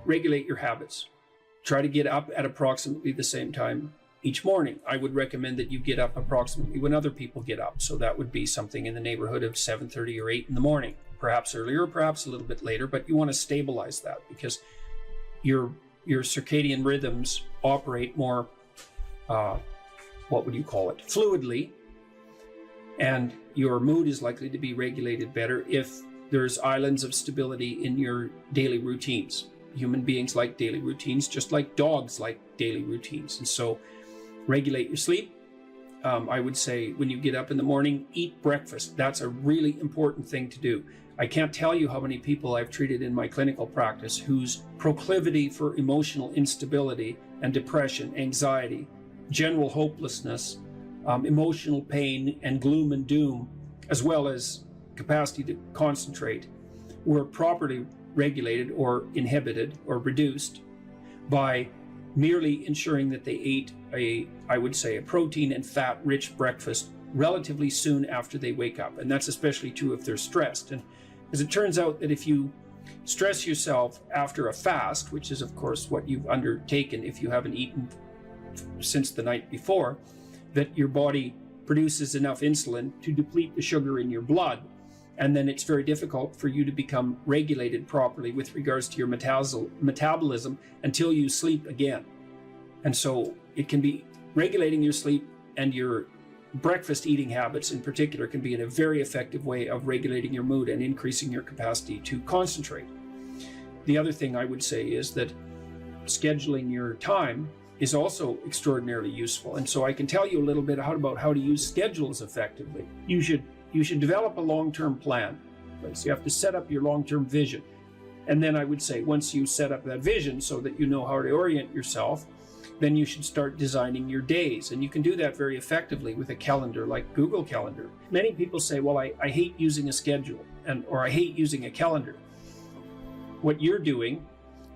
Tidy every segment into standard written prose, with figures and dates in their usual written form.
regulate your habits. Try to get up at approximately the same time each morning. I would recommend that you get up approximately when other people get up. So that would be something in the neighborhood of 7:30 or 8 in the morning, perhaps earlier, perhaps a little bit later, but you want to stabilize that because your circadian rhythms operate more, fluidly, and your mood is likely to be regulated better if there's islands of stability in your daily routines. Human beings like daily routines, just like dogs like daily routines. And so regulate your sleep. I would say when you get up in the morning, eat breakfast. That's a really important thing to do. I can't tell you how many people I've treated in my clinical practice whose proclivity for emotional instability and depression, anxiety, general hopelessness, emotional pain and gloom and doom, as well as capacity to concentrate, were properly regulated or inhibited or reduced by merely ensuring that they ate I would say a protein and fat rich breakfast relatively soon after they wake up. And that's especially true if they're stressed. And as it turns out that if you stress yourself after a fast, which is of course what you've undertaken if you haven't eaten since the night before, that your body produces enough insulin to deplete the sugar in your blood. And then it's very difficult for you to become regulated properly with regards to your metabolism until you sleep again. And so it can be regulating your sleep, and your breakfast eating habits in particular can be in a very effective way of regulating your mood and increasing your capacity to concentrate. The other thing I would say is that scheduling your time is also extraordinarily useful. And so I can tell you a little bit about how to use schedules effectively. You should develop a long-term plan. Right? So you have to set up your long-term vision. And then I would say once you set up that vision so that you know how to orient yourself, then you should start designing your days. And you can do that very effectively with a calendar like Google Calendar. Many people say, well, I hate using a schedule or I hate using a calendar. What you're doing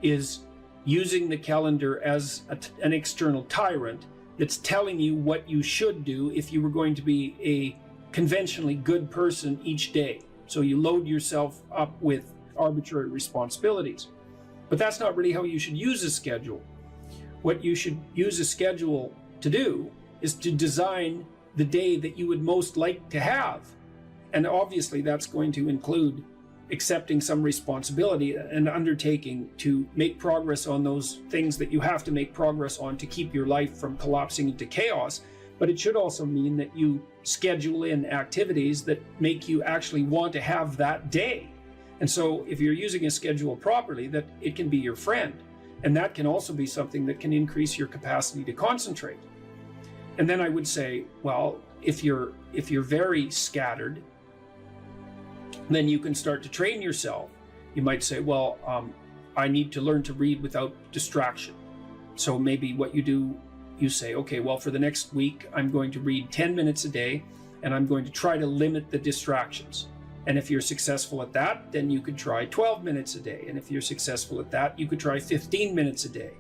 is using the calendar as an external tyrant that's telling you what you should do if you were going to be a conventionally good person each day. So you load yourself up with arbitrary responsibilities. But that's not really how you should use a schedule. What you should use a schedule to do is to design the day that you would most like to have. And obviously that's going to include accepting some responsibility and undertaking to make progress on those things that you have to make progress on to keep your life from collapsing into chaos. But it should also mean that you schedule in activities that make you actually want to have that day. And so if you're using a schedule properly, that it can be your friend. And that can also be something that can increase your capacity to concentrate. And then I would say, well, if you're very scattered, then you can start to train yourself. You might say, well, I need to learn to read without distraction. So maybe what you do, you say, okay, well, for the next week, I'm going to read 10 minutes a day, and I'm going to try to limit the distractions. And if you're successful at that, then you could try 12 minutes a day. And if you're successful at that, you could try 15 minutes a day.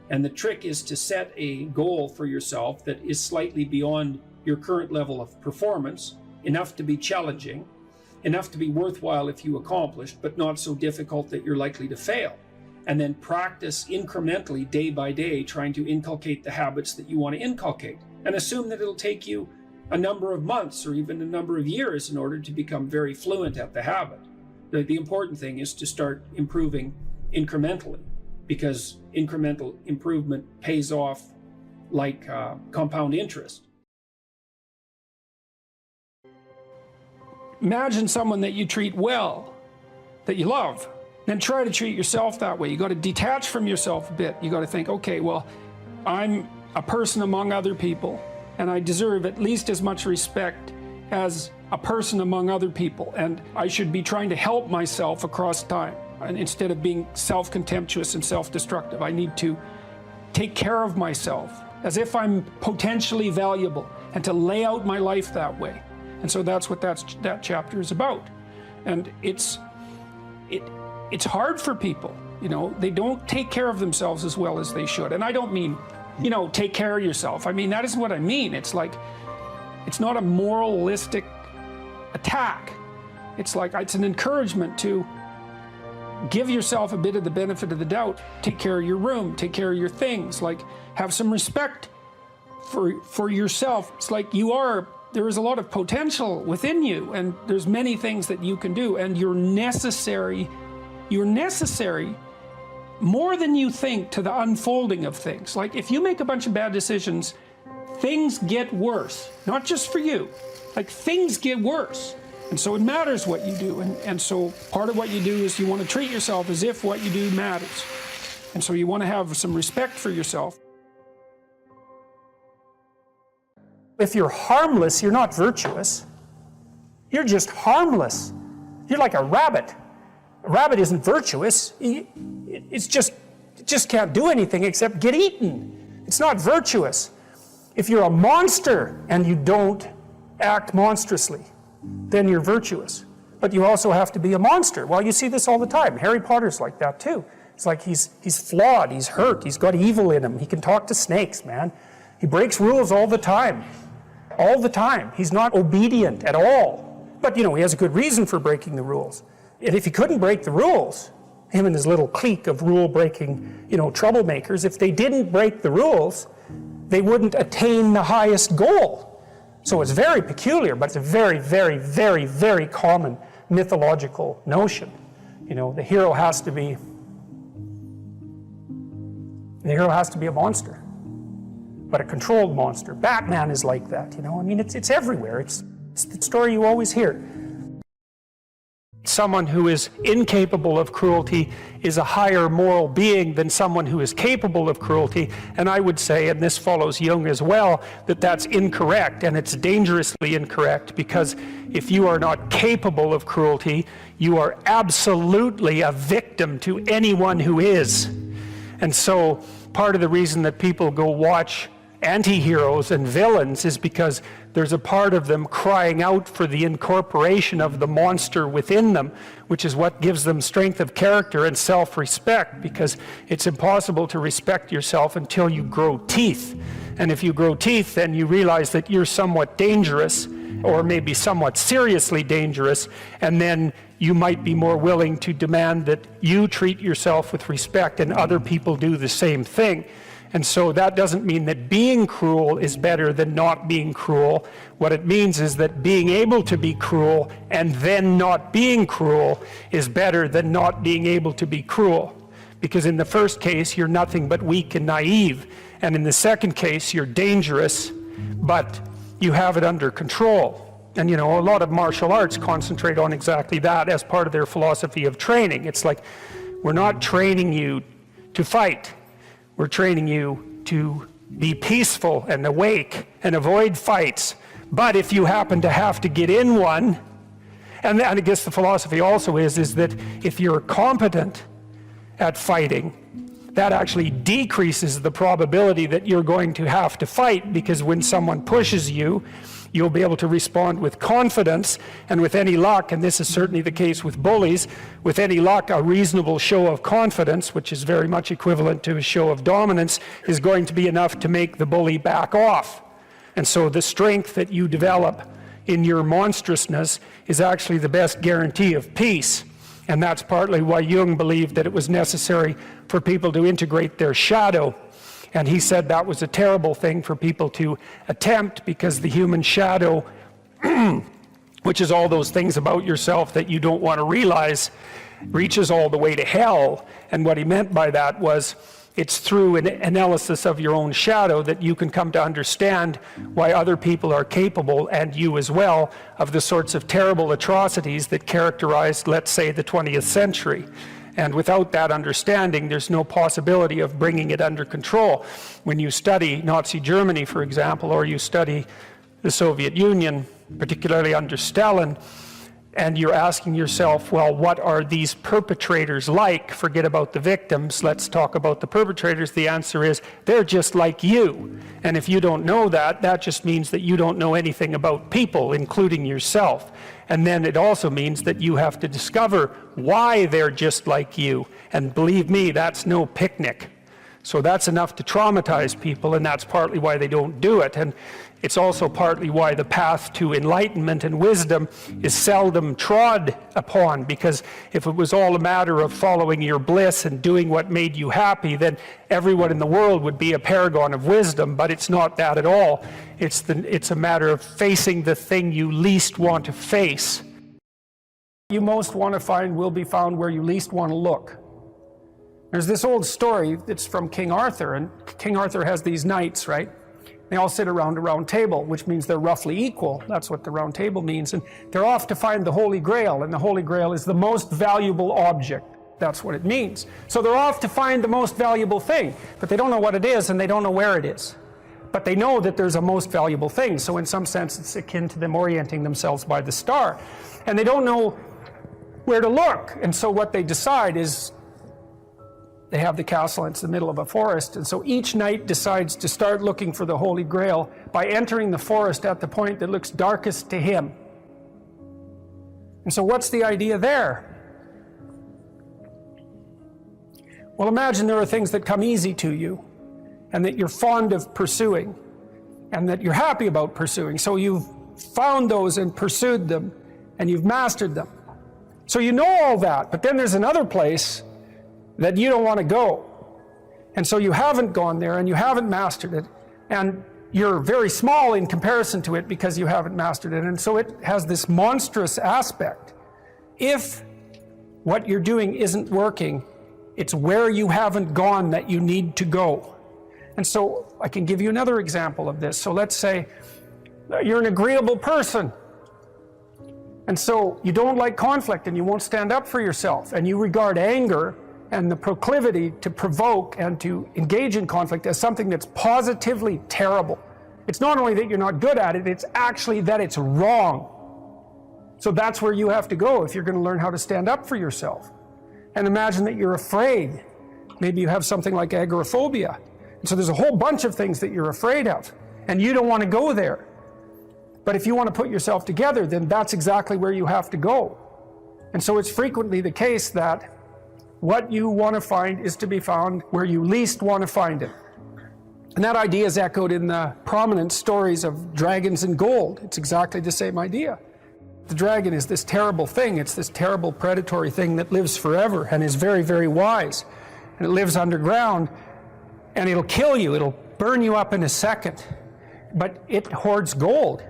And the trick is to set a goal for yourself that is slightly beyond your current level of performance, enough to be challenging, enough to be worthwhile if you accomplish, but not so difficult that you're likely to fail. And then practice incrementally, day by day, trying to inculcate the habits that you want to inculcate. And assume that it'll take you a number of months or even a number of years in order to become very fluent at the habit. The important thing is to start improving incrementally, because incremental improvement pays off like compound interest. Imagine someone that you treat well, that you love, then try to treat yourself that way. You got to detach from yourself a bit. You got to think, okay, well, I'm a person among other people, and I deserve at least as much respect as a person among other people, and I should be trying to help myself across time. And instead of being self-contemptuous and self-destructive, I need to take care of myself as if I'm potentially valuable, and to lay out my life that way. And so that's what that chapter is about. And it's hard for people, you know, they don't take care of themselves as well as they should. And I don't mean, you know, take care of yourself. I mean, that isn't what I mean. It's like, it's not a moralistic attack. It's like, it's an encouragement to give yourself a bit of the benefit of the doubt. Take care of your room, take care of your things, like have some respect for yourself. It's like there is a lot of potential within you, and there's many things that you can do, and you're necessary more than you think to the unfolding of things. Like if you make a bunch of bad decisions, things get worse, not just for you, like things get worse. And so it matters what you do, and so part of what you do is you want to treat yourself as if what you do matters. And so you want to have some respect for yourself. If you're harmless, you're not virtuous. You're just harmless. You're like a rabbit. A rabbit isn't virtuous. It just can't do anything except get eaten. It's not virtuous. If you're a monster and you don't act monstrously, then you're virtuous. But you also have to be a monster. Well, you see this all the time. Harry Potter's like that too. It's like he's flawed, he's hurt, he's got evil in him. He can talk to snakes, man. He breaks rules all the time. All the time. He's not obedient at all. But he has a good reason for breaking the rules. And if he couldn't break the rules, him and his little clique of rule-breaking, troublemakers, if they didn't break the rules, they wouldn't attain the highest goal. So it's very peculiar, but it's a very, very, very, very common mythological notion. The hero has to be a monster, but a controlled monster. Batman is like that, it's everywhere. It's the story you always hear. Someone who is incapable of cruelty is a higher moral being than someone who is capable of cruelty. And I would say, and this follows Jung as well, that that's incorrect, and it's dangerously incorrect, because if you are not capable of cruelty, you are absolutely a victim to anyone who is. And so part of the reason that people go watch anti-heroes and villains is because there's a part of them crying out for the incorporation of the monster within them, which is what gives them strength of character and self-respect, because it's impossible to respect yourself until you grow teeth. And if you grow teeth, then you realize that you're somewhat dangerous, or maybe somewhat seriously dangerous, and then you might be more willing to demand that you treat yourself with respect and other people do the same thing. And so that doesn't mean that being cruel is better than not being cruel. What it means is that being able to be cruel and then not being cruel is better than not being able to be cruel. Because in the first case, you're nothing but weak and naive. And in the second case, you're dangerous, but you have it under control. And a lot of martial arts concentrate on exactly that as part of their philosophy of training. It's like, we're not training you to fight. We're training you to be peaceful and awake and avoid fights. But if you happen to have to get in one, and I guess the philosophy also is that if you're competent at fighting, that actually decreases the probability that you're going to have to fight, because when someone pushes you, you'll be able to respond with confidence, and with any luck, and this is certainly the case with bullies, with any luck, a reasonable show of confidence, which is very much equivalent to a show of dominance, is going to be enough to make the bully back off. And so the strength that you develop in your monstrousness is actually the best guarantee of peace. And that's partly why Jung believed that it was necessary for people to integrate their shadow. And he said that was a terrible thing for people to attempt, because the human shadow, which is all those things about yourself that you don't want to realize, reaches all the way to hell. And what he meant by that was, it's through an analysis of your own shadow that you can come to understand why other people are capable, and you as well, of the sorts of terrible atrocities that characterized, let's say, the 20th century. And without that understanding, there's no possibility of bringing it under control. When you study Nazi Germany, for example, or you study the Soviet Union, particularly under Stalin, and you're asking yourself, well, what are these perpetrators like? Forget about the victims, let's talk about the perpetrators. The answer is, they're just like you. And if you don't know that, that just means that you don't know anything about people, including yourself. And then it also means that you have to discover why they're just like you. And believe me, that's no picnic. So that's enough to traumatize people, and that's partly why they don't do it. And it's also partly why the path to enlightenment and wisdom is seldom trod upon, because if it was all a matter of following your bliss and doing what made you happy, then everyone in the world would be a paragon of wisdom. But it's not that at all. It's a matter of facing the thing you least want to face. You most want to find will be found where you least want to look. There's this old story that's from King Arthur, and King Arthur has these knights, right? They all sit around a round table, which means they're roughly equal. That's what the round table means. And they're off to find the Holy Grail, and the Holy Grail is the most valuable object. That's what it means. So they're off to find the most valuable thing, but they don't know what it is, and they don't know where it is. But they know that there's a most valuable thing, so in some sense it's akin to them orienting themselves by the star. And they don't know where to look, and so what they decide is they have the castle, and it's the middle of a forest, and so each knight decides to start looking for the Holy Grail by entering the forest at the point that looks darkest to him. And so what's the idea there? Well, imagine there are things that come easy to you, and that you're fond of pursuing, and that you're happy about pursuing. So you've found those and pursued them, and you've mastered them. So you know all that, but then there's another place that you don't want to go. And so you haven't gone there, and you haven't mastered it, and you're very small in comparison to it because you haven't mastered it. And so it has this monstrous aspect. If what you're doing isn't working, it's where you haven't gone that you need to go. And so I can give you another example of this. So let's say you're an agreeable person, and so you don't like conflict, and you won't stand up for yourself, and you regard anger and the proclivity to provoke and to engage in conflict as something that's positively terrible. It's not only that you're not good at it, it's actually that it's wrong. So that's where you have to go if you're going to learn how to stand up for yourself. And imagine that you're afraid. Maybe you have something like agoraphobia. And so there's a whole bunch of things that you're afraid of, and you don't want to go there. But if you want to put yourself together, then that's exactly where you have to go. And so it's frequently the case that what you want to find is to be found where you least want to find it. And that idea is echoed in the prominent stories of dragons and gold. It's exactly the same idea. The dragon is this terrible thing. It's this terrible predatory thing that lives forever and is very, very wise. And it lives underground, and it'll kill you. It'll burn you up in a second. But it hoards gold.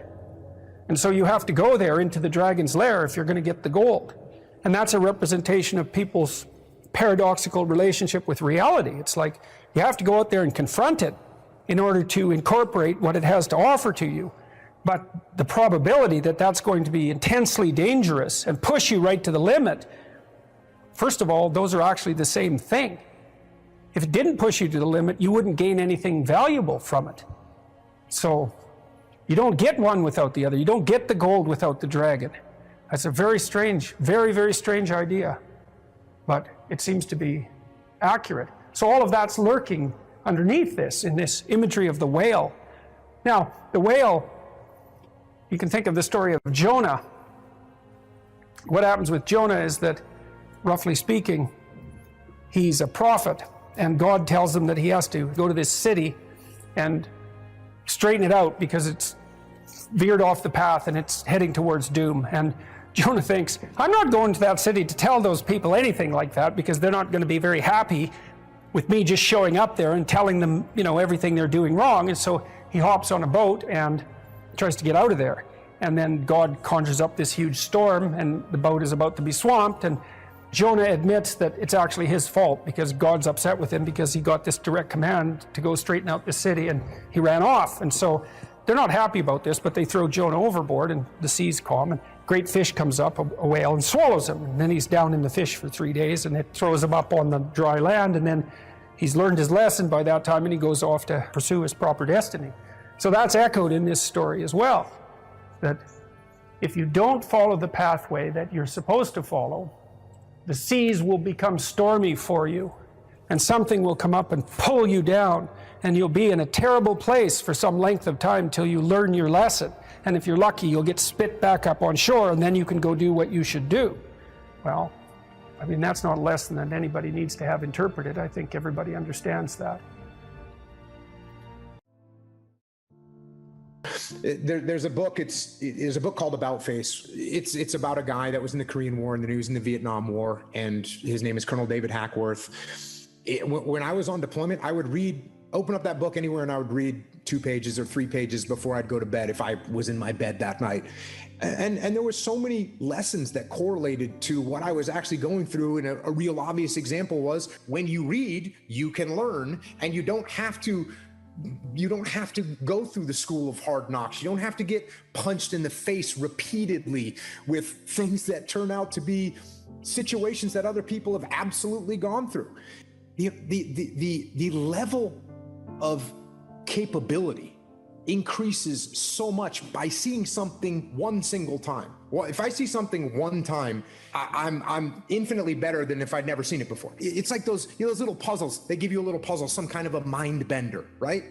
And so you have to go there into the dragon's lair if you're going to get the gold. And that's a representation of people's paradoxical relationship with reality. It's like you have to go out there and confront it in order to incorporate what it has to offer to you. But the probability that that's going to be intensely dangerous and push you right to the limit, first of all, those are actually the same thing. If it didn't push you to the limit, you wouldn't gain anything valuable from it. So you don't get one without the other. You don't get the gold without the dragon. That's a very strange, very, very strange idea. But it seems to be accurate. So all of that's lurking underneath this, in this imagery of the whale. Now, the whale, you can think of the story of Jonah. What happens with Jonah is that, roughly speaking, he's a prophet, and God tells him that he has to go to this city and straighten it out because it's veered off the path and it's heading towards doom. And Jonah thinks, I'm not going to that city to tell those people anything like that, because they're not going to be very happy with me just showing up there and telling them, everything they're doing wrong. And so he hops on a boat and tries to get out of there. And then God conjures up this huge storm, and the boat is about to be swamped. And Jonah admits that it's actually his fault, because God's upset with him because he got this direct command to go straighten out the city, and he ran off. And so they're not happy about this, but they throw Jonah overboard, and the seas calm, and great fish comes up, a whale, and swallows him. And then he's down in the fish for 3 days, and it throws him up on the dry land, and then he's learned his lesson by that time, and he goes off to pursue his proper destiny. So that's echoed in this story as well, that if you don't follow the pathway that you're supposed to follow, the seas will become stormy for you, and something will come up and pull you down, and you'll be in a terrible place for some length of time till you learn your lesson. And if you're lucky, you'll get spit back up on shore, and then you can go do what you should do. Well, I mean, that's not a lesson that anybody needs to have interpreted. I think everybody understands that. There's a book. It's a book called About Face. It's about a guy that was in the Korean War and then he was in the Vietnam War, and his name is Colonel David Hackworth. When I was on deployment, I would open up that book anywhere, and I would read 2 pages or 3 pages before I'd go to bed if I was in my bed that night. And there were so many lessons that correlated to what I was actually going through. And a real obvious example was, when you read, you can learn, and you don't have to go through the school of hard knocks. You don't have to get punched in the face repeatedly with things that turn out to be situations that other people have absolutely gone through. The level of capability increases so much by seeing something one single time. Well, if I see something one time, I'm infinitely better than if I'd never seen it before. It's like those little puzzles. They give you a little puzzle, some kind of a mind bender, right?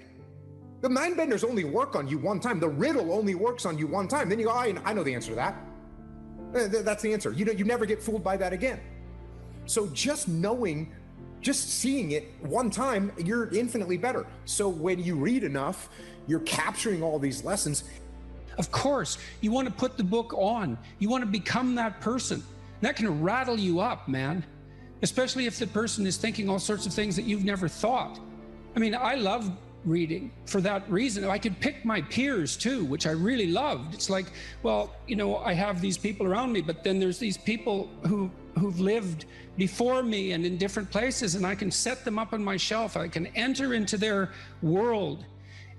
The mind benders only work on you one time. The riddle only works on you one time. Then you go, I know the answer to that. That's the answer. You never get fooled by that again. So just seeing it one time, you're infinitely better. So when you read enough, you're capturing all these lessons. Of course, you want to put the book on. You want to become that person. That can rattle you up, man. Especially if the person is thinking all sorts of things that you've never thought. I mean, I love reading for that reason. I could pick my peers too, which I really loved. It's like, well, I have these people around me, but then there's these people who've lived before me and in different places, and I can set them up on my shelf. I can enter into their world,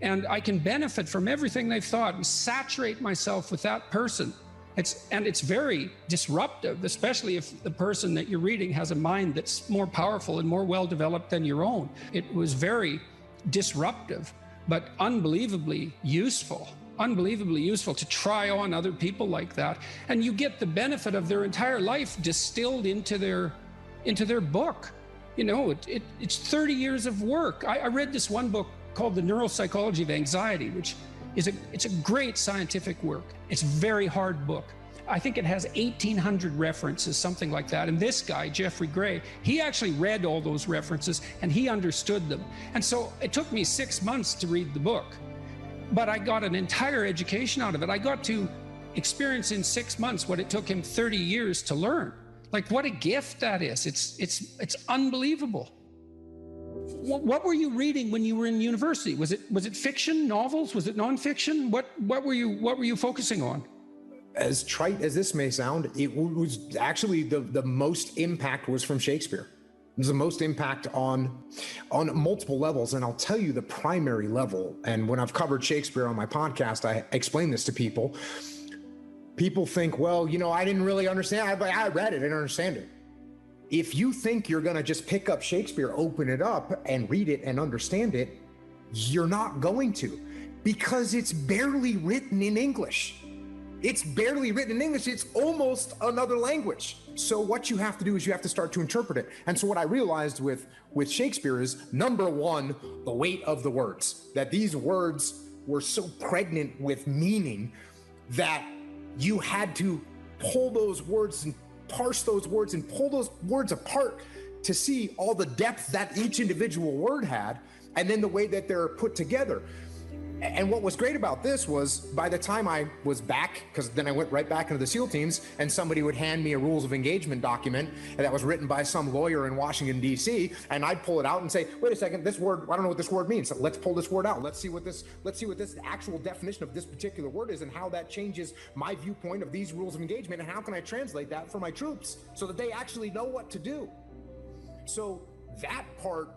and I can benefit from everything they've thought and saturate myself with that person. It's very disruptive, especially if the person that you're reading has a mind that's more powerful and more well-developed than your own. It was very disruptive, but unbelievably useful to try on other people like that. And you get the benefit of their entire life distilled into their book. It's 30 years of work. I read this one book called The Neuropsychology of Anxiety, which it's a great scientific work. It's a very hard book. I think it has 1,800 references, something like that. And this guy, Jeffrey Gray, he actually read all those references and he understood them. And so it took me 6 months to read the book, but I got an entire education out of it. I got to experience in 6 months what it took him 30 years to learn. Like, what a gift that is. It's unbelievable. What were you reading when you were in university? Was it fiction, novels? Was it nonfiction? What were you focusing on? As trite as this may sound, it was actually the most impact was from Shakespeare. It was the most impact on multiple levels. And I'll tell you the primary level. And when I've covered Shakespeare on my podcast, I explain this to people. People think, well, I didn't really understand. I read it, I didn't understand it. If you think you're going to just pick up Shakespeare, open it up and read it and understand it, you're not going to, because it's barely written in English. It's barely written in English. It's almost another language. So what you have to do is you have to start to interpret it. And so what I realized with Shakespeare is, number one, the weight of the words, that these words were so pregnant with meaning that you had to pull those words and parse those words and pull those words apart to see all the depth that each individual word had, and then the way that they're put together. And what was great about this was, by the time I was back, because then I went right back into the SEAL teams, and somebody would hand me a rules of engagement document that was written by some lawyer in Washington, D.C., and I'd pull it out and say, wait a second, this word, I don't know what this word means. So let's pull this word out. Let's see what this actual definition of this particular word is, and how that changes my viewpoint of these rules of engagement, and how can I translate that for my troops so that they actually know what to do. So that part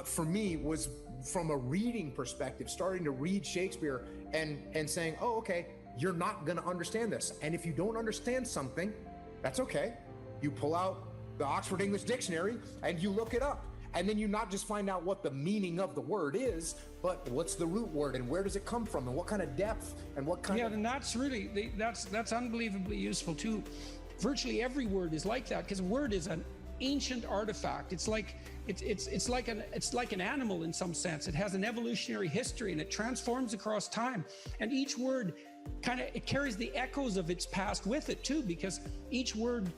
for me was, from a reading perspective, starting to read Shakespeare and saying, oh, okay, you're not going to understand this. And if you don't understand something, that's okay. You pull out the Oxford English Dictionary and you look it up. And then you not just find out what the meaning of the word is, but what's the root word and where does it come from and what kind of depth and what kind of... Yeah, and that's really, that's unbelievably useful too. Virtually every word is like that, because a word is an ancient artifact. It's like an animal in some sense. It has an evolutionary history and it transforms across time. And each word it carries the echoes of its past with it too, because each word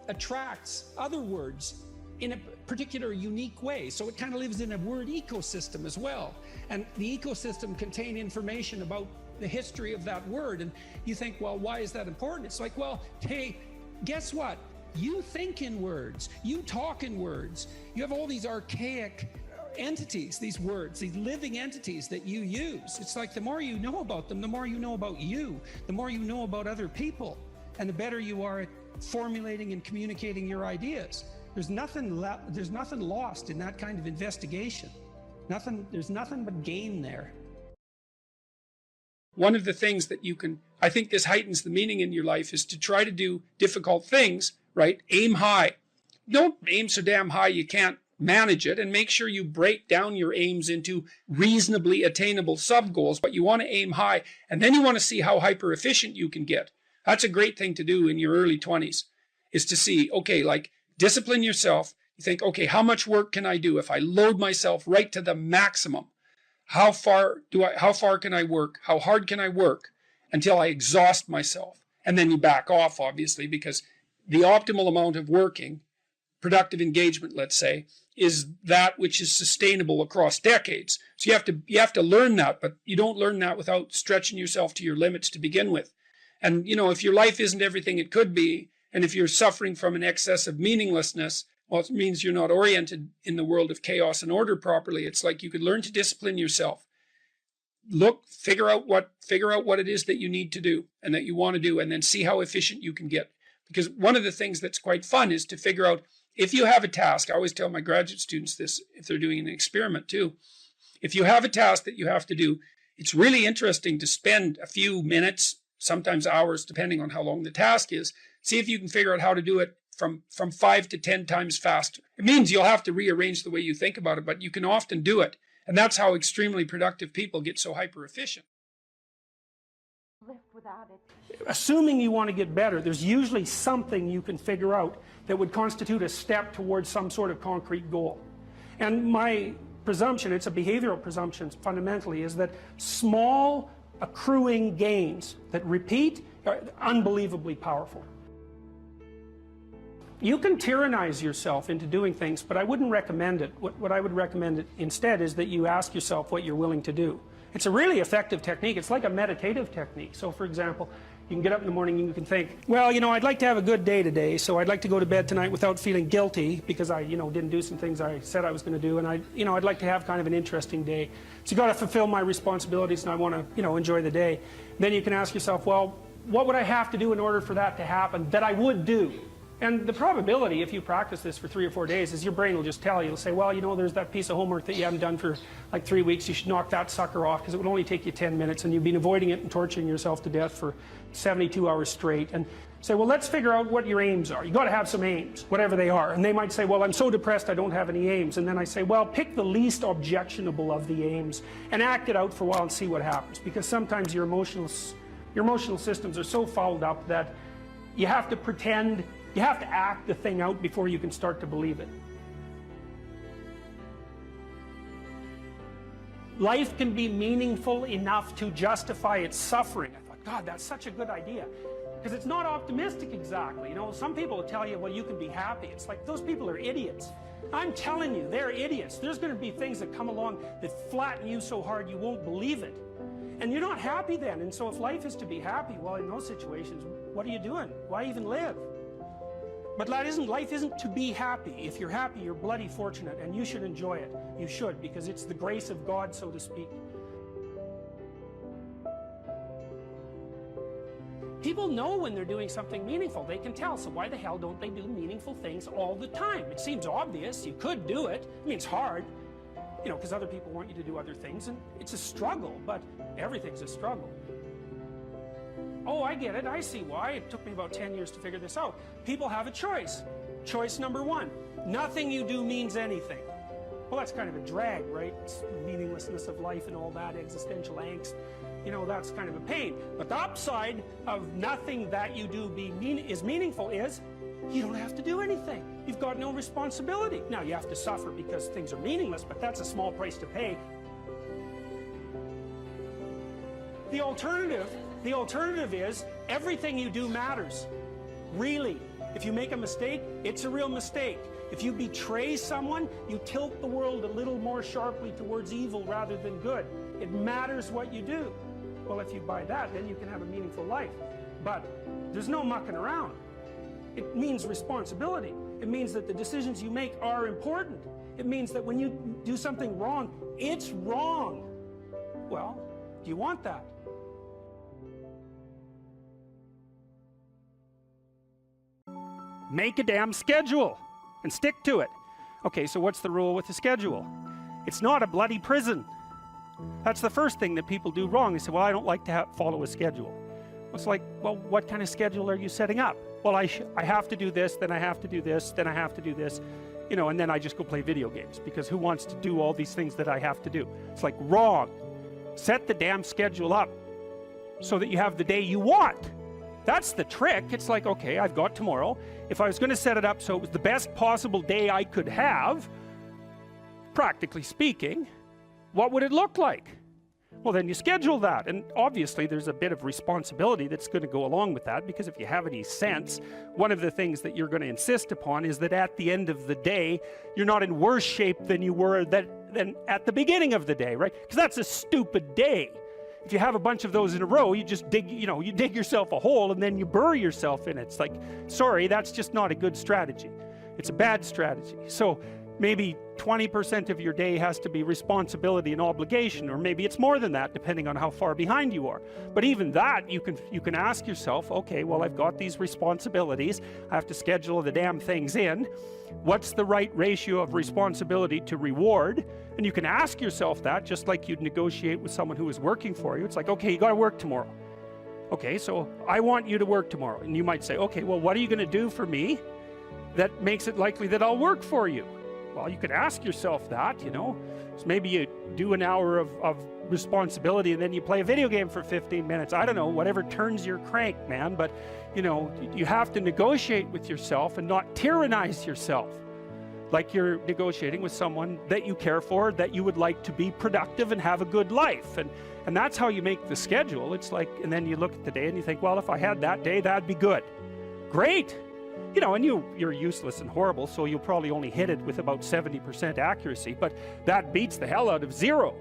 attracts other words in a particular unique way. So it kind of lives in a word ecosystem as well. And the ecosystem contains information about the history of that word. And you think, well, why is that important? It's like, well, hey, guess what? You think in words, you talk in words, you have all these archaic entities, these words, these living entities that you use. It's like the more you know about them, the more you know about you, the more you know about other people, and the better you are at formulating and communicating your ideas. There's nothing lost in that kind of investigation. There's nothing but gain there. One of the things that I think this heightens the meaning in your life, is to try to do difficult things, right? Aim high. Don't aim so damn high you can't manage it, and make sure you break down your aims into reasonably attainable sub-goals, but you want to aim high, and then you want to see how hyper efficient you can get. That's a great thing to do in your early 20s, is to see, okay, like, discipline yourself. You think, okay, how much work can I do if I load myself right to the maximum? How far can I work? How hard can I work until I exhaust myself? And then you back off, obviously, because the optimal amount of working, productive engagement, let's say, is that which is sustainable across decades. So you have to learn that, but you don't learn that without stretching yourself to your limits to begin with. And, if your life isn't everything it could be, and if you're suffering from an excess of meaninglessness, well, it means you're not oriented in the world of chaos and order properly. It's like you could learn to discipline yourself. Figure out what it is that you need to do and that you want to do, and then see how efficient you can get. Because one of the things that's quite fun is to figure out, if you have a task, I always tell my graduate students this if they're doing an experiment too. If you have a task that you have to do, it's really interesting to spend a few minutes, sometimes hours, depending on how long the task is. See if you can figure out how to do it from 5 to 10 times faster. It means you'll have to rearrange the way you think about it, but you can often do it. And that's how extremely productive people get so hyper efficient. Assuming you want to get better, there's usually something you can figure out that would constitute a step towards some sort of concrete goal. And my presumption, it's a behavioral presumption fundamentally, is that small accruing gains that repeat are unbelievably powerful. You can tyrannize yourself into doing things, but I wouldn't recommend it. What I would recommend instead is that you ask yourself what you're willing to do. It's a really effective technique. It's like a meditative technique. So, for example, you can get up in the morning and you can think, well, I'd like to have a good day today, so I'd like to go to bed tonight without feeling guilty because I, didn't do some things I said I was going to do, and I'd like to have kind of an interesting day. So you've got to fulfill my responsibilities, and I want to, enjoy the day. Then you can ask yourself, well, what would I have to do in order for that to happen that I would do? And the probability, if you practice this for 3 or 4 days, is your brain will just tell you. It'll say, well, there's that piece of homework that you haven't done for like 3 weeks. You should knock that sucker off because it would only take you 10 minutes and you've been avoiding it and torturing yourself to death for 72 hours straight. And say, well, let's figure out what your aims are. You've got to have some aims, whatever they are. And they might say, well, I'm so depressed I don't have any aims. And then I say, well, pick the least objectionable of the aims and act it out for a while and see what happens. Because sometimes your emotional systems are so fouled up that you have to pretend. You have to act the thing out before you can start to believe it. Life can be meaningful enough to justify its suffering. I thought, God, that's such a good idea. Because it's not optimistic exactly. Some people will tell you, well, you can be happy. It's like, those people are idiots. I'm telling you, they're idiots. There's going to be things that come along that flatten you so hard you won't believe it. And you're not happy then. And so if life is to be happy, well, in those situations, what are you doing? Why even live? But life isn't to be happy. If you're happy, you're bloody fortunate, and you should enjoy it. You should, because it's the grace of God, so to speak. People know when they're doing something meaningful. They can tell, so why the hell don't they do meaningful things all the time? It seems obvious. You could do it. I mean, it's hard, because other people want you to do other things, and it's a struggle, but everything's a struggle. Oh, I get it. I see why. It took me about 10 years to figure this out. People have a choice. Choice number 1. Nothing you do means anything. Well, that's kind of a drag, right? It's the meaninglessness of life and all that existential angst. That's kind of a pain. But the upside of nothing that you do is meaningful is you don't have to do anything. You've got no responsibility. Now, you have to suffer because things are meaningless, but that's a small price to pay. The alternative is everything you do matters. Really. If you make a mistake, it's a real mistake. If you betray someone, you tilt the world a little more sharply towards evil rather than good. It matters what you do. Well, if you buy that, then you can have a meaningful life. But there's no mucking around. It means responsibility. It means that the decisions you make are important. It means that when you do something wrong, it's wrong. Well, do you want that? Make a damn schedule and stick to it. Okay, so what's the rule with the schedule? It's not a bloody prison. That's the first thing that people do wrong. They say, well, I don't like to follow a schedule. It's like, well, what kind of schedule are you setting up? Well, I have to do this, then I have to do this, then I have to do this, you know, and then I just go play video games, because who wants to do all these things that I have to do? It's like, wrong. Set the damn schedule up so that you have the day you want. That's the trick. It's like, okay, I've got tomorrow. If I was going to set it up so it was the best possible day I could have, practically speaking, what would it look like? Well, then you schedule that. And obviously there's a bit of responsibility that's going to go along with that, because if you have any sense, one of the things that you're going to insist upon is that at the end of the day, you're not in worse shape than you were than at the beginning of the day, right? Because that's a stupid day. If you have a bunch of those in a row, you just dig, you know, you dig yourself a hole and then you bury yourself in it. It's like, sorry, that's just not a good strategy. It's a bad strategy. So maybe 20% of your day has to be responsibility and obligation, or maybe it's more than that, depending on how far behind you are. But even that, you can ask yourself, okay, well, I've got these responsibilities. I have to schedule the damn things in. What's the right ratio of responsibility to reward? And you can ask yourself that, just like you'd negotiate with someone who is working for you. It's like, okay, you got to work tomorrow. Okay, so I want you to work tomorrow. And you might say, okay, well, what are you going to do for me that makes it likely that I'll work for you? Well, you could ask yourself that, you know. So maybe you do an hour of responsibility and then you play a video game for 15 minutes. I don't know, whatever turns your crank, man. But, you know, you have to negotiate with yourself and not tyrannize yourself. Like you're negotiating with someone that you care for, that you would like to be productive and have a good life. And that's how you make the schedule. It's like, and then you look at the day and you think, well, if I had that day, that'd be good. Great. You know, and you're useless and horrible, so you'll probably only hit it with about 70% accuracy, but that beats the hell out of 0,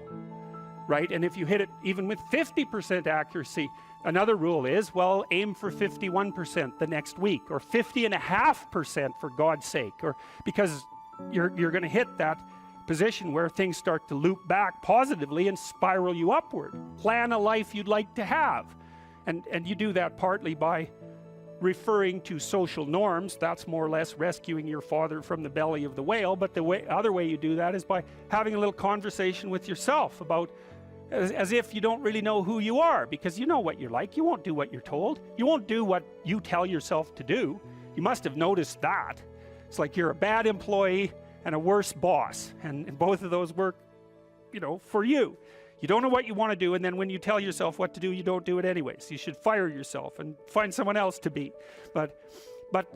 right? And if you hit it even with 50% accuracy, another rule is, well, aim for 51% the next week, or 50.5% for God's sake, or because you're going to hit that position where things start to loop back positively and spiral you upward. Plan a life you'd like to have, and you do that partly by referring to social norms. That's more or less rescuing your father from the belly of the whale. But the other way you do that is by having a little conversation with yourself about, as if you don't really know who you are, because you know what you're like. You won't do what you're told. You won't do what you tell yourself to do. You must have noticed that. It's like you're a bad employee and a worse boss, and both of those work, you know, for you. You don't know what you want to do, and then when you tell yourself what to do, you don't do it anyways. You should fire yourself and find someone else to be. But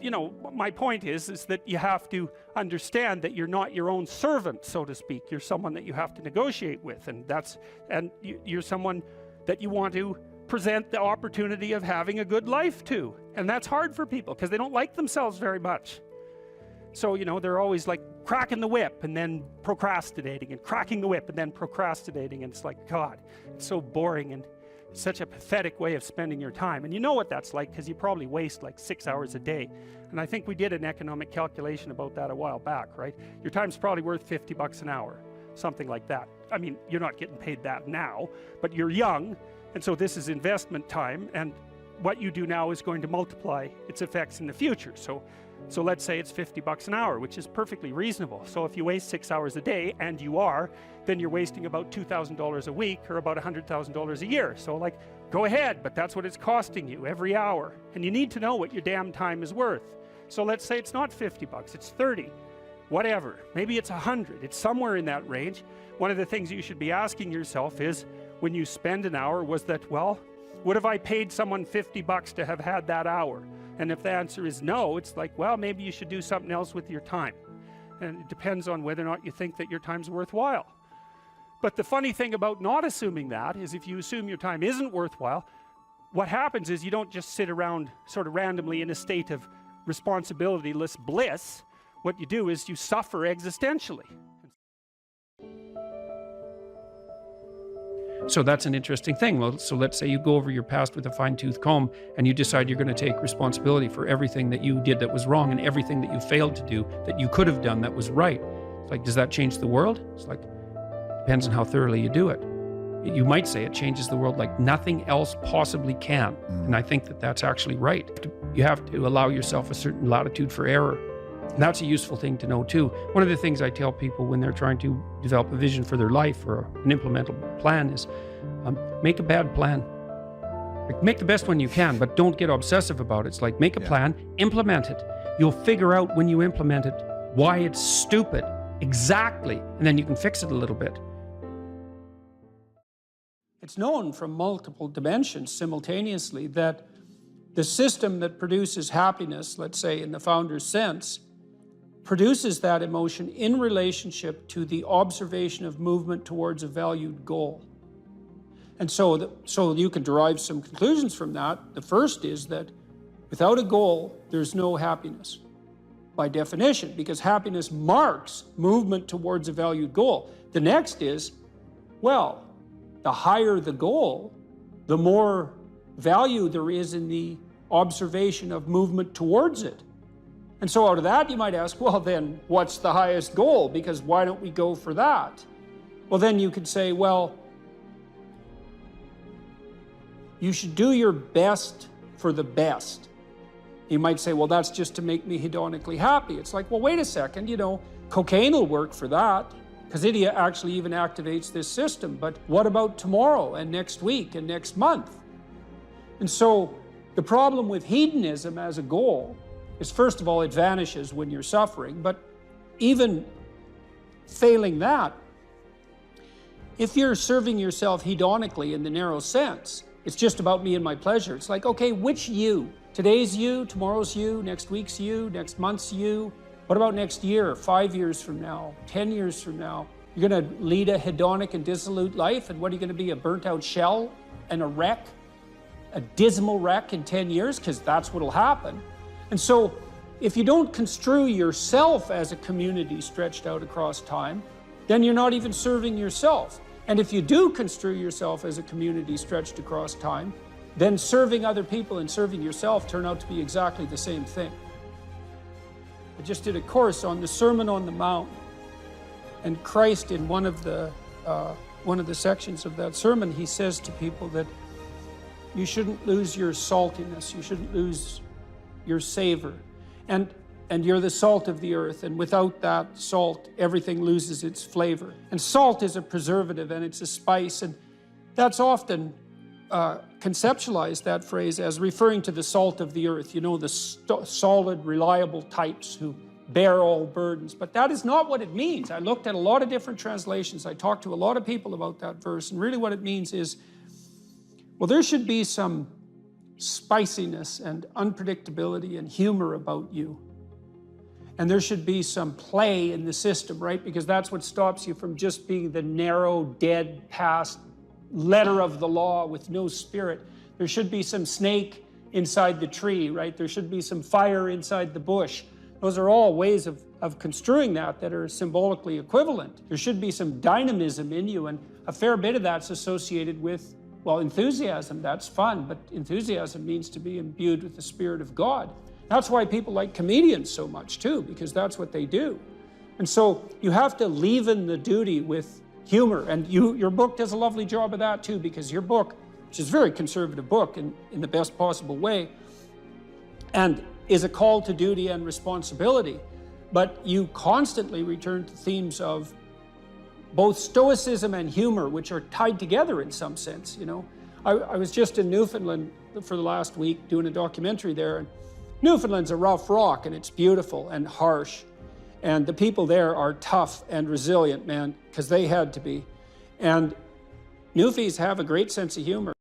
you know, my point is that you have to understand that you're not your own servant, so to speak. You're someone that you have to negotiate with, and you're someone that you want to present the opportunity of having a good life to. And that's hard for people because they don't like themselves very much. So, you know, they're always like cracking the whip and then procrastinating, and cracking the whip and then procrastinating. And it's like, God, it's so boring and such a pathetic way of spending your time. And you know what that's like, because you probably waste like 6 hours a day. And I think we did an economic calculation about that a while back, right? Your time's probably worth $50 an hour, something like that. I mean, you're not getting paid that now, but you're young. And so this is investment time. And what you do now is going to multiply its effects in the future. So let's say it's $50 an hour, which is perfectly reasonable. So if you waste 6 hours a day, and you are, then you're wasting about $2,000 a week, or about $100,000 a year. So like, go ahead, but that's what it's costing you every hour. And you need to know what your damn time is worth. So let's say it's not $50, it's 30, whatever. Maybe it's 100, it's somewhere in that range. One of the things you should be asking yourself is, when you spend an hour, was that, well, would have I paid someone $50 to have had that hour? And if the answer is no, it's like, well, maybe you should do something else with your time. And it depends on whether or not you think that your time's worthwhile. But the funny thing about not assuming that is, if you assume your time isn't worthwhile, what happens is you don't just sit around sort of randomly in a state of responsibilityless bliss, what you do is you suffer existentially. So that's an interesting thing. Well, so let's say you go over your past with a fine-tooth comb and you decide you're going to take responsibility for everything that you did that was wrong and everything that you failed to do that you could have done that was right. It's like, does that change the world? It's like, depends on how thoroughly you do it. You might say it changes the world like nothing else possibly can. And I think that that's actually right. You have to allow yourself a certain latitude for error. And that's a useful thing to know too. One of the things I tell people when they're trying to develop a vision for their life or an implementable plan is make a bad plan. Like, make the best one you can, but don't get obsessive about it. It's like, make a plan, implement it. You'll figure out when you implement it why it's stupid. Exactly. And then you can fix it a little bit. It's known from multiple dimensions simultaneously that the system that produces happiness, let's say in the founder's sense, produces that emotion in relationship to the observation of movement towards a valued goal. And so you can derive some conclusions from that. The first is that without a goal, there's no happiness by definition, because happiness marks movement towards a valued goal. The next is, well, the higher the goal, the more value there is in the observation of movement towards it. And so out of that, you might ask, well, then what's the highest goal? Because why don't we go for that? Well, then you could say, well, you should do your best for the best. You might say, well, that's just to make me hedonically happy. It's like, well, wait a second, cocaine will work for that, because it actually even activates this system. But what about tomorrow and next week and next month? And so the problem with hedonism as a goal is, first of all, it vanishes when you're suffering. But even failing that, if you're serving yourself hedonically in the narrow sense, it's just about me and my pleasure. It's like, okay, which you? Today's you, tomorrow's you, next week's you, next month's you. What about next year, 5 years from now, 10 years from now? You're going to lead a hedonic and dissolute life, and what are you going to be, a burnt-out shell and a wreck, a dismal wreck in 10 years? Because that's what will happen. And so if you don't construe yourself as a community stretched out across time, then you're not even serving yourself. And if you do construe yourself as a community stretched across time, then serving other people and serving yourself turn out to be exactly the same thing. I just did a course on the Sermon on the Mount, and Christ, in one of the sections of that sermon, he says to people that you shouldn't lose your saltiness, you shouldn't lose your savor, and you're the salt of the earth, and without that salt, everything loses its flavor. And salt is a preservative, and it's a spice, and that's often conceptualized, that phrase, as referring to the salt of the earth, the solid, reliable types who bear all burdens. But that is not what it means. I looked at a lot of different translations. I talked to a lot of people about that verse, and really what it means is, well, there should be some spiciness and unpredictability and humor about you. And there should be some play in the system, right? Because that's what stops you from just being the narrow, dead, past letter of the law with no spirit. There should be some snake inside the tree, right? There should be some fire inside the bush. Those are all ways of construing that are symbolically equivalent. There should be some dynamism in you, and a fair bit of that's associated with, well, enthusiasm. That's fun, but enthusiasm means to be imbued with the Spirit of God. That's why people like comedians so much too, because that's what they do. And so you have to leaven the duty with humor, and your book does a lovely job of that too, because your book, which is a very conservative book in the best possible way, and is a call to duty and responsibility, but you constantly return to themes of both stoicism and humor, which are tied together in some sense. I was just in Newfoundland for the last week doing a documentary there, and Newfoundland's a rough rock, and it's beautiful and harsh. And the people there are tough and resilient, man, because they had to be. And Newfies have a great sense of humor.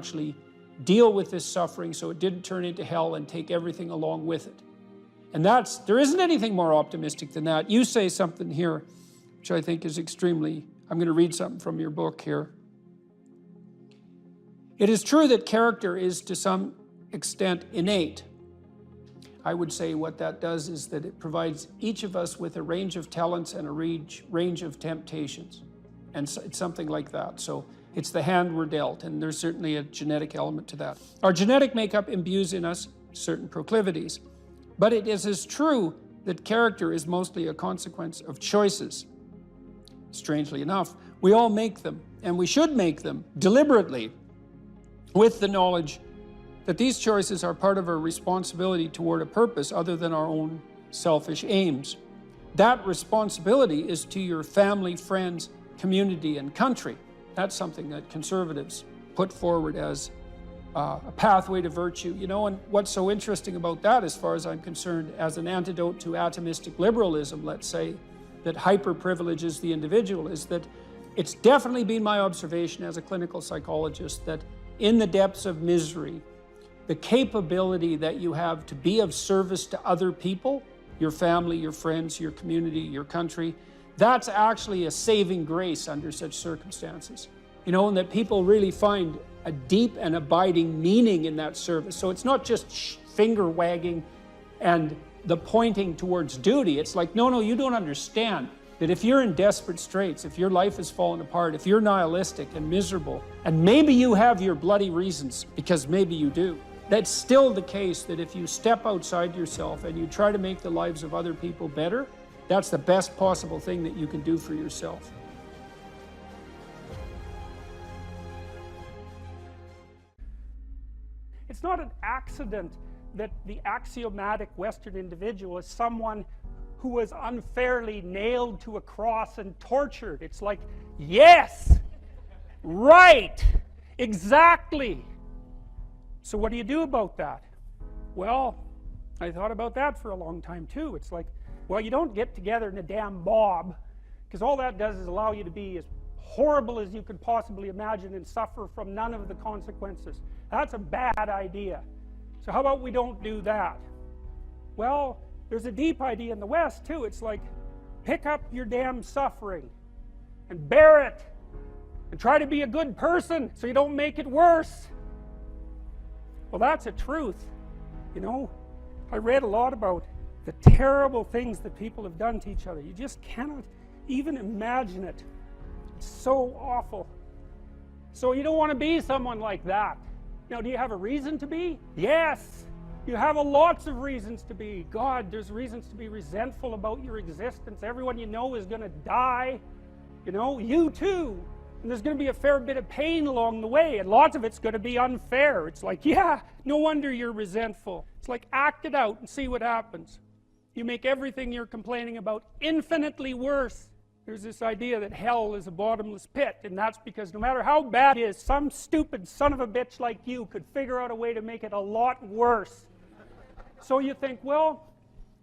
actually deal with this suffering so it didn't turn into hell and take everything along with it. And there isn't anything more optimistic than that. You say something here, which I think is extremely, I'm going to read something from your book here. It is true that character is to some extent innate. I would say what that does is that it provides each of us with a range of talents and a range of temptations. And so it's something like that. So it's the hand we're dealt, and there's certainly a genetic element to that. Our genetic makeup imbues in us certain proclivities. But it is as true that character is mostly a consequence of choices. Strangely enough, we all make them, and we should make them deliberately, with the knowledge that these choices are part of our responsibility toward a purpose other than our own selfish aims. That responsibility is to your family, friends, community, and country. That's something that conservatives put forward as a pathway to virtue. You know, and what's so interesting about that, as far as I'm concerned, as an antidote to atomistic liberalism, let's say, that hyper-privileges the individual, is that it's definitely been my observation as a clinical psychologist that in the depths of misery, the capability that you have to be of service to other people, your family, your friends, your community, your country, that's actually a saving grace under such circumstances. You know, and that people really find a deep and abiding meaning in that service. So it's not just finger wagging and the pointing towards duty. It's like, no, you don't understand that if you're in desperate straits, if your life has fallen apart, if you're nihilistic and miserable, and maybe you have your bloody reasons, because maybe you do, that's still the case that if you step outside yourself and you try to make the lives of other people better, that's the best possible thing that you can do for yourself. It's not an accident that the axiomatic Western individual is someone who was unfairly nailed to a cross and tortured. It's like, yes, right, exactly. So what do you do about that? Well, I thought about that for a long time too. It's like, well, you don't get together in a damn mob, because all that does is allow you to be as horrible as you could possibly imagine and suffer from none of the consequences. That's a bad idea. So how about we don't do that? Well, there's a deep idea in the West too. It's like, pick up your damn suffering and bear it and try to be a good person so you don't make it worse. Well, that's a truth. You know, I read a lot about the terrible things that people have done to each other. You just cannot even imagine it. It's so awful. So you don't want to be someone like that. Now, do you have a reason to be? Yes. You have lots of reasons to be. God, there's reasons to be resentful about your existence. Everyone you know is going to die. You know, you too. And there's going to be a fair bit of pain along the way, and lots of it's going to be unfair. It's like, yeah, no wonder you're resentful. It's like, act it out and see what happens. You make everything you're complaining about infinitely worse. There's this idea that hell is a bottomless pit, and that's because no matter how bad it is, some stupid son of a bitch like you could figure out a way to make it a lot worse. So you think, well,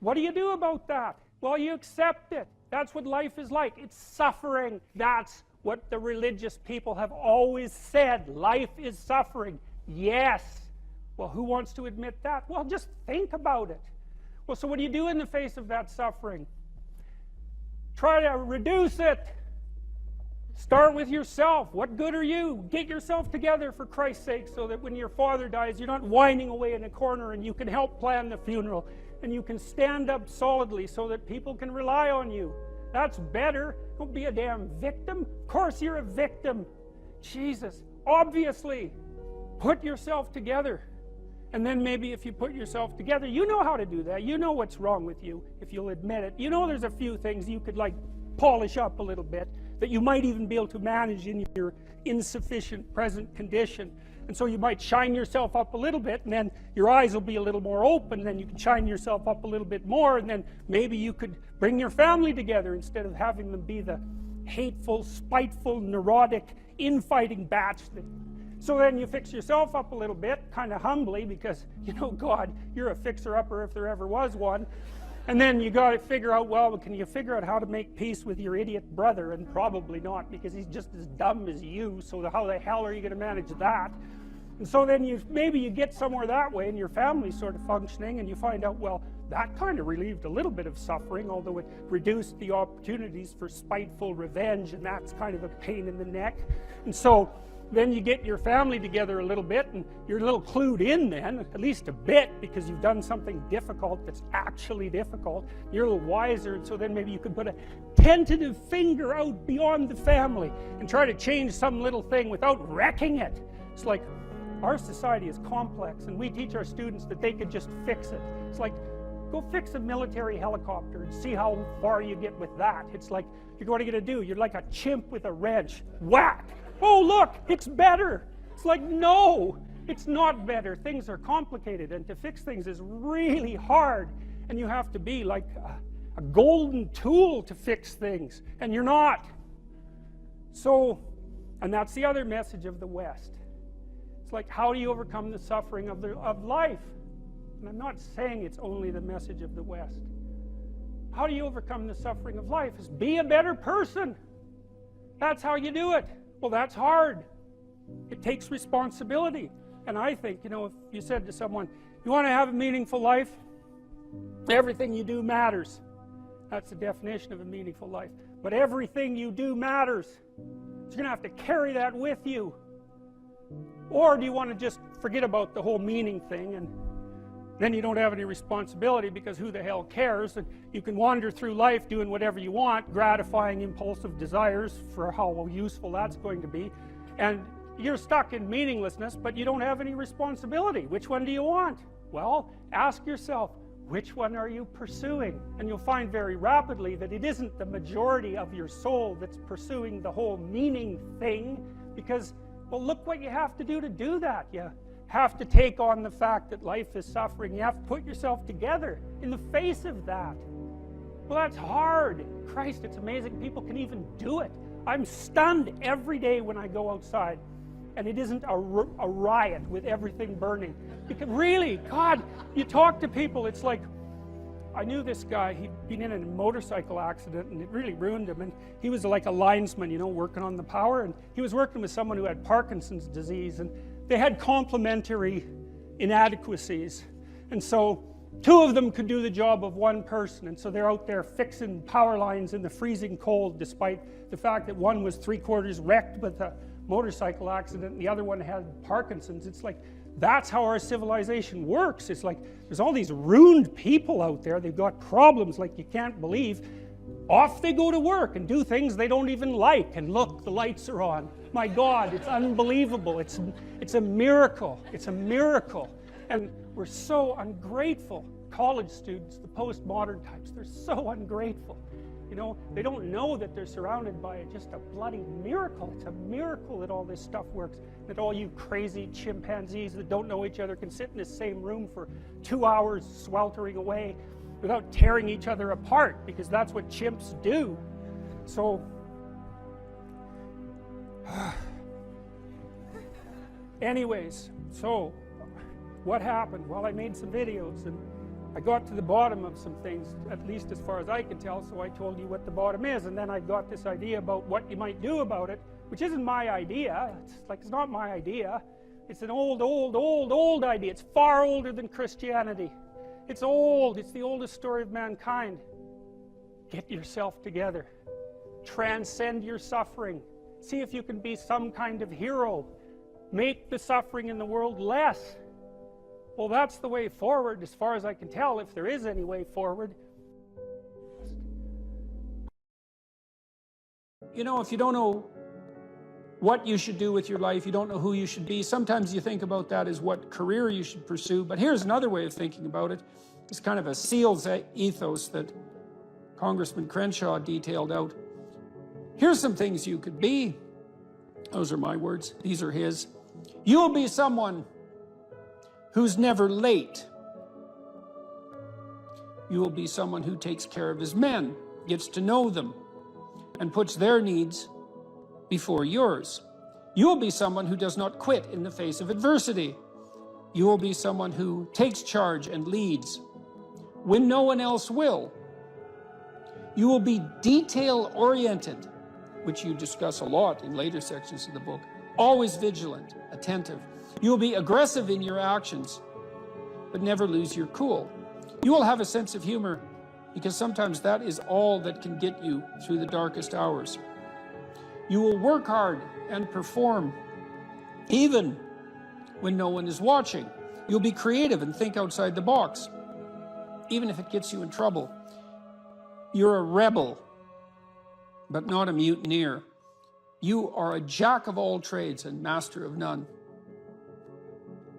what do you do about that? Well, you accept it. That's what life is like. It's suffering. That's what the religious people have always said. Life is suffering. Yes. Well, who wants to admit that? Well, just think about it. Well, so what do you do in the face of that suffering? Try to reduce it. Start with yourself. What good are you? Get yourself together, for Christ's sake, so that when your father dies, you're not whining away in a corner, and you can help plan the funeral, and you can stand up solidly so that people can rely on you. That's better. Don't be a damn victim. Of course you're a victim. Jesus. Obviously. Put yourself together. And then maybe if you put yourself together, you know how to do that. You know what's wrong with you, if you'll admit it. You know there's a few things you could like polish up a little bit, that you might even be able to manage in your insufficient present condition. And so you might shine yourself up a little bit, and then your eyes will be a little more open, and then you can shine yourself up a little bit more, and then maybe you could bring your family together instead of having them be the hateful, spiteful, neurotic, infighting batch that. So then you fix yourself up a little bit, kind of humbly, because, you know, God, you're a fixer-upper if there ever was one. And then you got to figure out, well, can you figure out how to make peace with your idiot brother? And probably not, because he's just as dumb as you, so how the hell are you going to manage that? And so then maybe you get somewhere that way and your family's sort of functioning, and you find out, well, that kind of relieved a little bit of suffering, although it reduced the opportunities for spiteful revenge, and that's kind of a pain in the neck. And so then you get your family together a little bit, and you're a little clued in then, at least a bit, because you've done something difficult that's actually difficult. You're a little wiser, and so then maybe you could put a tentative finger out beyond the family and try to change some little thing without wrecking it. It's like, our society is complex, and we teach our students that they could just fix it. It's like, go fix a military helicopter and see how far you get with that. It's like, what are you going to do? You're like a chimp with a wrench. Whack! Oh, look, it's better. It's like, no, it's not better. Things are complicated, and to fix things is really hard, and you have to be like a golden tool to fix things, and you're not. So, and that's the other message of the West. It's like, how do you overcome the suffering of life? And I'm not saying it's only the message of the West. How do you overcome the suffering of life? Is be a better person. That's how you do it. Well, that's hard. It takes responsibility. And I think, you know, if you said to someone, you want to have a meaningful life? Everything you do matters. That's the definition of a meaningful life. But everything you do matters. So you're going to have to carry that with you. Or do you want to just forget about the whole meaning thing, and then you don't have any responsibility, because who the hell cares, and you can wander through life doing whatever you want, gratifying impulsive desires for how useful that's going to be, and you're stuck in meaninglessness, but you don't have any responsibility. Which one do you want? Well, ask yourself, which one are you pursuing? And you'll find very rapidly that it isn't the majority of your soul that's pursuing the whole meaning thing, because, well, look what you have to do that. You have to take on the fact that life is suffering. You have to put yourself together in the face of that. Well, that's hard. Christ, it's amazing people can even do it. I'm stunned every day when I go outside, and it isn't a riot with everything burning. Because really, God, you talk to people, it's like, I knew this guy, he'd been in a motorcycle accident, and it really ruined him, and he was like a linesman, you know, working on the power, and he was working with someone who had Parkinson's disease, and they had complementary inadequacies, and so two of them could do the job of one person, and so they're out there fixing power lines in the freezing cold, despite the fact that one was 3/4 wrecked with a motorcycle accident and the other one had Parkinson's. It's like, that's how our civilization works. It's like, there's all these ruined people out there, they've got problems like you can't believe. Off they go to work and do things they don't even like, and look, the lights are on. My God, it's unbelievable. It's a miracle. It's a miracle. And we're so ungrateful. College students, the postmodern types, they're so ungrateful. You know, they don't know that they're surrounded by just a bloody miracle. It's a miracle that all this stuff works. That all you crazy chimpanzees that don't know each other can sit in the same room for 2 hours sweltering away without tearing each other apart, because that's what chimps do. So, anyways, so what happened? Well, I made some videos, and I got to the bottom of some things, at least as far as I can tell, so I told you what the bottom is, and then I got this idea about what you might do about it, which isn't my idea. It's not my idea. It's an old idea. It's far older than Christianity. It's old. It's the oldest story of mankind. Get yourself together. Transcend your suffering. See if you can be some kind of hero. Make the suffering in the world less. Well, that's the way forward, as far as I can tell, if there is any way forward. You know, if you don't know what you should do with your life, you don't know who you should be, sometimes you think about that as what career you should pursue. But here's another way of thinking about it. It's kind of a SEAL's ethos that Congressman Crenshaw detailed out. Here's some things you could be. Those are my words. These are his. You'll be someone who's never late. You will be someone who takes care of his men, gets to know them, and puts their needs before yours. You will be someone who does not quit in the face of adversity. You will be someone who takes charge and leads when no one else will. You will be detail-oriented, which you discuss a lot in later sections of the book. always vigilant, attentive. You will be aggressive in your actions, but never lose your cool. You will have a sense of humor because sometimes that is all that can get you through the darkest hours. You will work hard and perform even when no one is watching. You'll be creative and think outside the box, even if it gets you in trouble. You're a rebel, but not a mutineer. You are a jack of all trades and master of none.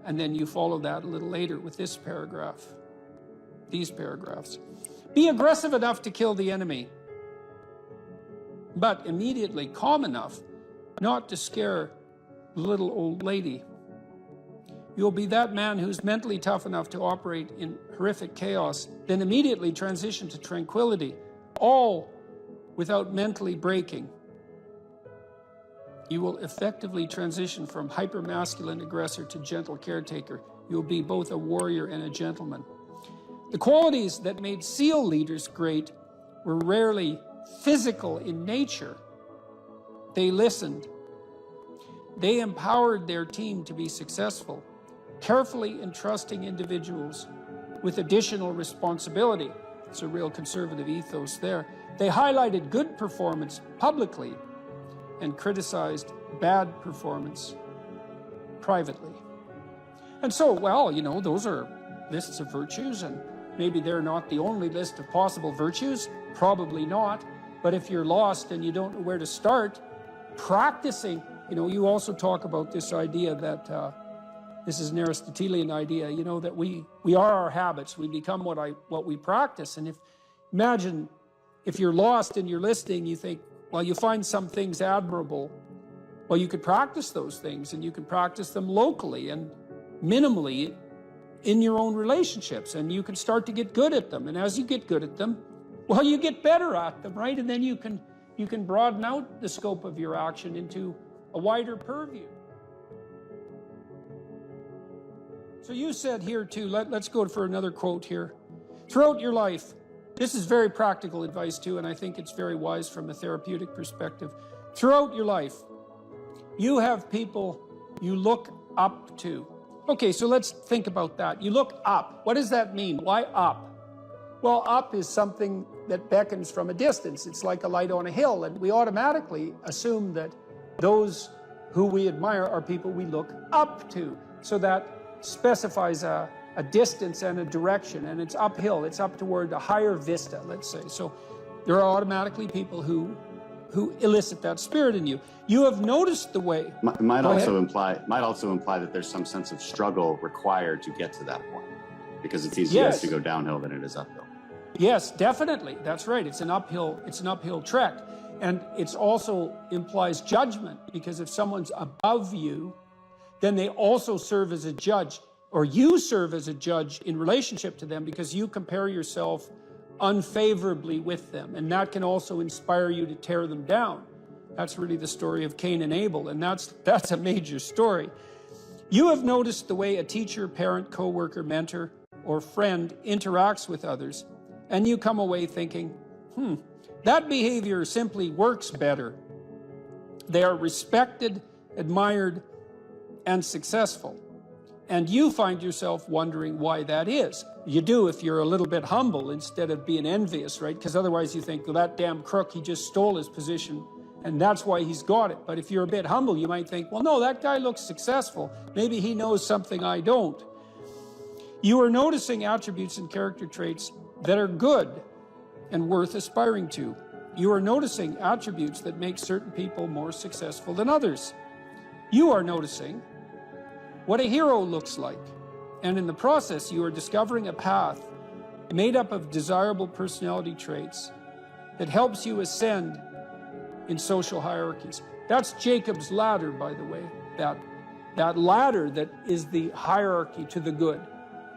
And then you follow that a little later with this paragraph, these paragraphs. Be aggressive enough to kill the enemy, but immediately calm enough not to scare the little old lady. You'll be that man who's mentally tough enough to operate in horrific chaos, then immediately transition to tranquility, all without mentally breaking. You will effectively transition from hyper-masculine aggressor to gentle caretaker. You'll be both a warrior and a gentleman. The qualities that made SEAL leaders great were rarely physical in nature. They listened. They empowered their team to be successful, carefully entrusting individuals with additional responsibility. It's a real conservative ethos there. They highlighted good performance publicly and criticized bad performance privately. And so, well, you know, those are lists of virtues, and maybe they're not the only list of possible virtues, probably not, but if you're lost and you don't know where to start, practicing, you know, you also talk about this idea that, this is an Aristotelian idea, you know, that we are our habits, we become what we practice. And imagine if you're lost and you're listening, you think, well, you find some things admirable. Well, you could practice those things, and you can practice them locally and minimally in your own relationships, and you can start to get good at them. And as you get good at them, well, you get better at them, right? And then you can broaden out the scope of your action into a wider purview. So you said here too, let's go for another quote here. Throughout your life, this is very practical advice too, and I think it's very wise from a therapeutic perspective. Throughout your life, you have people you look up to. Okay, so let's think about that. You look up. What does that mean? Why up? Well, up is something that beckons from a distance. It's like a light on a hill, and we automatically assume that those who we admire are people we look up to. So that specifies a distance and a direction, and it's uphill. It's up toward a higher vista, let's say. So there are automatically people who elicit that spirit in you. You have noticed the way. Might also imply that there's some sense of struggle required to get to that point, because it's easier to go downhill than it is uphill. Yes, definitely. That's right. It's an uphill trek. And it also implies judgment, because if someone's above you, then they also serve as a judge, or you serve as a judge in relationship to them, because you compare yourself unfavorably with them. And that can also inspire you to tear them down. That's really the story of Cain and Abel, and that's a major story. You have noticed the way a teacher, parent, coworker, mentor, or friend interacts with others, and you come away thinking, that behavior simply works better. They are respected, admired, and successful. And you find yourself wondering why that is. You do if you're a little bit humble instead of being envious, right? Because otherwise you think, well, that damn crook, he just stole his position, and that's why he's got it. But if you're a bit humble, you might think, well, no, that guy looks successful. Maybe he knows something I don't. You are noticing attributes and character traits that are good and worth aspiring to. You are noticing attributes that make certain people more successful than others. You are noticing what a hero looks like. And in the process, you are discovering a path made up of desirable personality traits that helps you ascend in social hierarchies. That's Jacob's ladder, by the way. That ladder that is the hierarchy to the good.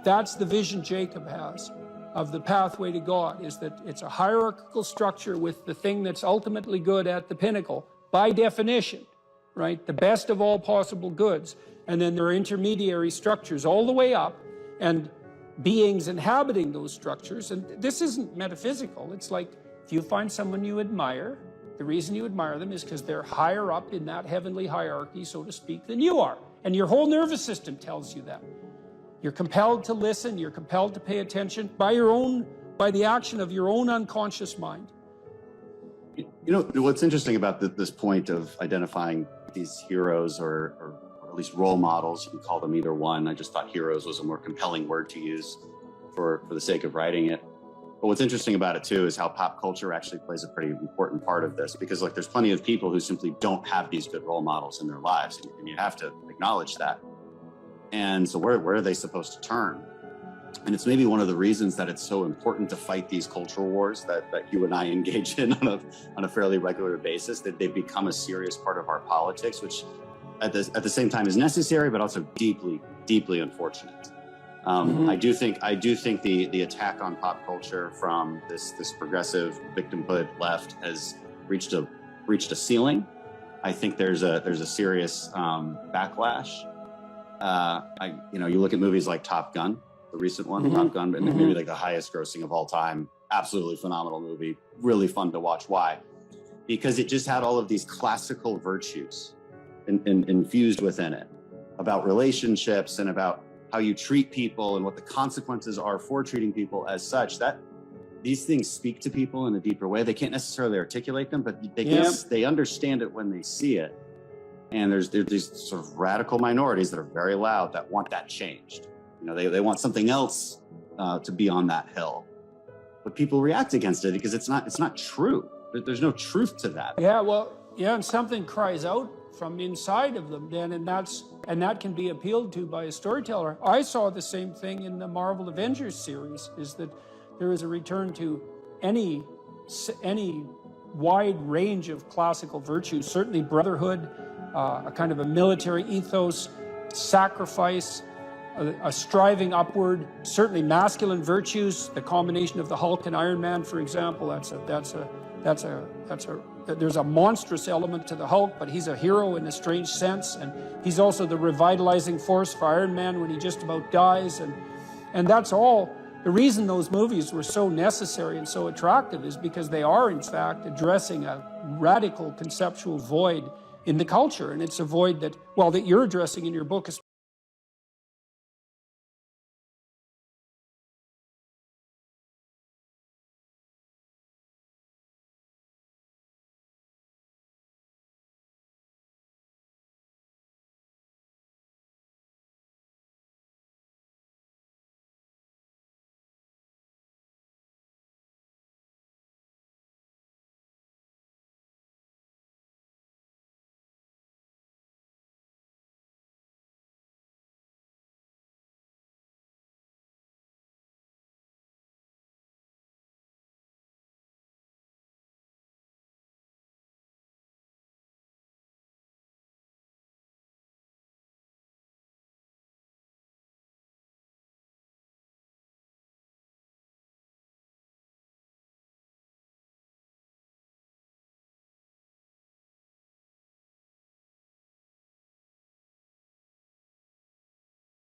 That's the vision Jacob has of the pathway to God, is that it's a hierarchical structure with the thing that's ultimately good at the pinnacle, by definition, right? The best of all possible goods. And then there are intermediary structures all the way up, and beings inhabiting those structures. And this isn't metaphysical. It's like if you find someone you admire, The reason you admire them is because they're higher up in that heavenly hierarchy, so to speak, than you are. And your whole nervous system tells you that. You're compelled to listen, you're compelled to pay attention by the action of your own unconscious mind. You know, what's interesting about this point of identifying these heroes or at least role models, you can call them either one. I just thought heroes was a more compelling word to use for the sake of writing it. But what's interesting about it too is how pop culture actually plays a pretty important part of this, because like there's plenty of people who simply don't have these good role models in their lives, and you have to acknowledge that. And so where are they supposed to turn? And it's maybe one of the reasons that it's so important to fight these cultural wars that you and I engage in on a fairly regular basis, that they've become a serious part of our politics, which at the same time is necessary, but also deeply, deeply unfortunate. I do think the attack on pop culture from this progressive victimhood left has reached a ceiling. I think there's a serious backlash. You look at movies like Top Gun, the recent one, Top Gun, and maybe like the highest grossing of all time. Absolutely phenomenal movie, really fun to watch. Why? Because it just had all of these classical virtues infused within it about relationships and about how you treat people and what the consequences are for treating people as such. That these things speak to people in a deeper way. They can't necessarily articulate them, but they understand it when they see it. And there's these sort of radical minorities that are very loud that want that changed. You know, they want something else to be on that hill, but people react against it because it's not true. There's no truth to that. Yeah, well, yeah, and something cries out from inside of them then, and that can be appealed to by a storyteller. I saw the same thing in the Marvel Avengers series, is that there is a return to any wide range of classical virtues, certainly brotherhood, a kind of a military ethos, sacrifice, a striving upward, certainly masculine virtues, the combination of the Hulk and Iron Man, for example. There's a monstrous element to the Hulk, but he's a hero in a strange sense, and he's also the revitalizing force for Iron Man when he just about dies, and that's all. The reason those movies were so necessary and so attractive is because they are, in fact, addressing a radical conceptual void in the culture, and it's a void that you're addressing in your book.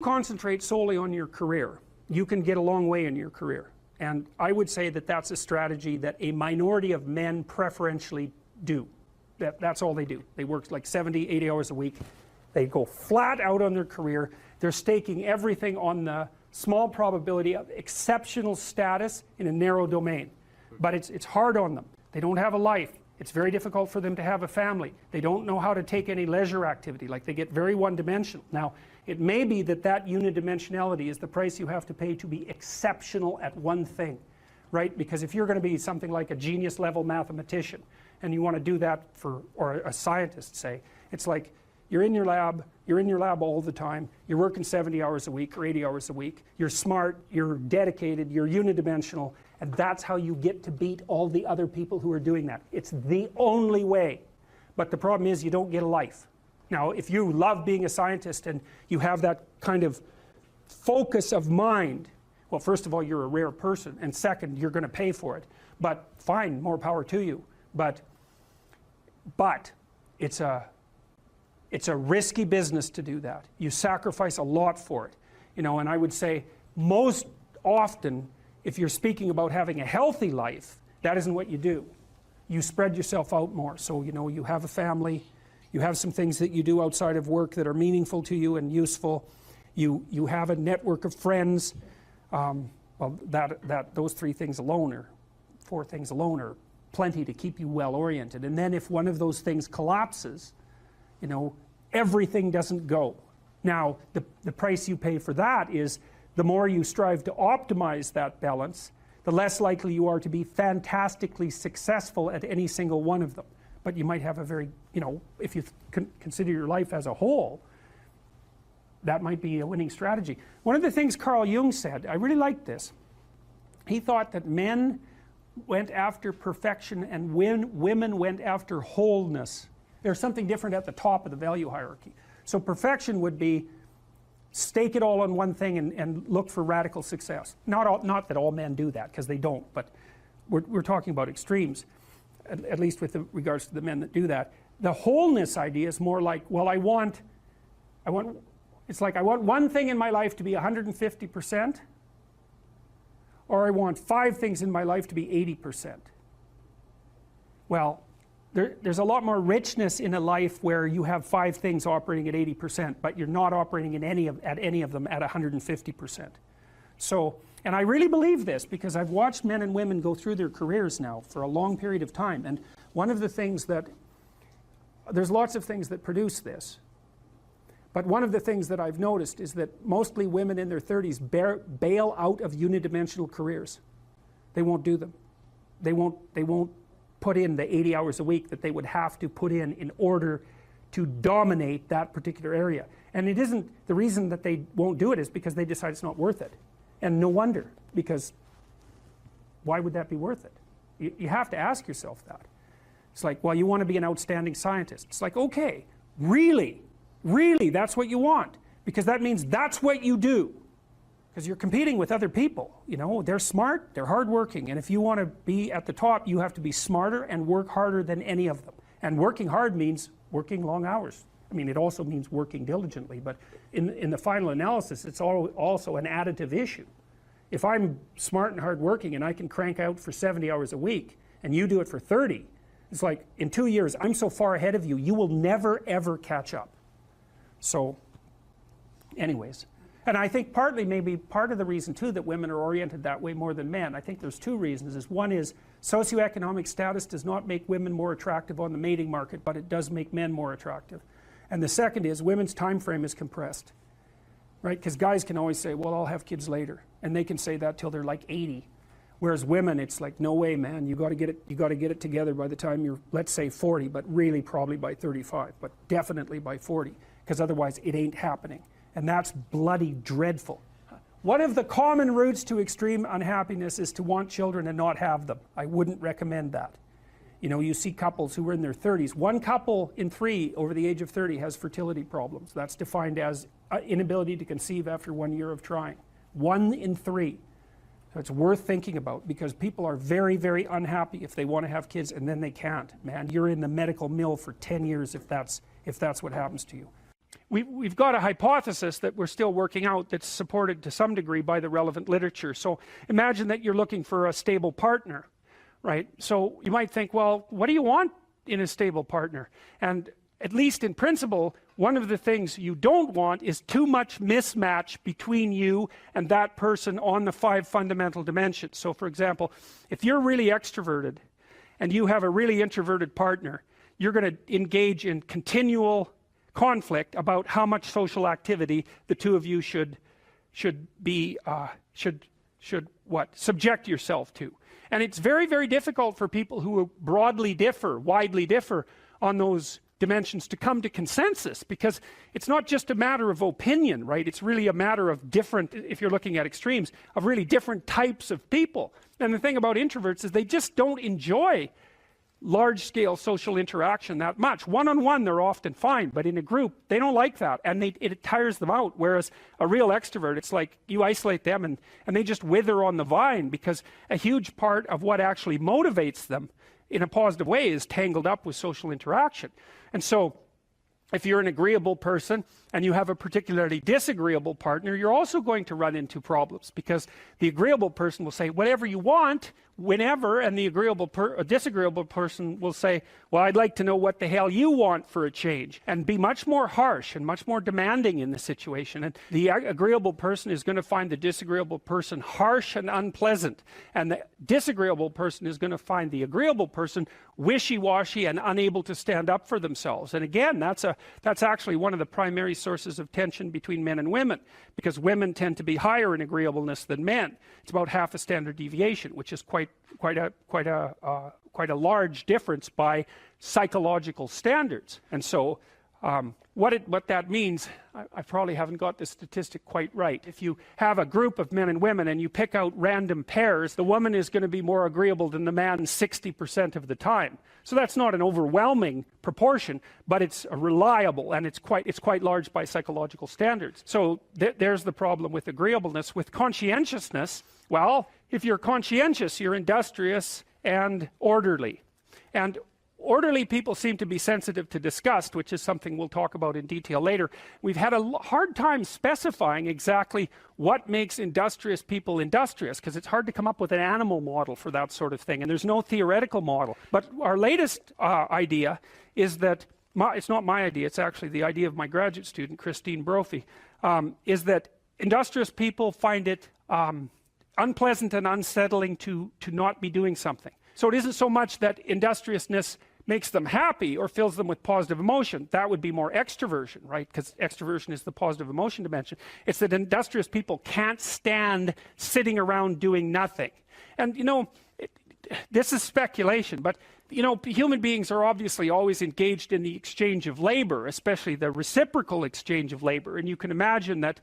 Concentrate solely on your career. You can get a long way in your career. And I would say that that's a strategy that a minority of men preferentially do. That's all they do. They work like 70, 80 hours a week. They go flat out on their career. They're staking everything on the small probability of exceptional status in a narrow domain. But it's hard on them. They don't have a life. It's very difficult for them to have a family. They don't know how to take any leisure activity. Like, they get very one-dimensional. Now, it may be that unidimensionality is the price you have to pay to be exceptional at one thing, right? Because if you're going to be something like a genius-level mathematician, and you want to do that or a scientist, say, it's like you're in your lab all the time, you're working 70 hours a week or 80 hours a week, you're smart, you're dedicated, you're unidimensional, and that's how you get to beat all the other people who are doing that. It's the only way. But the problem is you don't get a life. Now, if you love being a scientist and you have that kind of focus of mind, well, first of all, you're a rare person, and second, you're going to pay for it. But fine, more power to you. But it's a risky business to do that. You sacrifice a lot for it. And I would say most often, if you're speaking about having a healthy life, that isn't what you do. you spread yourself out more. So, you know, you have a family, you have some things that you do outside of work that are meaningful to you and useful. You have a network of friends. Well, those 3 things alone, or 4 things alone, are plenty to keep you well oriented. And then if one of those things collapses, you know, everything doesn't go. Now, the price you pay for that is the more you strive to optimize that balance, the less likely you are to be fantastically successful at any single one of them. But you might have a very, you know, if you consider your life as a whole, that might be a winning strategy. One of the things Carl Jung said, I really liked this. He thought that men went after perfection and women went after wholeness. There's something different at the top of the value hierarchy. So perfection would be stake it all on one thing and look for radical success. Not that all men do that, because they don't, but we're talking about extremes, at least with regards to the men that do that. The wholeness idea is more like, well, it's like I want one thing in my life to be 150%, or I want 5 things in my life to be 80%. Well, there's a lot more richness in a life where you have 5 things operating at 80%, but you're not operating at any of them at 150%. So, and I really believe this because I've watched men and women go through their careers now for a long period of time, and one of the things that, there's lots of things that produce this, but one of the things that I've noticed is that mostly women in their 30s bail out of unidimensional careers. They won't do them. They won't put in the 80 hours a week that they would have to put in order to dominate that particular area. And it isn't, the reason that they won't do it is because they decide it's not worth it. And no wonder, because why would that be worth it? You have to ask yourself that. It's like, well, you want to be an outstanding scientist. It's like, okay, really, that's what you want, because that means that's what you do, because you're competing with other people. You know, they're smart, they're hardworking, and if you want to be at the top, you have to be smarter and work harder than any of them. And working hard means working long hours. I mean, it also means working diligently, but in the final analysis, it's also an additive issue. If I'm smart and hardworking and I can crank out for 70 hours a week, and you do it for 30, it's like, in 2 years, I'm so far ahead of you, you will never, ever catch up. So, anyways, and I think partly, maybe part of the reason too that women are oriented that way more than men, I think there's 2 reasons. One is socioeconomic status does not make women more attractive on the mating market, but it does make men more attractive. And the second is women's time frame is compressed, right? Because guys can always say, well, I'll have kids later, and they can say that till they're like 80. Whereas women, it's like, no way, man, you got to get it together by the time you're, let's say 40, but really probably by 35, but definitely by 40. Because otherwise it ain't happening. And that's bloody dreadful. One of the common routes to extreme unhappiness is to want children and not have them. I wouldn't recommend that. You know, you see couples who are in their 30s. 1 couple in 3 over the age of 30 has fertility problems. That's defined as inability to conceive after 1 year of trying. 1 in 3. So it's worth thinking about, because people are very, very unhappy if they want to have kids and then they can't. Man, you're in the medical mill for 10 years if that's what happens to you. We've got a hypothesis that we're still working out that's supported to some degree by the relevant literature. So imagine that you're looking for a stable partner, right? So you might think, well, what do you want in a stable partner? And at least in principle, one of the things you don't want is too much mismatch between you and that person on the 5 fundamental dimensions. So for example, if you're really extroverted and you have a really introverted partner, you're going to engage in continual conflict about how much social activity the 2 of you should subject yourself to. And it's very, very difficult for people who widely differ on those dimensions to come to consensus, because it's not just a matter of opinion, right? It's really a matter of different, if you're looking at extremes, of really different types of people. And the thing about introverts is they just don't enjoy large-scale social interaction that much. One-on-one they're often fine, but in a group they don't like that, and it tires them out. Whereas a real extrovert, it's like you isolate them and they just wither on the vine, because a huge part of what actually motivates them in a positive way is tangled up with social interaction. And so if you're an agreeable person and you have a particularly disagreeable partner, you're also going to run into problems, because the agreeable person will say, whatever you want, whenever, and the disagreeable person will say, well, I'd like to know what the hell you want for a change, and be much more harsh and much more demanding in the situation. And the agreeable person is going to find the disagreeable person harsh and unpleasant, and the disagreeable person is going to find the agreeable person wishy-washy and unable to stand up for themselves. And again, that's actually one of the primary sources of tension between men and women, because women tend to be higher in agreeableness than men. It's about half a standard deviation, which is quite a large difference by psychological standards. And so what that means, I probably haven't got the statistic quite right. If you have a group of men and women and you pick out random pairs, the woman is going to be more agreeable than the man 60% of the time. So that's not an overwhelming proportion, but it's reliable, and it's quite large by psychological standards. So there's the problem with agreeableness. With conscientiousness, well, if you're conscientious, you're industrious and orderly. And orderly people seem to be sensitive to disgust, which is something we'll talk about in detail later. We've had a hard time specifying exactly what makes industrious people industrious, because it's hard to come up with an animal model for that sort of thing, and there's no theoretical model. But our latest idea is that, it's not my idea, it's actually the idea of my graduate student, Christine Brophy, is that industrious people find it unpleasant and unsettling to not be doing something. So it isn't so much that industriousness makes them happy or fills them with positive emotion. That would be more extroversion, right? Because extroversion is the positive emotion dimension. It's that industrious people can't stand sitting around doing nothing. And, you know, this is speculation, but, you know, human beings are obviously always engaged in the exchange of labor, especially the reciprocal exchange of labor. And you can imagine that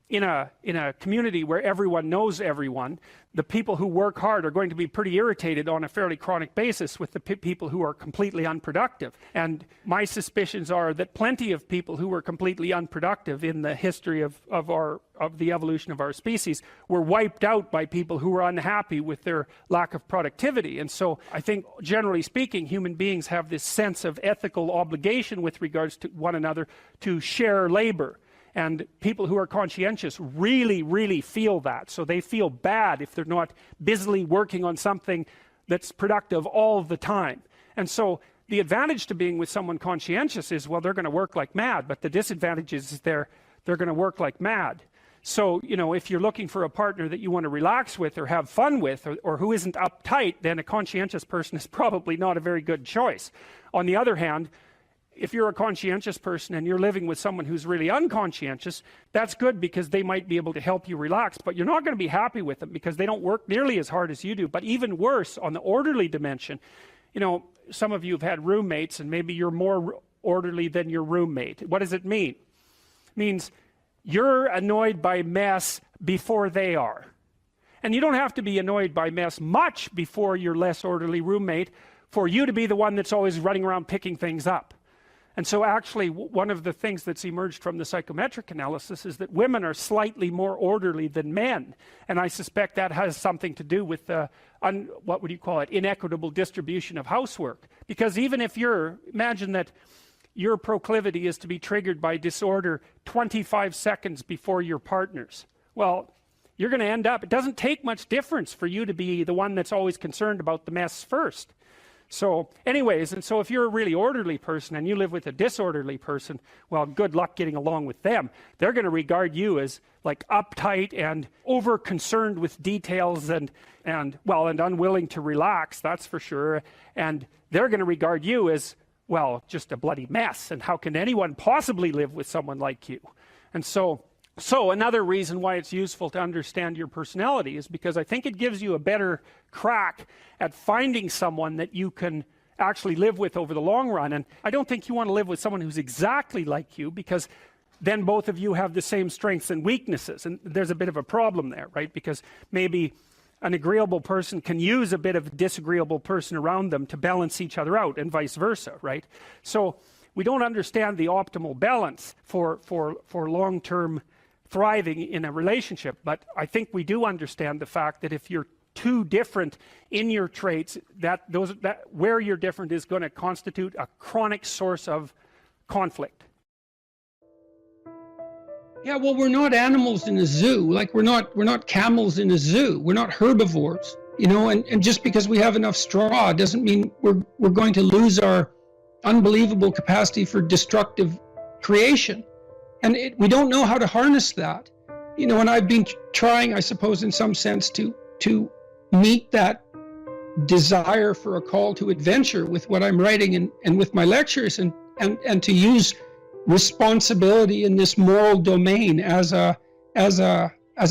in a community where everyone knows everyone, the people who work hard are going to be pretty irritated on a fairly chronic basis with the people who are completely unproductive. And my suspicions are that plenty of people who were completely unproductive in the history of the evolution of our species were wiped out by people who were unhappy with their lack of productivity. And so I think, generally speaking, human beings have this sense of ethical obligation with regards to one another to share labor. And people who are conscientious really, really feel that. So they feel bad if they're not busily working on something that's productive all the time. And so the advantage to being with someone conscientious is, well, they're going to work like mad. But the disadvantage is they're going to work like mad. So, you know, if you're looking for a partner that you want to relax with or have fun with, or who isn't uptight, then a conscientious person is probably not a very good choice. On the other hand, if you're a conscientious person and you're living with someone who's really unconscientious, that's good, because they might be able to help you relax, but you're not going to be happy with them because they don't work nearly as hard as you do. But even worse, on the orderly dimension, you know, some of you have had roommates and maybe you're more orderly than your roommate. What does it mean? It means you're annoyed by mess before they are. And you don't have to be annoyed by mess much before your less orderly roommate for you to be the one that's always running around picking things up. And so actually, one of the things that's emerged from the psychometric analysis is that women are slightly more orderly than men. And I suspect that has something to do with the, what would you call it, inequitable distribution of housework. Because even if imagine that your proclivity is to be triggered by disorder 25 seconds before your partner's. Well, you're going to end up, it doesn't take much difference for you to be the one that's always concerned about the mess first. So anyways, and so if you're a really orderly person and you live with a disorderly person, well, good luck getting along with them. They're going to regard you as like uptight and over concerned with details and unwilling to relax, that's for sure. And they're going to regard you as, well, just a bloody mess. And how can anyone possibly live with someone like you? And so another reason why it's useful to understand your personality is because I think it gives you a better crack at finding someone that you can actually live with over the long run. And I don't think you want to live with someone who's exactly like you, because then both of you have the same strengths and weaknesses. And there's a bit of a problem there, right? Because maybe an agreeable person can use a bit of a disagreeable person around them to balance each other out, and vice versa, right? So we don't understand the optimal balance for long-term thriving in a relationship, but I think we do understand the fact that if you're too different in your traits, that where you're different is going to constitute a chronic source of conflict. Yeah, well, we're not animals in a zoo. Like we're not camels in a zoo. We're not herbivores. and just because we have enough straw doesn't mean we're going to lose our unbelievable capacity for destructive creation. And we don't know how to harness that. And I've been trying, I suppose, in some sense, to meet that desire for a call to adventure with what I'm writing and with my lectures, and to use responsibility in this moral domain as a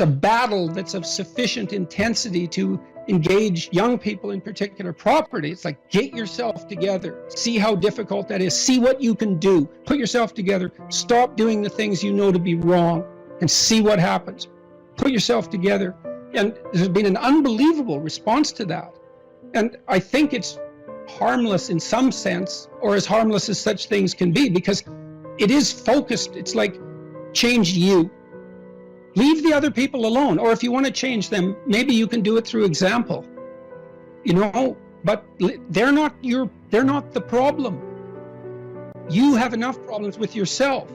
battle that's of sufficient intensity to engage young people, in particular property. It's like, get yourself together, see how difficult that is, see what you can do, put yourself together, stop doing the things you know to be wrong, and see what happens. Put yourself together. And there's been an unbelievable response to that. And I think it's harmless in some sense, or as harmless as such things can be, because it is focused. It's like, change you. Leave the other people alone. Or if you want to change them, maybe you can do it through example. But they're not the problem. You have enough problems with yourself.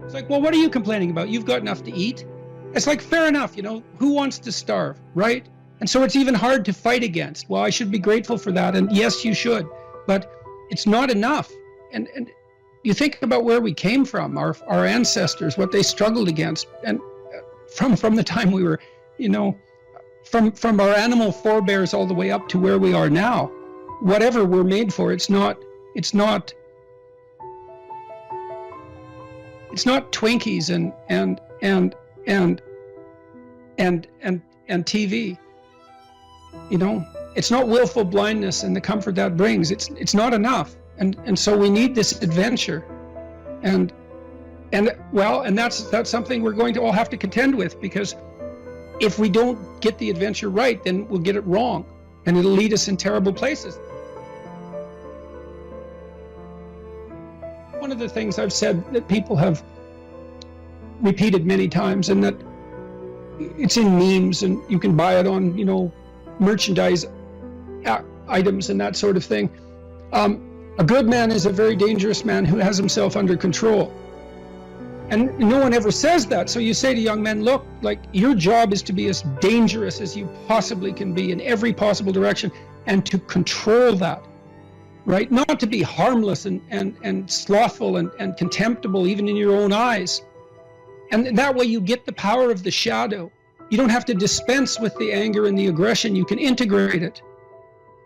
It's like, well, what are you complaining about? You've got enough to eat. It's like, fair enough, who wants to starve, right? And so it's even hard to fight against. Well, I should be grateful for that. And yes, you should, but it's not enough. And you think about where we came from, our ancestors, what they struggled against. And from the time we were, from our animal forebears all the way up to where we are now, whatever we're made for, it's not Twinkies and TV. It's not willful blindness and the comfort that brings. It's not enough. And so we need this adventure. And that's something we're going to all have to contend with, because if we don't get the adventure right, then we'll get it wrong, and it'll lead us in terrible places. One of the things I've said that people have repeated many times, and that it's in memes, and you can buy it on, merchandise items and that sort of thing. A good man is a very dangerous man who has himself under control. And no one ever says that. So you say to young men, look, like, your job is to be as dangerous as you possibly can be in every possible direction, and to control that, right? Not to be harmless and slothful and contemptible even in your own eyes. And that way you get the power of the shadow. You don't have to dispense with the anger and the aggression. You can integrate it.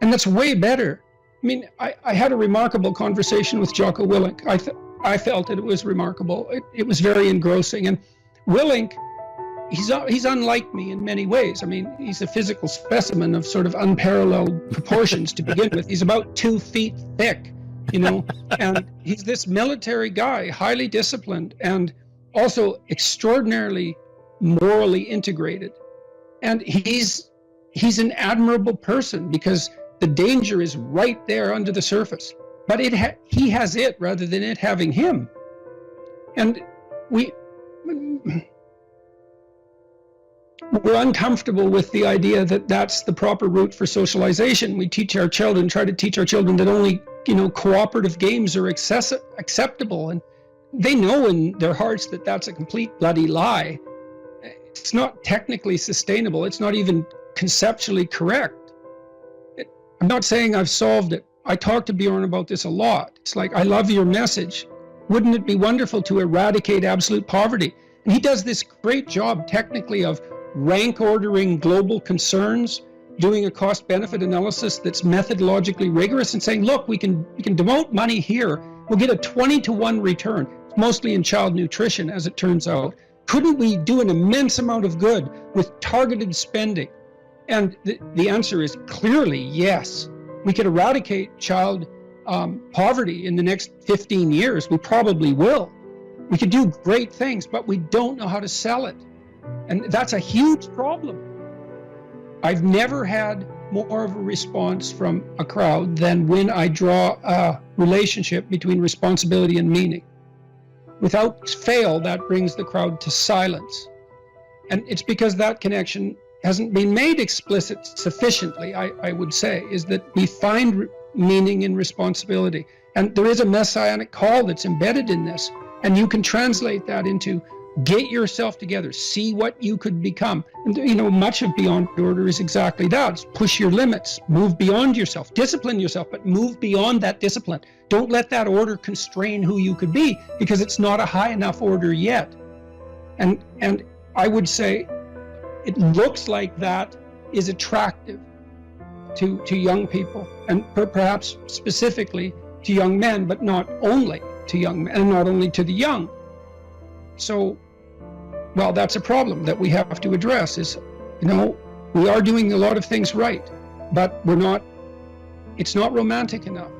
And that's way better. I mean, I had a remarkable conversation with Jocko Willink. I felt that it was remarkable. It was very engrossing. And Willink, he's unlike me in many ways. I mean, he's a physical specimen of sort of unparalleled proportions to begin with. He's about 2 feet thick, and he's this military guy, highly disciplined, and also extraordinarily morally integrated. And he's an admirable person, because the danger is right there under the surface. But he has it rather than it having him. And we're uncomfortable with the idea that that's the proper route for socialization. We try to teach our children that only, cooperative games are acceptable. And they know in their hearts that that's a complete bloody lie. It's not technically sustainable. It's not even conceptually correct. I'm not saying I've solved it. I talk to Bjorn about this a lot. It's like, I love your message. Wouldn't it be wonderful to eradicate absolute poverty? And he does this great job technically of rank ordering global concerns, doing a cost-benefit analysis that's methodologically rigorous, and saying, look, we can devote money here. We'll get a 20-to-1 return, mostly in child nutrition, as it turns out. Couldn't we do an immense amount of good with targeted spending? And the answer is clearly yes. We could eradicate child poverty in the next 15 years. We probably will. We could do great things, but we don't know how to sell it. And that's a huge problem. I've never had more of a response from a crowd than when I draw a relationship between responsibility and meaning. Without fail, that brings the crowd to silence. And it's because that connection hasn't been made explicit sufficiently, I would say, is that we find meaning in responsibility. And there is a messianic call that's embedded in this. And you can translate that into Get yourself together. See what you could become. And, you know, much of Beyond Order is exactly that. It's push your limits. Move beyond yourself. Discipline yourself, but move beyond that discipline. Don't let that order constrain who you could be, because it's not a high enough order yet. And I would say it looks like that is attractive to young people, and perhaps specifically to young men, but not only to young men, and not only to the young. So, well, that's a problem that we have to address. Is, you know, we are doing a lot of things right, but it's not romantic enough.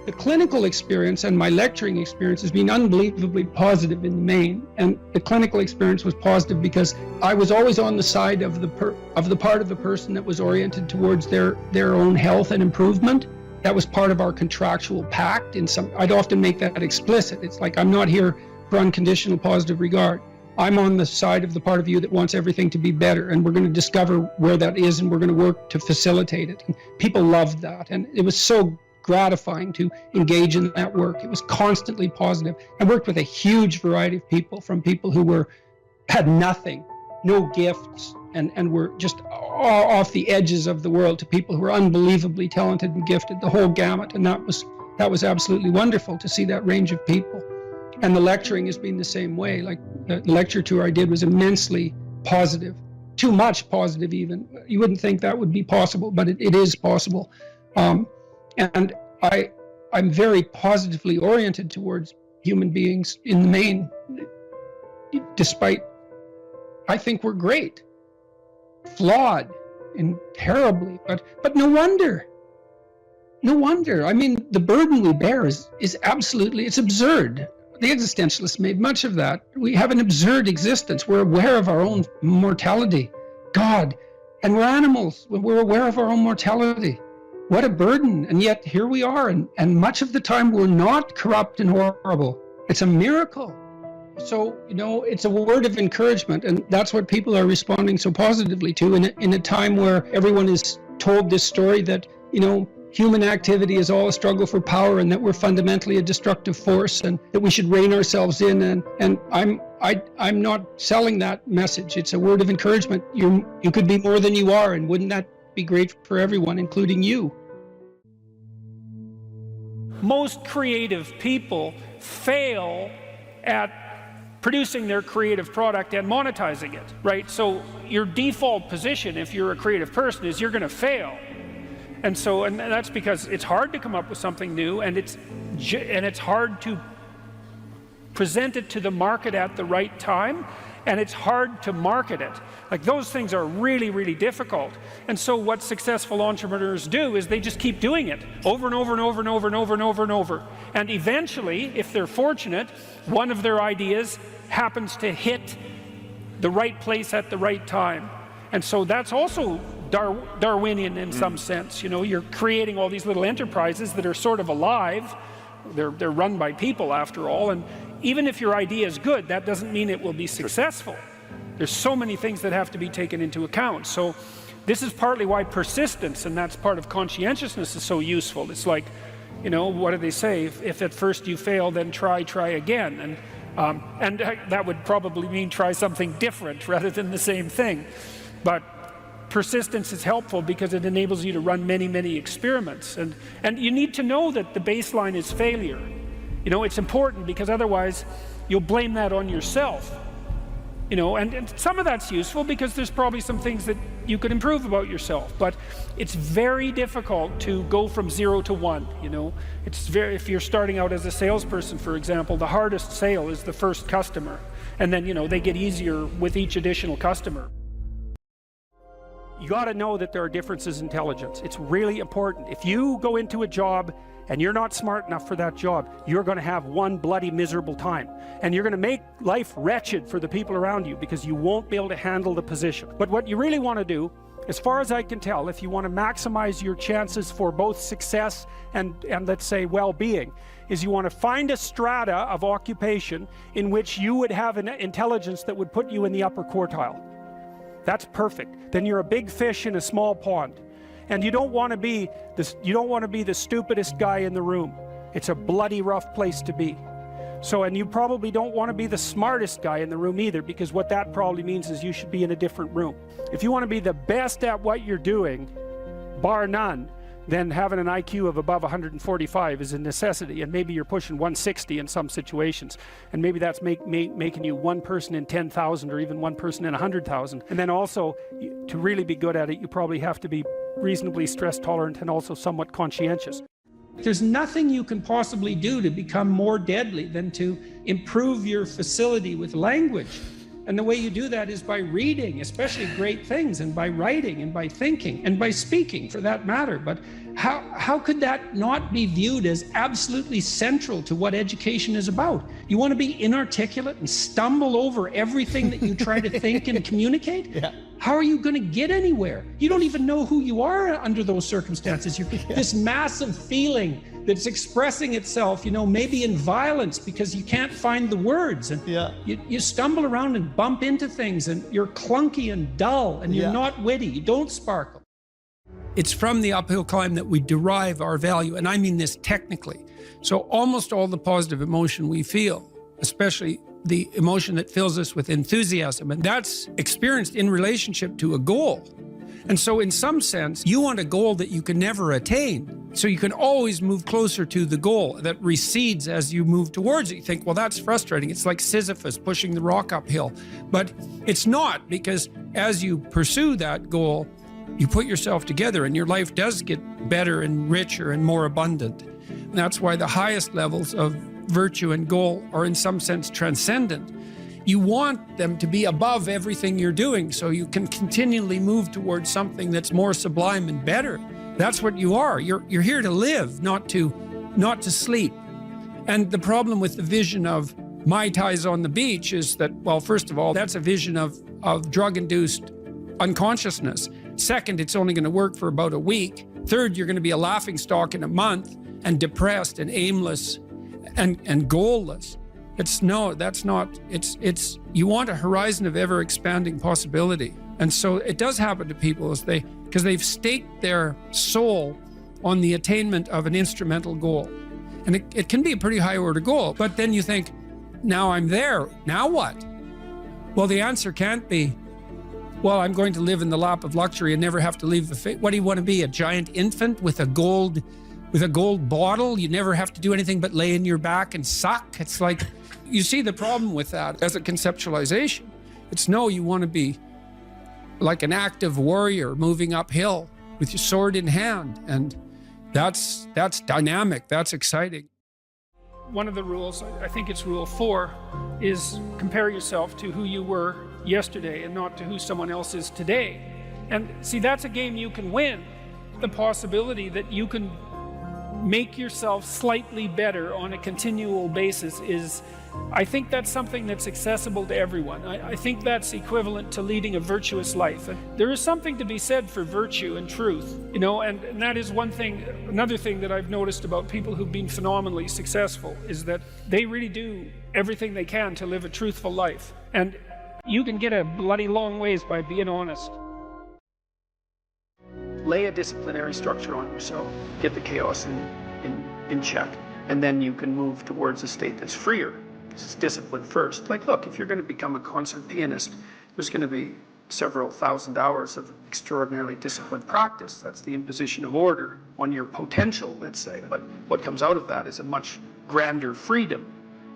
The clinical experience and my lecturing experience has been unbelievably positive in the main, and the clinical experience was positive because I was always on the side of the part of the person that was oriented towards their own health and improvement. That was part of our contractual pact. I'd often make that explicit. It's like, I'm not here for unconditional positive regard. I'm on the side of the part of you that wants everything to be better, and we're going to discover where that is, and we're going to work to facilitate it. And people loved that, and it was so gratifying to engage in that work. It was constantly positive. I worked with a huge variety of people, from people who had nothing, no gifts, and were just off the edges of the world, to people who were unbelievably talented and gifted, the whole gamut. And that was absolutely wonderful to see that range of people. And the lecturing has been the same way. Like, the lecture tour I did was immensely positive, too much positive even. You wouldn't think that would be possible, but it is possible. And I'm very positively oriented towards human beings in the main, despite, I think we're great. Flawed and terribly, but no wonder. I mean, the burden we bear is absolutely, it's absurd. The existentialists made much of that. We have an absurd existence. We're aware of our own mortality. God, and we're animals. We're aware of our own mortality. What a burden. And yet here we are, and much of the time we're not corrupt and horrible. It's a miracle. So, you know, it's a word of encouragement, and that's what people are responding so positively to in a time where everyone is told this story that, you know, human activity is all a struggle for power, and that we're fundamentally a destructive force, and that we should rein ourselves in. And I'm not selling that message. It's a word of encouragement. You could be more than you are, and wouldn't that be great for everyone, including you? Most creative people fail at producing their creative product and monetizing it, right? So your default position, if you're a creative person, is you're going to fail. And that's because it's hard to come up with something new, and it's hard to present it to the market at the right time, and it's hard to market it. Like, those things are really, really difficult. And so what successful entrepreneurs do is they just keep doing it over and over and over and over and over and over and over. And eventually, if they're fortunate, one of their ideas happens to hit the right place at the right time. And so that's also Darwinian in some sense. You know, you're creating all these little enterprises that are sort of alive. They're run by people, after all. And even if your idea is good, that doesn't mean it will be successful. There's so many things that have to be taken into account. So this is partly why persistence, and that's part of conscientiousness, is so useful. It's like, you know, what do they say? If at first you fail, then try again. And that would probably mean try something different rather than the same thing. But persistence is helpful because it enables you to run many, many experiments. And you need to know that the baseline is failure. You know, it's important, because otherwise you'll blame that on yourself. You know, and some of that's useful because there's probably some things that you could improve about yourself, but it's very difficult to go from 0 to 1, you know. If you're starting out as a salesperson, for example, the hardest sale is the first customer, and then, you know, they get easier with each additional customer. You got to know that there are differences in intelligence. It's really important. If you go into a job and you're not smart enough for that job, you're going to have one bloody miserable time. And you're going to make life wretched for the people around you because you won't be able to handle the position. But what you really want to do, as far as I can tell, if you want to maximize your chances for both success and let's say well-being, is you want to find a strata of occupation in which you would have an intelligence that would put you in the upper quartile. That's perfect. Then you're a big fish in a small pond. And you don't want to be the stupidest guy in the room. It's a bloody rough place to be. So, and you probably don't want to be the smartest guy in the room either, because what that probably means is you should be in a different room. If you want to be the best at what you're doing, bar none, then having an IQ of above 145 is a necessity, and maybe you're pushing 160 in some situations, and maybe that's making you one person in 10,000 or even one person in 100,000. And then also, to really be good at it, you probably have to be reasonably stress tolerant and also somewhat conscientious. There's nothing you can possibly do to become more deadly than to improve your facility with language. And the way you do that is by reading, especially great things, and by writing, and by thinking, and by speaking, for that matter. But how could that not be viewed as absolutely central to what education is about? You want to be inarticulate and stumble over everything that you try to think and communicate? Yeah. How are you going to get anywhere? You don't even know who you are under those circumstances. You're this massive feeling that's expressing itself, you know, maybe in violence because you can't find the words. And you stumble around and bump into things, and you're clunky and dull, and you're not witty. You don't sparkle. It's from the uphill climb that we derive our value, and I mean this technically. So almost all the positive emotion we feel, especially the emotion that fills us with enthusiasm, and that's experienced in relationship to a goal. And so in some sense, you want a goal that you can never attain. So you can always move closer to the goal that recedes as you move towards it. You think, well, that's frustrating. It's like Sisyphus pushing the rock uphill. But it's not, because as you pursue that goal, you put yourself together and your life does get better and richer and more abundant. And that's why the highest levels of virtue and goal are in some sense transcendent. You want them to be above everything you're doing so you can continually move towards something that's more sublime and better. That's what you are. You're here to live, not to sleep. And the problem with the vision of Mai Tais on the beach is that, well, first of all, that's a vision of drug-induced unconsciousness. Second, it's only going to work for about a week. Third, you're going to be a laughingstock in a month and depressed and aimless and goalless. You want a horizon of ever expanding possibility. And so it does happen to people because they've staked their soul on the attainment of an instrumental goal. And it can be a pretty high order goal, but then you think, now I'm there, now what? Well, the answer can't be, well, I'm going to live in the lap of luxury and never have to leave the face. What do you want to be, a giant infant with a gold bottle? You never have to do anything but lay in your back and suck. It's like, you see the problem with that as a conceptualization. It's no, you want to be like an active warrior moving uphill with your sword in hand. And that's dynamic, that's exciting. One of the rules, I think it's rule 4, is compare yourself to who you were yesterday and not to who someone else is today. And see, that's a game you can win. The possibility that you can make yourself slightly better on a continual basis is, I think that's something that's accessible to everyone. I think that's equivalent to leading a virtuous life. And there is something to be said for virtue and truth, you know, and that is one thing. Another thing that I've noticed about people who've been phenomenally successful is that they really do everything they can to live a truthful life. And you can get a bloody long ways by being honest. Lay a disciplinary structure on yourself, get the chaos in check, and then you can move towards a state that's freer. It's discipline first. Like, look, if you're going to become a concert pianist, there's going to be several thousand hours of extraordinarily disciplined practice. That's the imposition of order on your potential, let's say. But what comes out of that is a much grander freedom.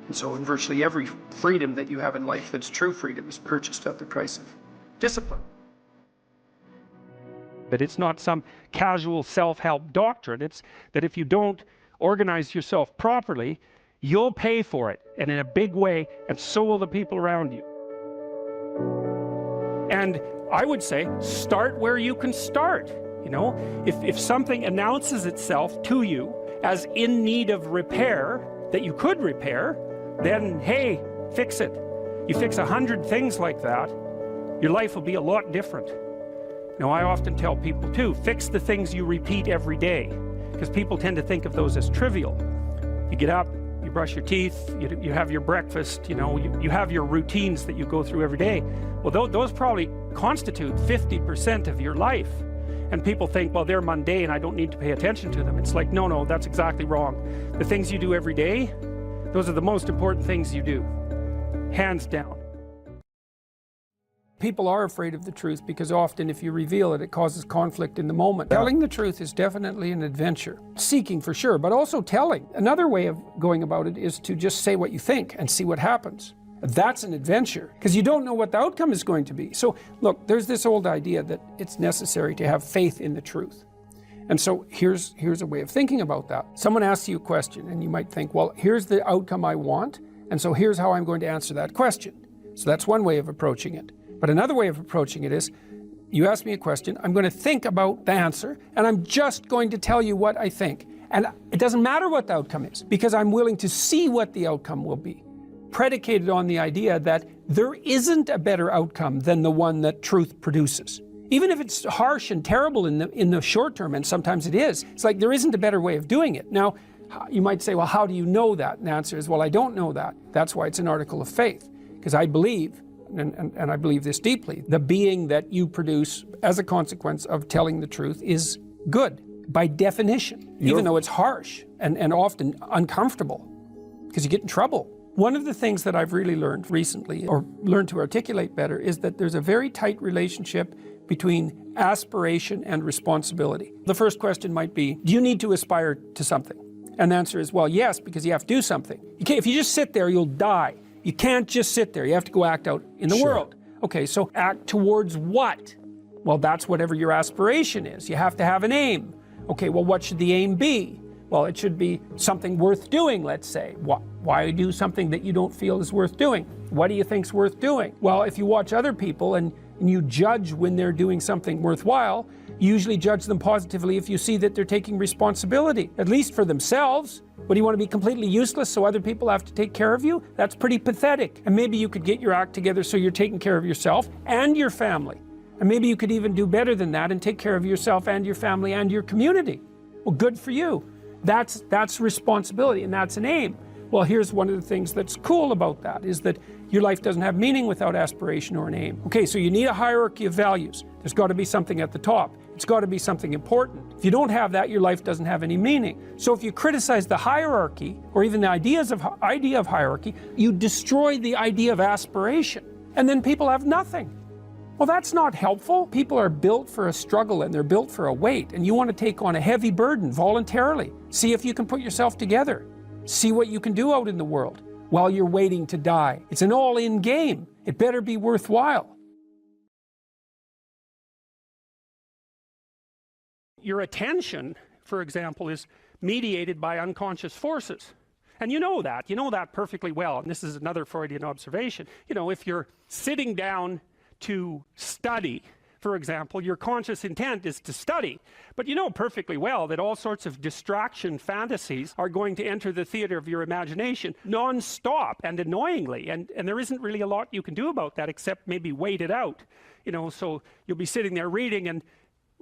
And so in virtually every freedom that you have in life that's true freedom is purchased at the price of discipline. But it's not some casual self-help doctrine. It's that if you don't organize yourself properly, you'll pay for it, and in a big way, and so will the people around you. And I would say, start where you can start. You know, if something announces itself to you as in need of repair, that you could repair, then hey, fix it. You fix 100 things like that, your life will be a lot different. Now, I often tell people too, fix the things you repeat every day, because people tend to think of those as trivial. You get up, you brush your teeth, you have your breakfast, you know, you have your routines that you go through every day. Well, those probably constitute 50% of your life. And people think, well, they're mundane, I don't need to pay attention to them. It's like, no, that's exactly wrong. The things you do every day, Those are the most important things you do, hands down. People are afraid of the truth because often if you reveal it, it causes conflict in the moment. Telling the truth is definitely an adventure. Seeking for sure, but also telling. Another way of going about it is to just say what you think and see what happens. That's an adventure because you don't know what the outcome is going to be. So look, there's this old idea that it's necessary to have faith in the truth. And so here's a way of thinking about that. Someone asks you a question and you might think, well, here's the outcome I want, and so here's how I'm going to answer that question. So that's one way of approaching it. But another way of approaching it is, you ask me a question, I'm going to think about the answer, and I'm just going to tell you what I think. And it doesn't matter what the outcome is, because I'm willing to see what the outcome will be, predicated on the idea that there isn't a better outcome than the one that truth produces. Even if it's harsh and terrible in the short term, and sometimes it is, it's like there isn't a better way of doing it. Now, you might say, well, how do you know that? And the answer is, well, I don't know that. That's why it's an article of faith, because I believe, and I believe this deeply, the being that you produce as a consequence of telling the truth is good by definition, even though it's harsh and often uncomfortable because you get in trouble. One of the things that I've really learned recently, or learned to articulate better, is that there's a very tight relationship between aspiration and responsibility. The first question might be, do you need to aspire to something? And the answer is, well, yes, because you have to do something. If you just sit there, you'll die. You can't just sit there. You have to go act out in the world. Okay, so act towards what? Well, that's whatever your aspiration is. You have to have an aim. Okay, well, what should the aim be? Well, it should be something worth doing, let's say. Why do something that you don't feel is worth doing? What do you think's worth doing? Well, if you watch other people and you judge when they're doing something worthwhile, you usually judge them positively if you see that they're taking responsibility, at least for themselves. What, do you want to be completely useless so other people have to take care of you? That's pretty pathetic. And maybe you could get your act together so you're taking care of yourself and your family. And maybe you could even do better than that and take care of yourself and your family and your community. Well, good for you. That's responsibility, and that's an aim. Well, here's one of the things that's cool about that, is that your life doesn't have meaning without aspiration or an aim. Okay, so you need a hierarchy of values. There's got to be something at the top. It's got to be something important. If you don't have that, your life doesn't have any meaning. So if you criticize the hierarchy, or even the idea of hierarchy, you destroy the idea of aspiration. And then people have nothing. Well, that's not helpful. People are built for a struggle and they're built for a weight, and you want to take on a heavy burden voluntarily. See if you can put yourself together. See what you can do out in the world while you're waiting to die. It's an all-in game. It better be worthwhile. Your attention, for example, is mediated by unconscious forces. And you know that perfectly well. And this is another Freudian observation. You know, if you're sitting down to study, for example, your conscious intent is to study. But you know perfectly well that all sorts of distraction fantasies are going to enter the theater of your imagination non-stop and annoyingly. And there isn't really a lot you can do about that except maybe wait it out. You know, so you'll be sitting there reading and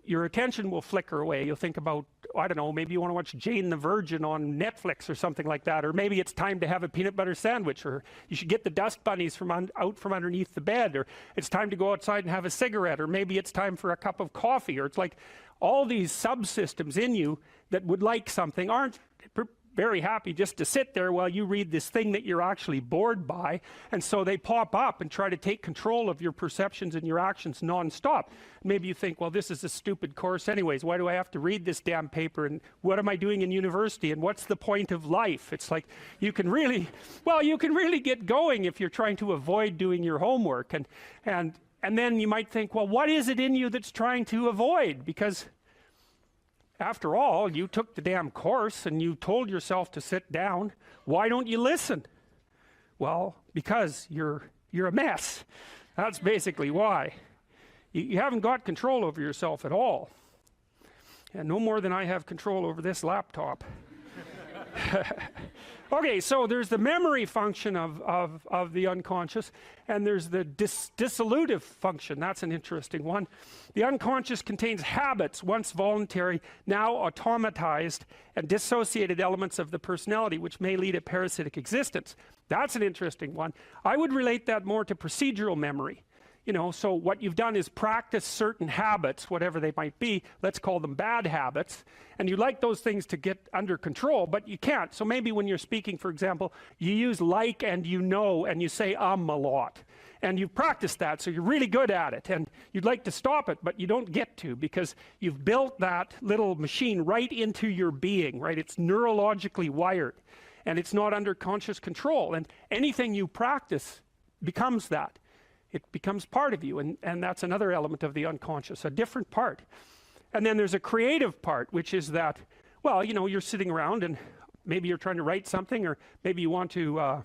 your attention will flicker away. You'll think about, I don't know, maybe you want to watch Jane the Virgin on Netflix or something like that, or maybe it's time to have a peanut butter sandwich, or you should get the dust bunnies out from underneath the bed, or it's time to go outside and have a cigarette, or maybe it's time for a cup of coffee, or it's like all these subsystems in you that would like something aren't very happy just to sit there while you read this thing that you're actually bored by, and so they pop up and try to take control of your perceptions and your actions non-stop. Maybe you think, well, this is a stupid course anyways. Why do I have to read this damn paper? And what am I doing in university? And what's the point of life? It's like you can really get going if you're trying to avoid doing your homework. And then you might think, well, what is it in you that's trying to avoid? Because after all, you took the damn course and you told yourself to sit down. Why don't you listen? Well, because you're a mess. That's basically why. You haven't got control over yourself at all. And no more than I have control over this laptop. Okay, so there's the memory function of the unconscious, and there's the dissolutive function. That's an interesting one. The unconscious contains habits, once voluntary, now automatized, and dissociated elements of the personality, which may lead a parasitic existence. That's an interesting one. I would relate that more to procedural memory. You know, so what you've done is practice certain habits, whatever they might be, let's call them bad habits, and you like those things to get under control, but you can't. So maybe when you're speaking, for example, you use like and you know, and you say a lot. And you've practiced that, so you're really good at it, and you'd like to stop it, but you don't get to, because you've built that little machine right into your being, right? It's neurologically wired, and it's not under conscious control, and anything you practice becomes that. It becomes part of you, and that's another element of the unconscious, a different part. And then there's a creative part, which is that, well, you know, you're sitting around and maybe you're trying to write something, or maybe you want to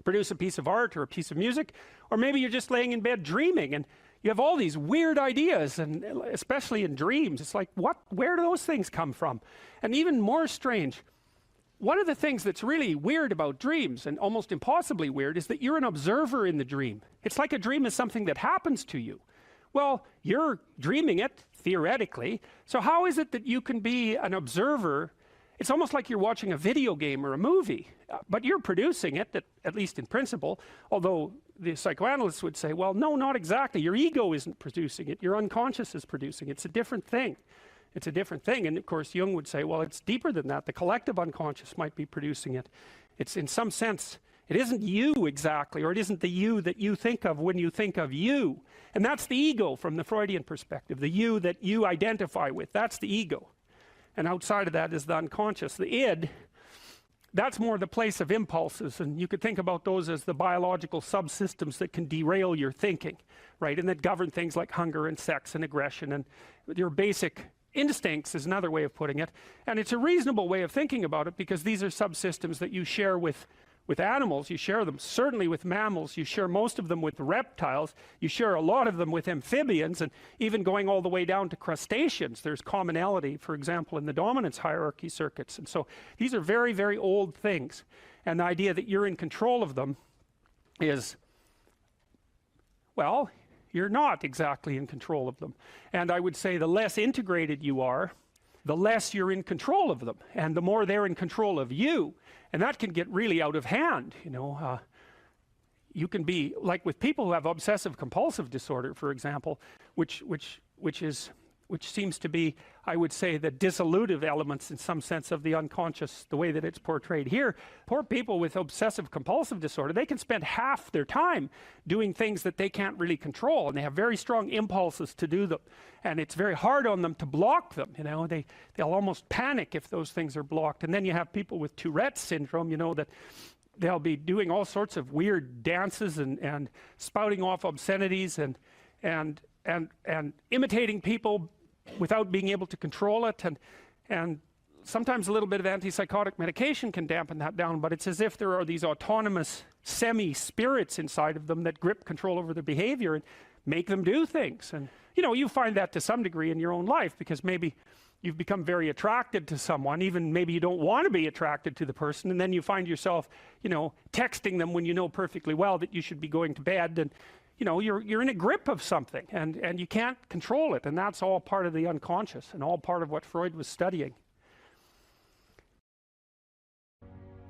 produce a piece of art or a piece of music, or maybe you're just laying in bed dreaming, and you have all these weird ideas, and especially in dreams, it's like, where do those things come from? And even more strange, one of the things that's really weird about dreams, and almost impossibly weird, is that you're an observer in the dream. It's like a dream is something that happens to you. Well, you're dreaming it, theoretically, so how is it that you can be an observer? It's almost like you're watching a video game or a movie, but you're producing it, at least in principle, although the psychoanalysts would say, well, no, not exactly. Your ego isn't producing it. Your unconscious is producing it. It's a different thing. It's a different thing. And of course, Jung would say, well, it's deeper than that. The collective unconscious might be producing it. It's, in some sense, it isn't you exactly, or it isn't the you that you think of when you think of you. And that's the ego from the Freudian perspective, the you that you identify with. That's the ego. And outside of that is the unconscious. The id, that's more the place of impulses, and you could think about those as the biological subsystems that can derail your thinking, right? And that govern things like hunger and sex and aggression, and your basic instincts is another way of putting it. And it's a reasonable way of thinking about it, because these are subsystems that you share with animals. You share them certainly with mammals. You share most of them with reptiles. You share a lot of them with amphibians, and even going all the way down to crustaceans. There's commonality, for example, in the dominance hierarchy circuits. And so these are very, very old things. And the idea that you're in control of them is, well, you're not exactly in control of them. And I would say the less integrated you are, the less you're in control of them, and the more they're in control of you. And that can get really out of hand, you know. You can be, like with people who have obsessive compulsive disorder, for example, which seems to be, I would say, the dissolutive elements in some sense of the unconscious, the way that it's portrayed here. Poor people with obsessive compulsive disorder, they can spend half their time doing things that they can't really control, and they have very strong impulses to do them, and it's very hard on them to block them. You know, they'll almost panic if those things are blocked. And then you have people with Tourette's syndrome, you know, that they'll be doing all sorts of weird dances and spouting off obscenities and imitating people without being able to control it, and sometimes a little bit of antipsychotic medication can dampen that down, but it's as if there are these autonomous semi-spirits inside of them that grip control over their behavior and make them do things. And you know, you find that to some degree in your own life, because maybe you've become very attracted to someone, even maybe you don't want to be attracted to the person, and then you find yourself, you know, texting them when you know perfectly well that you should be going to bed, and you know, you're in a grip of something, and you can't control it, and that's all part of the unconscious and all part of what Freud was studying.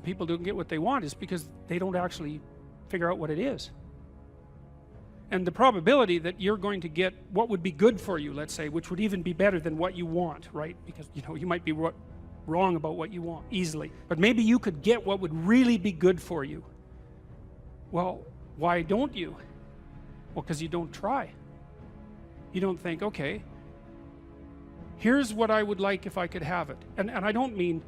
People don't get what they want is because they don't actually figure out what it is. And the probability that you're going to get what would be good for you, let's say, which would even be better than what you want, right? Because, you know, you might be wrong about what you want easily, but maybe you could get what would really be good for you. Well, why don't you? Well, because you don't try. You don't think, okay, here's what I would like if I could have it. And I don't mean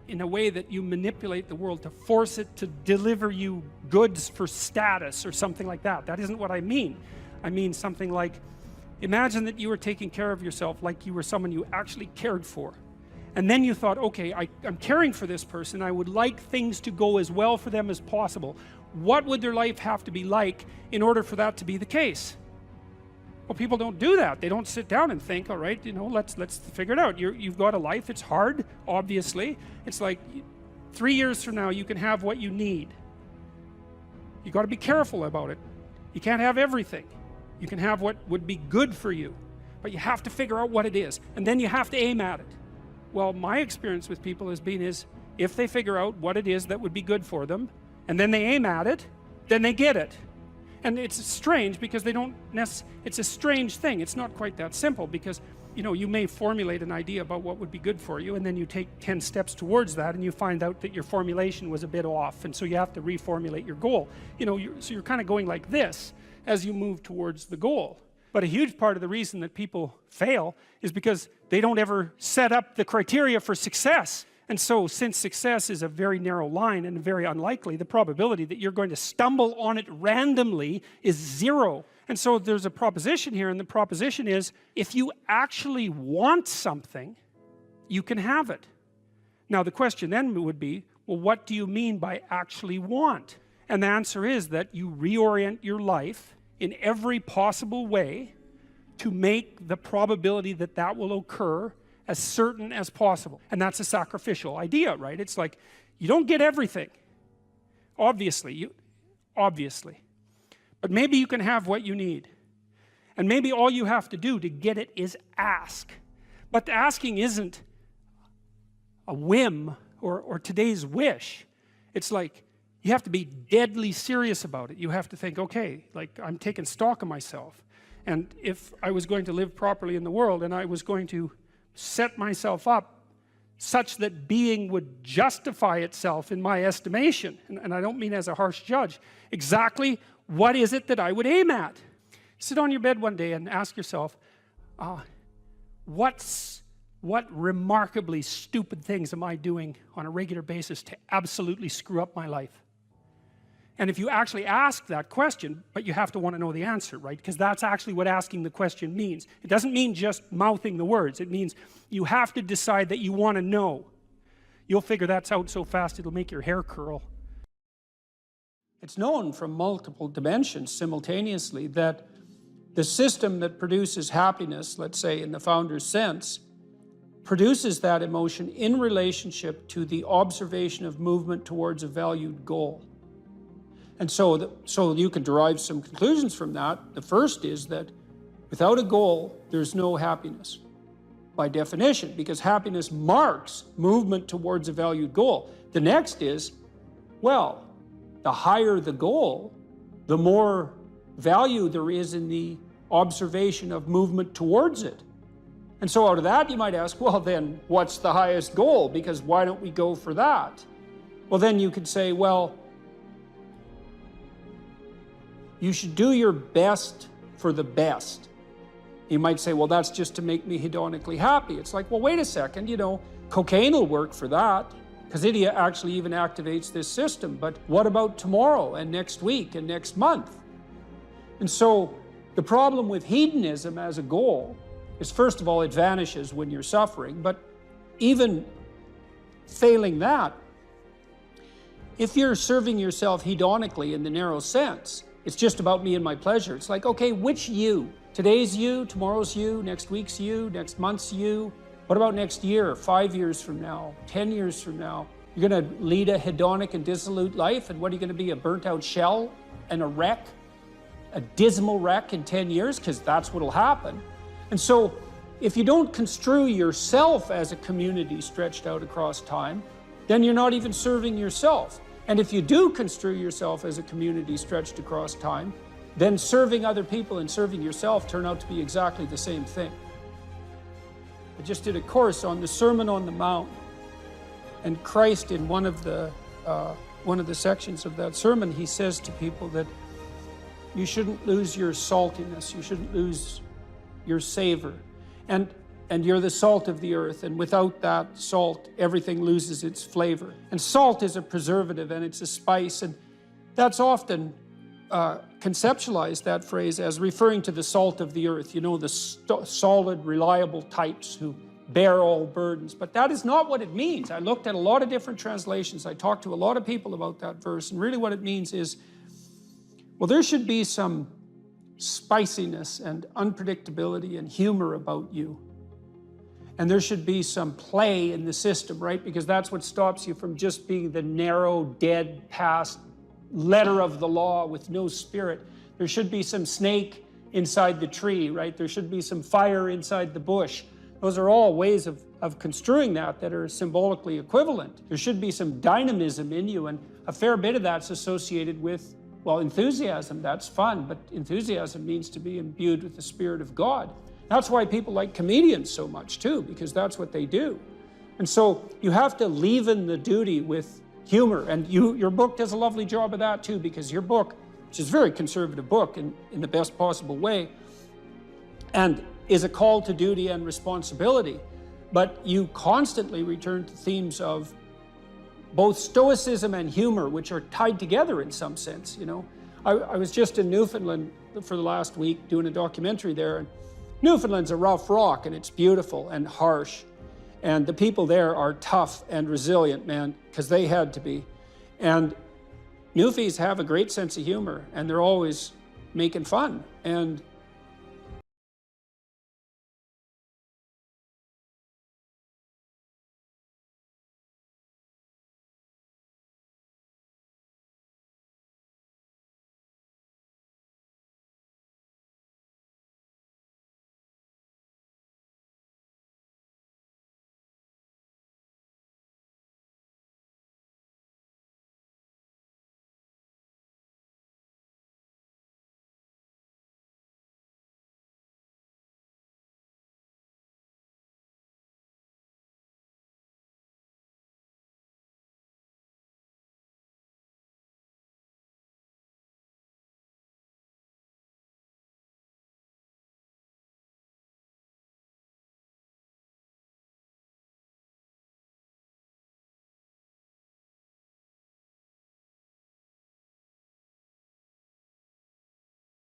in a way that you manipulate the world to force it to deliver you goods for status or something like that. That isn't what I mean. I mean something like, imagine that you were taking care of yourself like you were someone you actually cared for. And then you thought, okay, I'm caring for this person. I would like things to go as well for them as possible. What would their life have to be like in order for that to be the case? Well, people don't do that. They don't sit down and think, all right, you know, let's figure it out. You've got a life. It's hard, obviously. It's like 3 years from now, you can have what you need. You got to be careful about it. You can't have everything. You can have what would be good for you, but you have to figure out what it is, and then you have to aim at it. Well, my experience with people has been is if they figure out what it is that would be good for them, and then they aim at it, then they get it. And it's strange because they don't it's a strange thing. It's not quite that simple because, you know, you may formulate an idea about what would be good for you, and then you take 10 steps towards that and you find out that your formulation was a bit off, and so you have to reformulate your goal. You know, so you're kind of going like this as you move towards the goal. But a huge part of the reason that people fail is because they don't ever set up the criteria for success. And so, since success is a very narrow line and very unlikely, the probability that you're going to stumble on it randomly is 0. And so there's a proposition here, and the proposition is, if you actually want something, you can have it. Now the question then would be, well, what do you mean by actually want? And the answer is that you reorient your life in every possible way to make the probability that that will occur as certain as possible. And that's a sacrificial idea, right? It's like, you don't get everything, obviously, but maybe you can have what you need. And maybe all you have to do to get it is ask. But the asking isn't a whim or today's wish. It's like, you have to be deadly serious about it. You have to think, okay, like, I'm taking stock of myself. And if I was going to live properly in the world, and I was going to set myself up such that being would justify itself in my estimation, and I don't mean as a harsh judge, exactly what is it that I would aim at? Sit on your bed one day and ask yourself, what remarkably stupid things am I doing on a regular basis to absolutely screw up my life? And if you actually ask that question, but you have to want to know the answer, right? Because that's actually what asking the question means. It doesn't mean just mouthing the words. It means you have to decide that you want to know. You'll figure that's out so fast it'll make your hair curl. It's known from multiple dimensions simultaneously that the system that produces happiness, let's say in the founder's sense, produces that emotion in relationship to the observation of movement towards a valued goal. And so you can derive some conclusions from that. The first is that without a goal, there's no happiness, by definition, because happiness marks movement towards a valued goal. The next is, well, the higher the goal, the more value there is in the observation of movement towards it. And so out of that, you might ask, well, then what's the highest goal? Because why don't we go for that? Well, then you could say, well, you should do your best for the best. You might say, well, that's just to make me hedonically happy. It's like, well, wait a second, you know, cocaine will work for that, because it actually even activates this system. But what about tomorrow and next week and next month? And so the problem with hedonism as a goal is, first of all, it vanishes when you're suffering. But even failing that, if you're serving yourself hedonically in the narrow sense, it's just about me and my pleasure. It's like, okay, which you? Today's you, tomorrow's you, next week's you, next month's you. What about next year, 5 years from now, 10 years from now? You're going to lead a hedonic and dissolute life, and what are you going to be, a burnt-out shell and a wreck, a dismal wreck in 10 years? Because that's what'll happen. And so if you don't construe yourself as a community stretched out across time, then you're not even serving yourself. And if you do construe yourself as a community stretched across time, then serving other people and serving yourself turn out to be exactly the same thing. I just did a course on the Sermon on the Mount, and Christ, in one of the sections of that sermon, he says to people that you shouldn't lose your saltiness, you shouldn't lose your savor, and you're the salt of the earth, and without that salt, everything loses its flavor. And salt is a preservative, and it's a spice, and that's often conceptualized, that phrase, as referring to the salt of the earth, you know, the solid, reliable types who bear all burdens. But that is not what it means. I looked at a lot of different translations. I talked to a lot of people about that verse, and really what it means is, well, there should be some spiciness and unpredictability and humor about you. And there should be some play in the system, right? Because that's what stops you from just being the narrow, dead, past letter of the law with no spirit. There should be some snake inside the tree, right? There should be some fire inside the bush. Those are all ways of construing that are symbolically equivalent. There should be some dynamism in you, and a fair bit of that's associated with Well, enthusiasm, that's fun, but enthusiasm means to be imbued with the Spirit of God. That's why people like comedians so much too, because that's what they do. And so you have to leaven the duty with humor, and your book does a lovely job of that too, because your book, which is a very conservative book in the best possible way, and is a call to duty and responsibility, but you constantly return to themes of both stoicism and humor, which are tied together in some sense, you know. I was just in Newfoundland for the last week doing a documentary there, and Newfoundland's a rough rock, and it's beautiful and harsh, and the people there are tough and resilient, man, because they had to be. And Newfies have a great sense of humor, and they're always making fun. And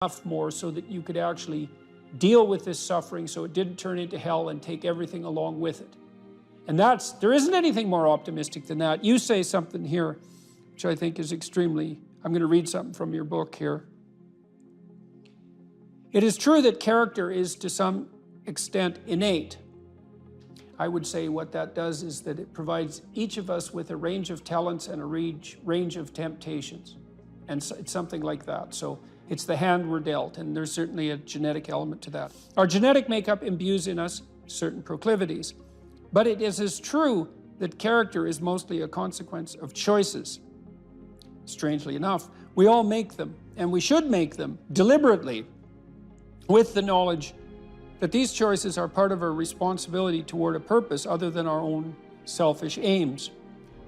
enough more so that you could actually deal with this suffering so it didn't turn into hell and take everything along with it. And there isn't anything more optimistic than that. You say something here, which I think is extremely, I'm going to read something from your book here. It is true that character is to some extent innate. I would say what that does is that it provides each of us with a range of talents and a range of temptations. And so it's something like that. So it's the hand we're dealt, and there's certainly a genetic element to that. Our genetic makeup imbues in us certain proclivities, but it is as true that character is mostly a consequence of choices. Strangely enough, we all make them, and we should make them deliberately, with the knowledge that these choices are part of our responsibility toward a purpose other than our own selfish aims.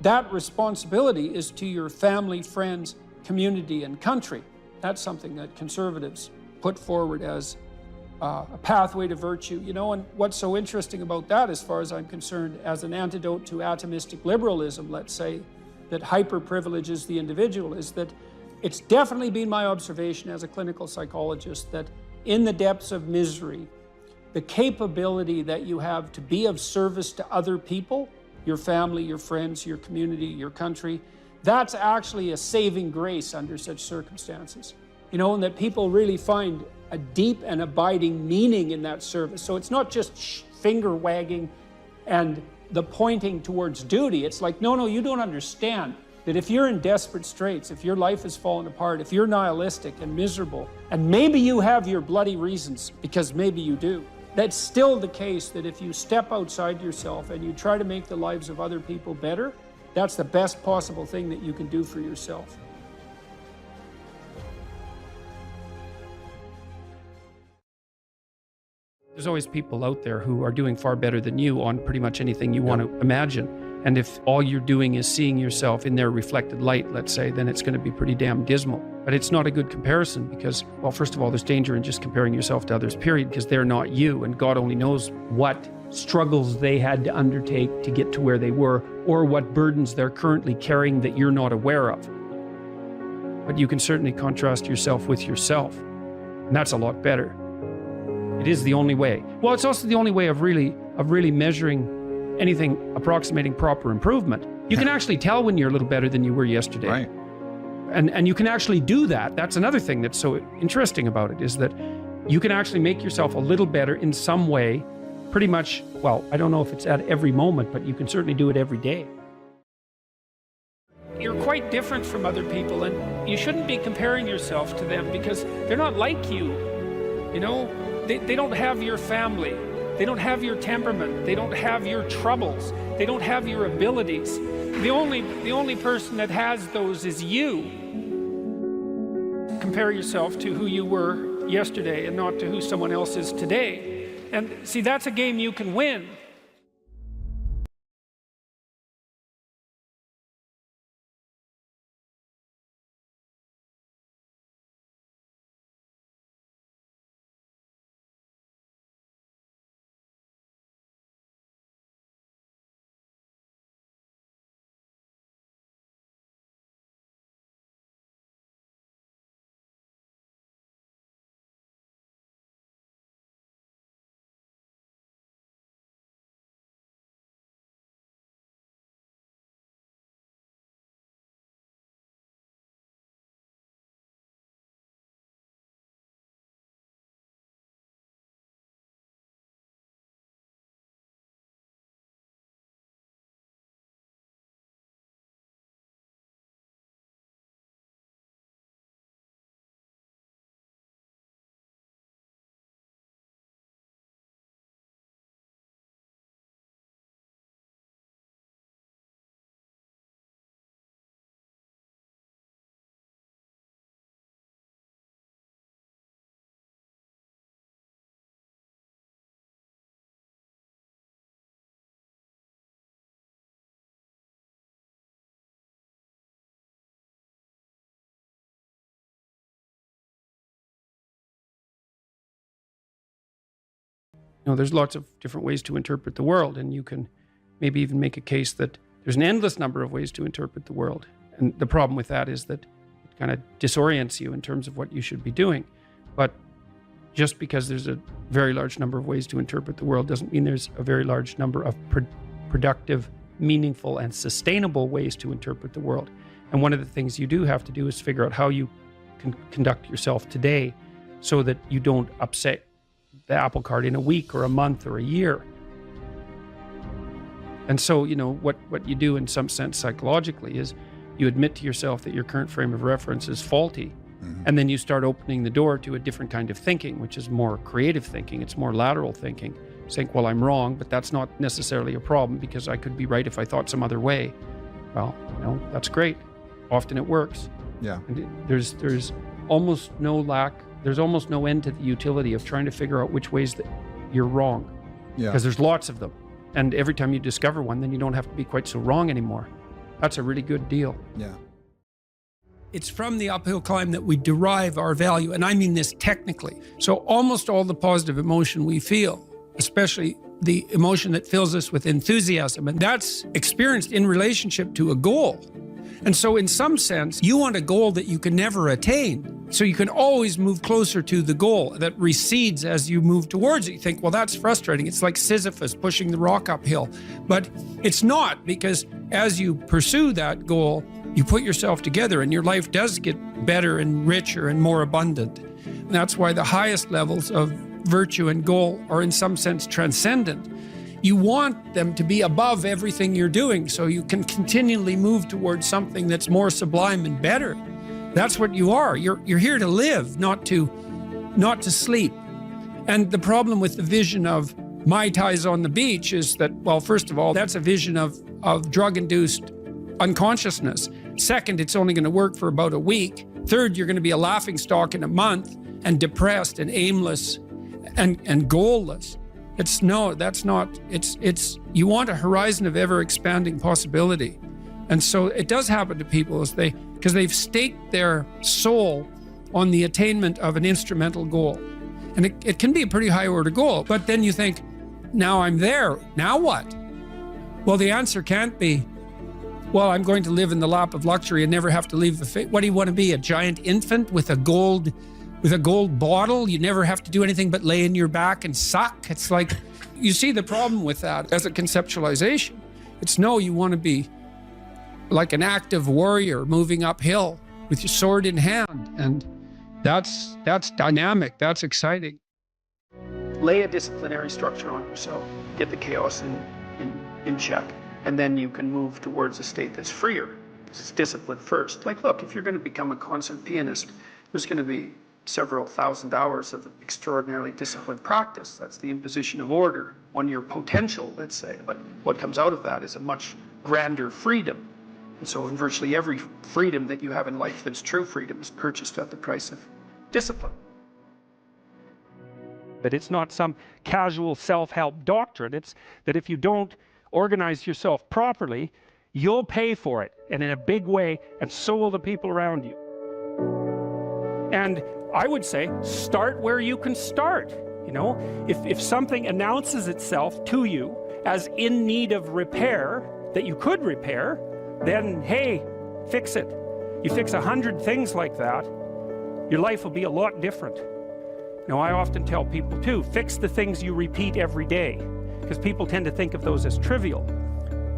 That responsibility is to your family, friends, community, and country. That's something that conservatives put forward as a pathway to virtue, you know. And what's so interesting about that, as far as I'm concerned, as an antidote to atomistic liberalism, let's say, that hyper-privileges the individual, is that it's definitely been my observation as a clinical psychologist that in the depths of misery, the capability that you have to be of service to other people, your family, your friends, your community, your country, that's actually a saving grace under such circumstances. You know, and that people really find a deep and abiding meaning in that service. So it's not just finger wagging and the pointing towards duty. It's like, no, you don't understand that if you're in desperate straits, if your life has fallen apart, if you're nihilistic and miserable, and maybe you have your bloody reasons, because maybe you do, that's still the case that if you step outside yourself and you try to make the lives of other people better, that's the best possible thing that you can do for yourself. There's always people out there who are doing far better than you on pretty much anything you want to imagine. And if all you're doing is seeing yourself in their reflected light, let's say, then it's going to be pretty damn dismal. But it's not a good comparison because, well, first of all, there's danger in just comparing yourself to others, period, because they're not you, and God only knows what struggles they had to undertake to get to where they were, or what burdens they're currently carrying that you're not aware of. But you can certainly contrast yourself with yourself, and that's a lot better. It is the only way. Well, it's also the only way of really measuring anything approximating proper improvement. You can actually tell when you're a little better than you were yesterday. Right. And you can actually do that. That's another thing that's so interesting about it, is that you can actually make yourself a little better in some way, pretty much, well, I don't know if it's at every moment, but you can certainly do it every day. You're quite different from other people, and you shouldn't be comparing yourself to them because they're not like you. You know, they don't have your family. They don't have your temperament. They don't have your troubles. They don't have your abilities. The only person that has those is you. compare yourself to who you were yesterday and not to who someone else is today. And see, that's a game you can win. You know, there's lots of different ways to interpret the world, and you can maybe even make a case that there's an endless number of ways to interpret the world. And the problem with that is that it kind of disorients you in terms of what you should be doing. But just because there's a very large number of ways to interpret the world doesn't mean there's a very large number of productive, meaningful, and sustainable ways to interpret the world. And one of the things you do have to do is figure out how you can conduct yourself today so that you don't upset the apple cart in a week or a month or a year. And so, you know, what you do in some sense psychologically is you admit to yourself that your current frame of reference is faulty. Mm-hmm. And then you start opening the door to a different kind of thinking, which is more creative thinking. It's more lateral thinking. Saying, well, I'm wrong, but that's not necessarily a problem because I could be right if I thought some other way. Well, you know, that's great. Often it works. Yeah. And there's almost no end to the utility of trying to figure out which ways that you're wrong. Yeah. Because there's lots of them. And every time you discover one, then you don't have to be quite so wrong anymore. That's a really good deal. Yeah. It's from the uphill climb that we derive our value, and I mean this technically. So almost all the positive emotion we feel, especially the emotion that fills us with enthusiasm, and that's experienced in relationship to a goal. And so in some sense, you want a goal that you can never attain. So you can always move closer to the goal that recedes as you move towards it. You think, well, that's frustrating. It's like Sisyphus pushing the rock uphill. But it's not, because as you pursue that goal, you put yourself together and your life does get better and richer and more abundant. And that's why the highest levels of virtue and goal are in some sense transcendent. You want them to be above everything you're doing so you can continually move towards something that's more sublime and better. That's what you are. You're here to live, not to sleep. And the problem with the vision of Mai Tais on the beach is that, well, first of all, that's a vision of drug-induced unconsciousness. Second, it's only going to work for about a week. Third, you're going to be a laughingstock in a month and depressed and aimless and goalless. You want a horizon of ever expanding possibility. And so it does happen to people because they've staked their soul on the attainment of an instrumental goal. And it can be a pretty high order goal, but then you think, now I'm there, now what? Well, the answer can't be, well, I'm going to live in the lap of luxury and never have to leave what do you want to be, a giant infant with a gold bottle? You never have to do anything but lay in your back and suck. It's like, you see the problem with that as a conceptualization. It's no, you want to be like an active warrior moving uphill with your sword in hand. And that's dynamic, that's exciting. Lay a disciplinary structure on yourself, get the chaos in check, and then you can move towards a state that's freer. It's discipline first. Like, look, if you're going to become a concert pianist, there's going to be several thousand hours of extraordinarily disciplined practice. That's the imposition of order on your potential, let's say. But what comes out of that is a much grander freedom. And so virtually every freedom that you have in life that's true freedom is purchased at the price of discipline. But it's not some casual self-help doctrine. It's that if you don't organize yourself properly, you'll pay for it, and in a big way, and so will the people around you. And I would say, start where you can start. You know, if something announces itself to you as in need of repair, that you could repair, then hey, fix it. You fix 100 things like that, your life will be a lot different. Now, I often tell people too, fix the things you repeat every day, because people tend to think of those as trivial.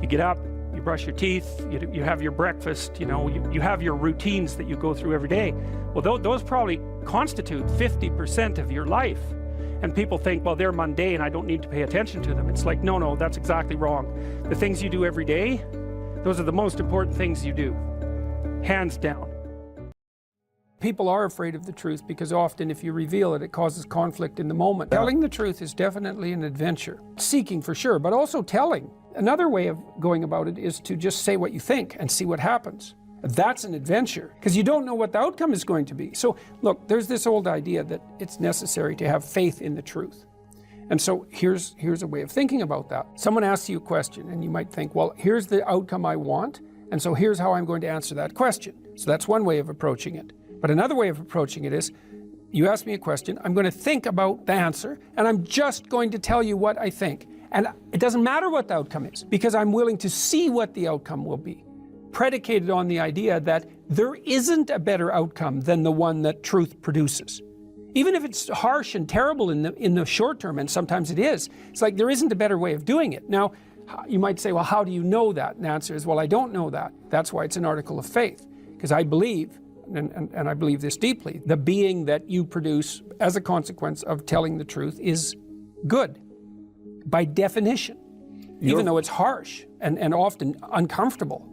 You get up, you brush your teeth, you have your breakfast, you know, you have your routines that you go through every day. Well, those probably constitute 50% of your life. And people think, well, they're mundane, I don't need to pay attention to them. It's like, no, that's exactly wrong. The things you do every day, those are the most important things you do, hands down. People are afraid of the truth because often if you reveal it, it causes conflict in the moment. Telling the truth is definitely an adventure. Seeking for sure, but also telling. Another way of going about it is to just say what you think and see what happens. That's an adventure, because you don't know what the outcome is going to be. So look, there's this old idea that it's necessary to have faith in the truth. And so here's a way of thinking about that. Someone asks you a question and you might think, well, here's the outcome I want, and so here's how I'm going to answer that question. So that's one way of approaching it. But another way of approaching it is, you ask me a question, I'm going to think about the answer, and I'm just going to tell you what I think. And it doesn't matter what the outcome is, because I'm willing to see what the outcome will be, predicated on the idea that there isn't a better outcome than the one that truth produces. Even if it's harsh and terrible in the short term, and sometimes it is, it's like there isn't a better way of doing it. Now, you might say, well, how do you know that? And the answer is, well, I don't know that. That's why it's an article of faith, because I believe, and I believe this deeply, the being that you produce as a consequence of telling the truth is good, by definition, even though it's harsh and often uncomfortable,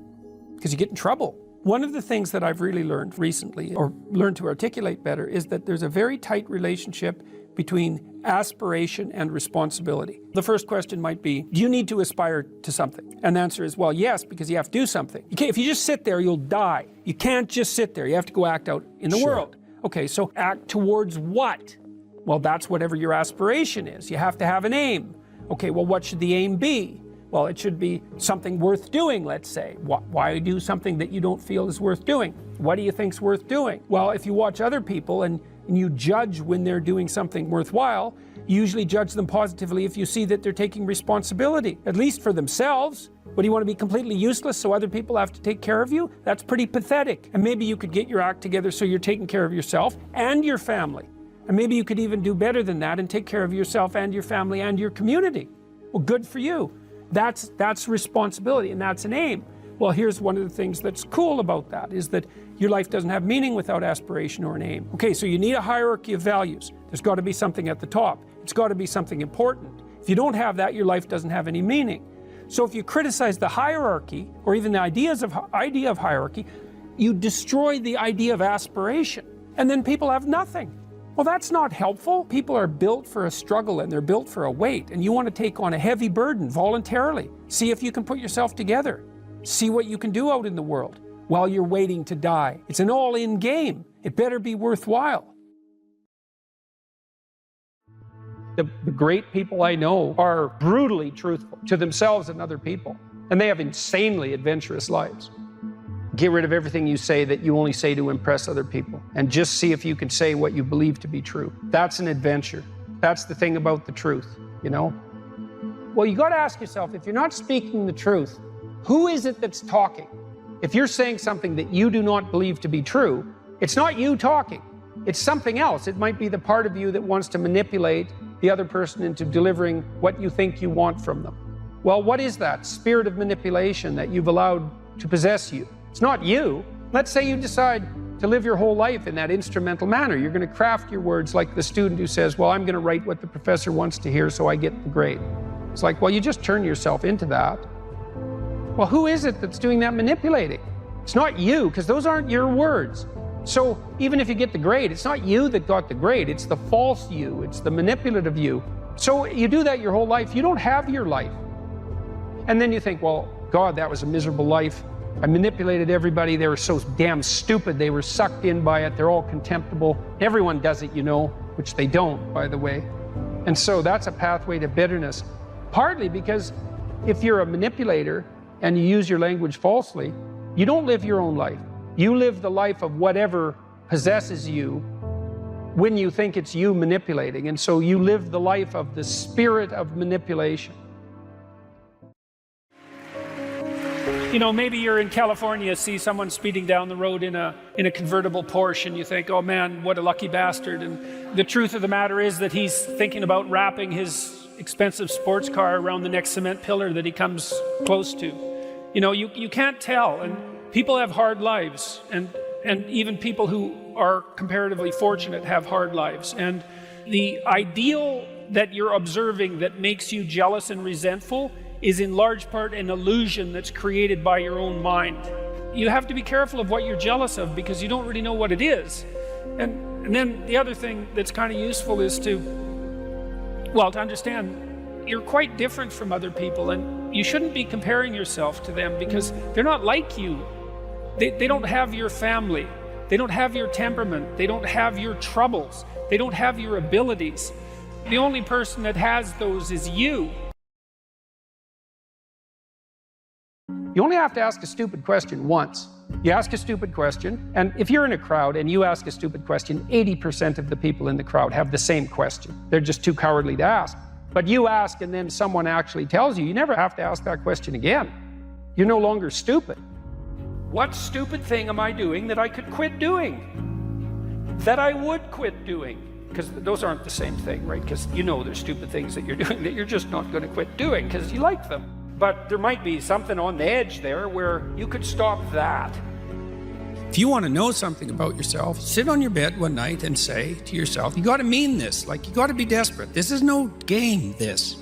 because you get in trouble. One of the things that I've really learned recently, or learned to articulate better, is that there's a very tight relationship between aspiration and responsibility. The first question might be, do you need to aspire to something? And the answer is, well, yes, because you have to do something. If you just sit there, you'll die. You can't just sit there. You have to go act out in the world. Okay, so act towards what? Well, that's whatever your aspiration is. You have to have an aim. Okay, well, what should the aim be? Well, it should be something worth doing, let's say. Why do something that you don't feel is worth doing? What do you think's worth doing? Well, if you watch other people and you judge when they're doing something worthwhile, you usually judge them positively if you see that they're taking responsibility, at least for themselves. What, do you want to be completely useless so other people have to take care of you? That's pretty pathetic. And maybe you could get your act together so you're taking care of yourself and your family. And maybe you could even do better than that and take care of yourself and your family and your community. Well, good for you. That's responsibility, and that's an aim. Well, here's one of the things that's cool about that, is that your life doesn't have meaning without aspiration or an aim. Okay, so you need a hierarchy of values. There's got to be something at the top. It's got to be something important. If you don't have that, your life doesn't have any meaning. So if you criticize the hierarchy, or even the idea of hierarchy, you destroy the idea of aspiration, and then people have nothing. Well, that's not helpful. People are built for a struggle and they're built for a weight, and you want to take on a heavy burden voluntarily. See if you can put yourself together. See what you can do out in the world while you're waiting to die. It's an all-in game. It better be worthwhile. The great people I know are brutally truthful to themselves and other people, and they have insanely adventurous lives. Get rid of everything you say that you only say to impress other people, and just see if you can say what you believe to be true. That's an adventure. That's the thing about the truth, you know? Well, you got to ask yourself, if you're not speaking the truth, who is it that's talking? If you're saying something that you do not believe to be true, it's not you talking. It's something else. It might be the part of you that wants to manipulate the other person into delivering what you think you want from them. Well, what is that spirit of manipulation that you've allowed to possess you? It's not you. Let's say you decide to live your whole life in that instrumental manner. You're going to craft your words like the student who says, well, I'm going to write what the professor wants to hear so I get the grade. It's like, well, you just turn yourself into that. Well, who is it that's doing that manipulating? It's not you, because those aren't your words. So even if you get the grade, it's not you that got the grade. It's the false you. It's the manipulative you. So you do that your whole life. You don't have your life. And then you think, well, God, that was a miserable life. I manipulated everybody. They were so damn stupid. They were sucked in by it. They're all contemptible. Everyone does it, you know, which they don't, by the way. And so that's a pathway to bitterness. Partly because if you're a manipulator and you use your language falsely, you don't live your own life. You live the life of whatever possesses you when you think it's you manipulating. And so you live the life of the spirit of manipulation. You know, maybe you're in California, see someone speeding down the road in a convertible Porsche, and you think, oh man, what a lucky bastard. And the truth of the matter is that he's thinking about wrapping his expensive sports car around the next cement pillar that he comes close to. You know, you can't tell, and people have hard lives, and even people who are comparatively fortunate have hard lives. And the ideal that you're observing that makes you jealous and resentful is in large part an illusion that's created by your own mind. You have to be careful of what you're jealous of because you don't really know what it is. And then the other thing that's kind of useful is to understand you're quite different from other people, and you shouldn't be comparing yourself to them because they're not like you. They don't have your family. They don't have your temperament. They don't have your troubles. They don't have your abilities. The only person that has those is you. You only have to ask a stupid question once. You ask a stupid question, and if you're in a crowd and you ask a stupid question, 80% of the people in the crowd have the same question. They're just too cowardly to ask. But you ask and then someone actually tells you, you never have to ask that question again. You're no longer stupid. What stupid thing am I doing that I could quit doing? That I would quit doing? Because those aren't the same thing, right? Because you know there's stupid things that you're doing that you're just not going to quit doing because you like them. But there might be something on the edge there where you could stop that. If you want to know something about yourself, sit on your bed one night and say to yourself, you got to mean this, like you got to be desperate. This is no game, this.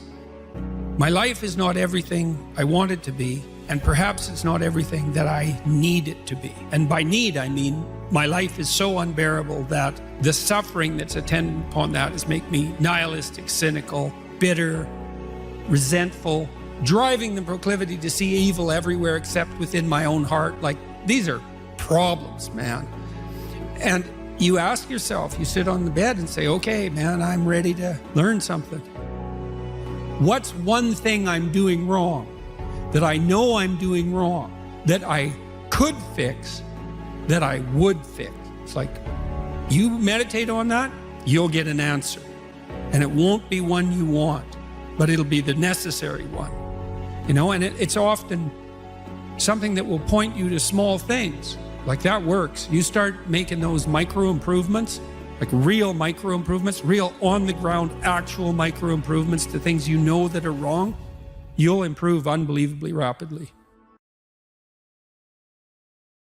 My life is not everything I want it to be, and perhaps it's not everything that I need it to be. And by need, I mean my life is so unbearable that the suffering that's attendant upon that is make me nihilistic, cynical, bitter, resentful, driving the proclivity to see evil everywhere except within my own heart. Like, these are problems, man. And you ask yourself, you sit on the bed and say, okay, man, I'm ready to learn something. What's one thing I'm doing wrong that I know I'm doing wrong, that I could fix, that I would fix? It's like, you meditate on that, you'll get an answer. And it won't be one you want, but it'll be the necessary one. You know, and it's often something that will point you to small things. Like, that works. You start making those micro improvements, like real micro improvements, real on the ground, actual micro improvements to things you know that are wrong, you'll improve unbelievably rapidly.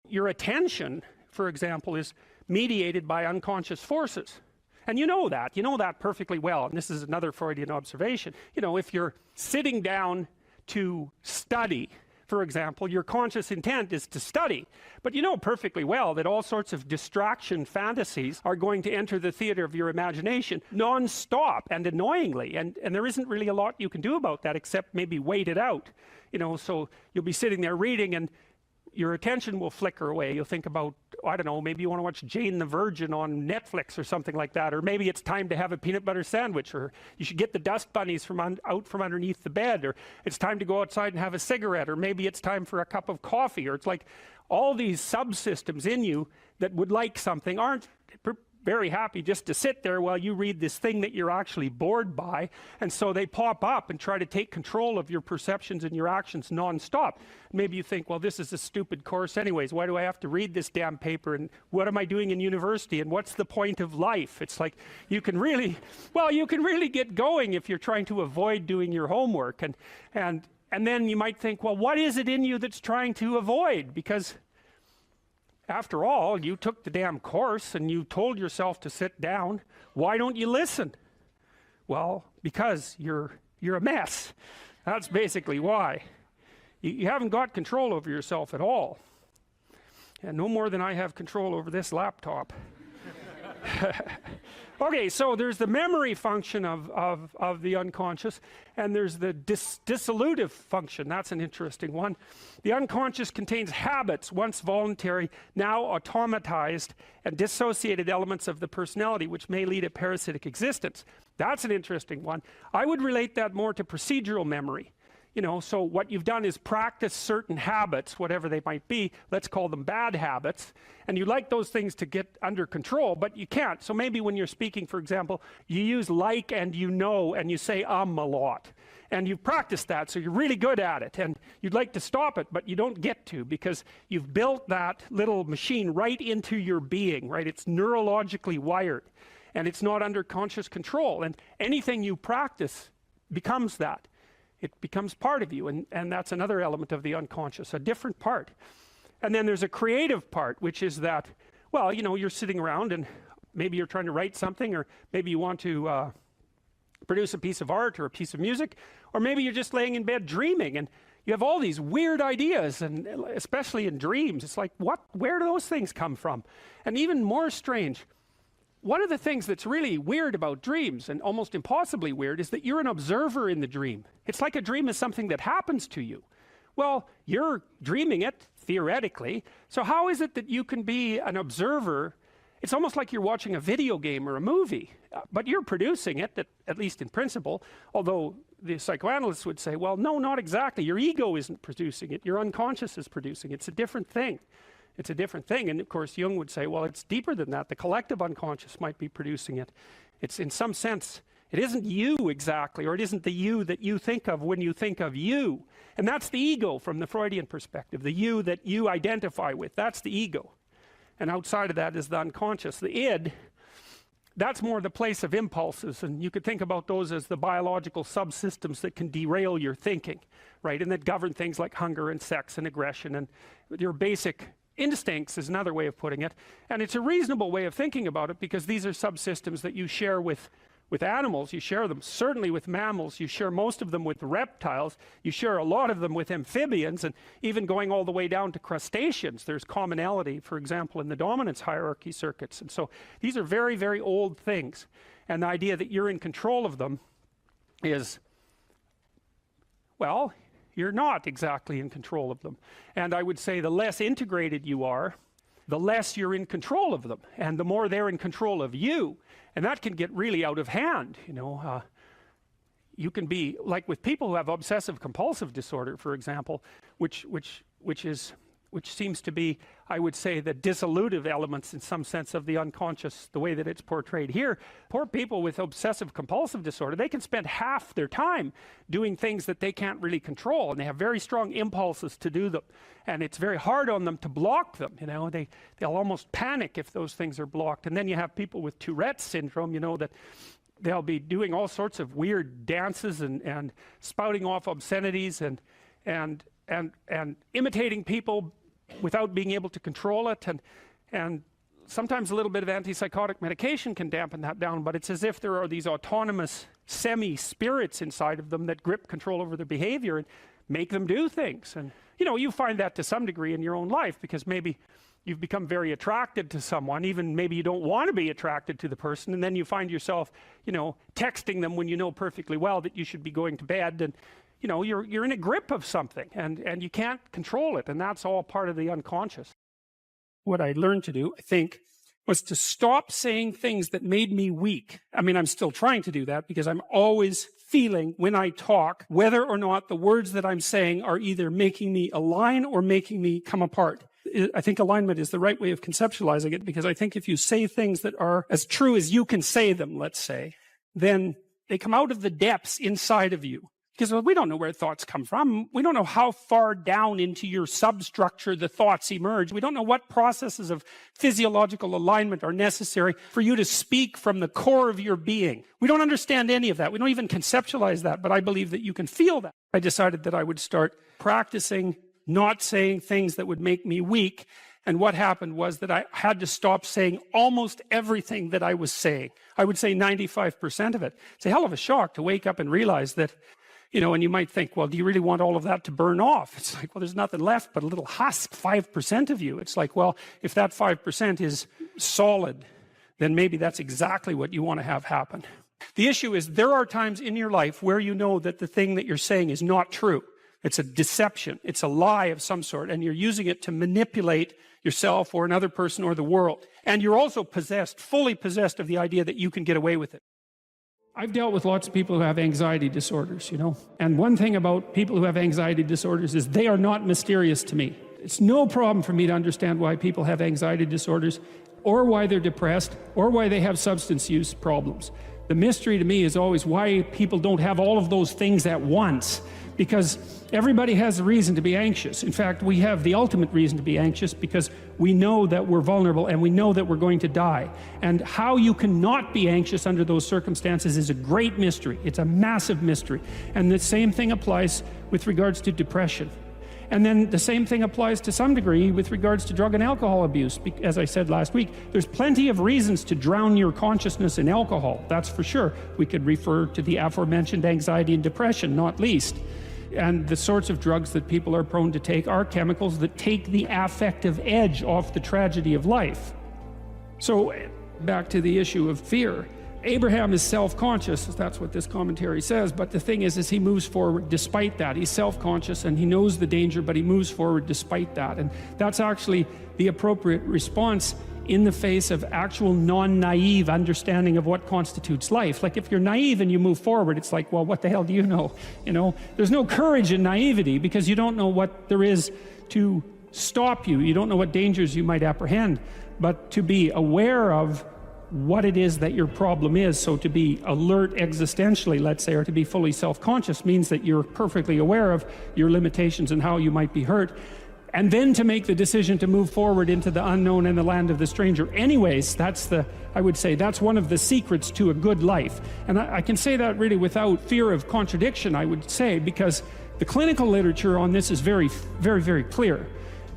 Your attention, for example, is mediated by unconscious forces. And you know that perfectly well. And this is another Freudian observation. You know, if you're sitting down to study, for example, your conscious intent is to study. But you know perfectly well that all sorts of distraction fantasies are going to enter the theater of your imagination non-stop and annoyingly. And there isn't really a lot you can do about that except maybe wait it out. You know, so you'll be sitting there reading and your attention will flicker away. You'll think about, I don't know, maybe you want to watch Jane the Virgin on Netflix or something like that, or maybe it's time to have a peanut butter sandwich, or you should get the dust bunnies out from underneath the bed, or it's time to go outside and have a cigarette, or maybe it's time for a cup of coffee, or it's like all these subsystems in you that would like something aren't very happy just to sit there while you read this thing that you're actually bored by, and so they pop up and try to take control of your perceptions and your actions non-stop. Maybe you think, well, this is a stupid course anyways, why do I have to read this damn paper, and what am I doing in university, and what's the point of life? It's like you can really get going if you're trying to avoid doing your homework, and then you might think, well, what is it in you that's trying to avoid? Because after all, you took the damn course and you told yourself to sit down. Why don't you listen? Well, because you're a mess. That's basically why. You haven't got control over yourself at all. And no more than I have control over this laptop. Okay, so there's the memory function of the unconscious, and there's the dissolutive function. That's an interesting one. The unconscious contains habits, once voluntary, now automatized, and dissociated elements of the personality, which may lead a parasitic existence. That's an interesting one. I would relate that more to procedural memory. You know, so what you've done is practice certain habits, whatever they might be. Let's call them bad habits. And you like those things to get under control, but you can't. So maybe when you're speaking, for example, you use like and you know, and you say a lot. And you've practiced that, so you're really good at it. And you'd like to stop it, but you don't get to, because you've built that little machine right into your being, right? It's neurologically wired, and it's not under conscious control. And anything you practice becomes that. It becomes part of you, and that's another element of the unconscious, a different part. And then there's a creative part, which is that, well, you know, you're sitting around and maybe you're trying to write something, or maybe you want to produce a piece of art or a piece of music, or maybe you're just laying in bed dreaming, and you have all these weird ideas, and especially in dreams, it's like, where do those things come from? And even more strange, one of the things that's really weird about dreams, and almost impossibly weird, is that you're an observer in the dream. It's like a dream is something that happens to you. Well, you're dreaming it, theoretically, so how is it that you can be an observer? It's almost like you're watching a video game or a movie, but you're producing it, at least in principle, although the psychoanalysts would say, well, no, not exactly. Your ego isn't producing it. Your unconscious is producing it. It's a different thing. It's a different thing. And of course, Jung would say, well, it's deeper than that. The collective unconscious might be producing it. It's, in some sense, it isn't you exactly, or it isn't the you that you think of when you think of you. And that's the ego from the Freudian perspective, the you that you identify with. That's the ego. And outside of that is the unconscious. The id, that's more the place of impulses. And you could think about those as the biological subsystems that can derail your thinking, right? And that govern things like hunger and sex and aggression and your basic instincts is another way of putting it. And it's a reasonable way of thinking about it, because these are subsystems that you share with animals. You share them certainly with mammals. You share most of them with reptiles. You share a lot of them with amphibians, and even going all the way down to crustaceans. There's commonality, for example, in the dominance hierarchy circuits. And so these are very, very old things. And the idea that you're in control of them is, well, you're not exactly in control of them. And I would say the less integrated you are, the less you're in control of them, and the more they're in control of you. And that can get really out of hand, you know. You can be, like with people who have obsessive compulsive disorder, for example, which seems to be, I would say, the dissolutive elements in some sense of the unconscious, the way that it's portrayed here. Poor people with obsessive compulsive disorder, they can spend half their time doing things that they can't really control, and they have very strong impulses to do them. And it's very hard on them to block them, you know. They'll almost panic if those things are blocked. And then you have people with Tourette's syndrome, you know, that they'll be doing all sorts of weird dances and spouting off obscenities and imitating people without being able to control it, and sometimes a little bit of antipsychotic medication can dampen that down, but it's as if there are these autonomous semi-spirits inside of them that grip control over their behavior and make them do things. And you know, you find that to some degree in your own life, because maybe you've become very attracted to someone, even maybe you don't want to be attracted to the person, and then you find yourself, you know, texting them when you know perfectly well that you should be going to bed, and you know, you're in a grip of something, and you can't control it, and that's all part of the unconscious. What I learned to do, I think, was to stop saying things that made me weak. I mean, I'm still trying to do that, because I'm always feeling when I talk whether or not the words that I'm saying are either making me align or making me come apart. I think alignment is the right way of conceptualizing it, because I think if you say things that are as true as you can say them, let's say, then they come out of the depths inside of you. Because well, we don't know where thoughts come from. We don't know how far down into your substructure the thoughts emerge. We don't know what processes of physiological alignment are necessary for you to speak from the core of your being. We don't understand any of that. We don't even conceptualize that, but I believe that you can feel that. I decided that I would start practicing not saying things that would make me weak. And what happened was that I had to stop saying almost everything that I was saying. I would say 95% of it. It's a hell of a shock to wake up and realize that, you know, and you might think, well, do you really want all of that to burn off? It's like, well, there's nothing left but a little husk, 5% of you. It's like, well, if that 5% is solid, then maybe that's exactly what you want to have happen. The issue is there are times in your life where you know that the thing that you're saying is not true. It's a deception. It's a lie of some sort, and you're using it to manipulate yourself or another person or the world. And you're also possessed, fully possessed of the idea that you can get away with it. I've dealt with lots of people who have anxiety disorders, and one thing about people who have anxiety disorders is they are not mysterious to me. It's no problem for me to understand why people have anxiety disorders, or why they're depressed, or why they have substance use problems. The mystery to me is always why people don't have all of those things at once, because everybody has a reason to be anxious. In fact, we have the ultimate reason to be anxious because we know that we're vulnerable and we know that we're going to die. And how you cannot be anxious under those circumstances is a great mystery. It's a massive mystery. And the same thing applies with regards to depression. And then the same thing applies to some degree with regards to drug and alcohol abuse. As I said last week, there's plenty of reasons to drown your consciousness in alcohol, that's for sure. We could refer to the aforementioned anxiety and depression, not least. And the sorts of drugs that people are prone to take are chemicals that take the affective edge off the tragedy of life. So back to the issue of fear. Abraham is self-conscious, that's what this commentary says, but the thing is he moves forward despite that. He's self-conscious and he knows the danger, but he moves forward despite that. And that's actually the appropriate response in the face of actual non-naive understanding of what constitutes life. Like if you're naive and you move forward, it's like, well, what the hell do you know? There's no courage in naivety because you don't know what there is to stop you. You don't know what dangers you might apprehend. But to be aware of what it is that your problem is, so to be alert existentially, let's say, or to be fully self-conscious means that you're perfectly aware of your limitations and how you might be hurt. And then to make the decision to move forward into the unknown and the land of the stranger. Anyways, I would say that's one of the secrets to a good life. And I can say that really without fear of contradiction, I would say, because the clinical literature on this is very, very, very clear.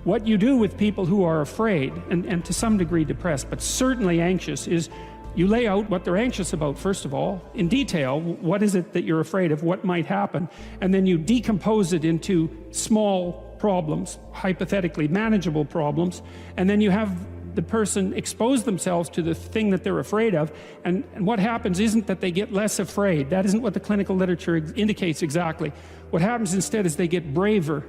What you do with people who are afraid and to some degree depressed, but certainly anxious, is you lay out what they're anxious about, first of all, in detail. What is it that you're afraid of? What might happen? And then you decompose it into small problems, hypothetically manageable problems, and then you have the person expose themselves to the thing that they're afraid of, and what happens isn't that they get less afraid. That isn't what the clinical literature indicates exactly. What happens instead is they get braver.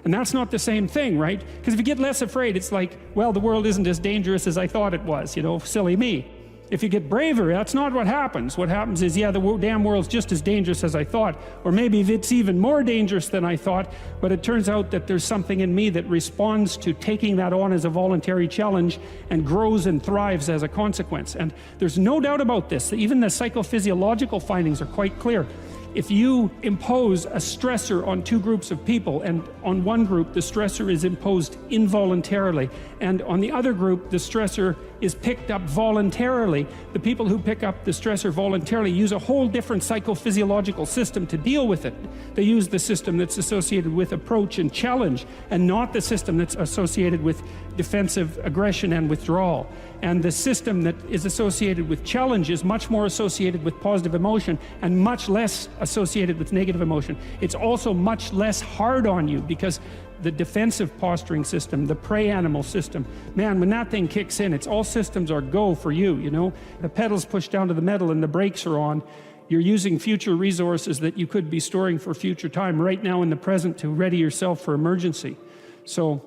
And that's not the same thing, right? Because if you get less afraid, it's like, well, the world isn't as dangerous as I thought it was, silly me. If you get braver, that's not what happens. What happens is, yeah, the damn world's just as dangerous as I thought, or maybe it's even more dangerous than I thought, but it turns out that there's something in me that responds to taking that on as a voluntary challenge and grows and thrives as a consequence. And there's no doubt about this. Even the psychophysiological findings are quite clear. If you impose a stressor on two groups of people, and on one group the stressor is imposed involuntarily, and on the other group the stressor is picked up voluntarily, the people who pick up the stressor voluntarily use a whole different psychophysiological system to deal with it. They use the system that's associated with approach and challenge, and not the system that's associated with defensive aggression and withdrawal. And the system that is associated with challenge is much more associated with positive emotion and much less associated with negative emotion. It's also much less hard on you because the defensive posturing system, the prey animal system, man, when that thing kicks in, it's all systems are go for you, The pedal's pushed down to the metal and the brakes are on. You're using future resources that you could be storing for future time right now in the present to ready yourself for emergency. So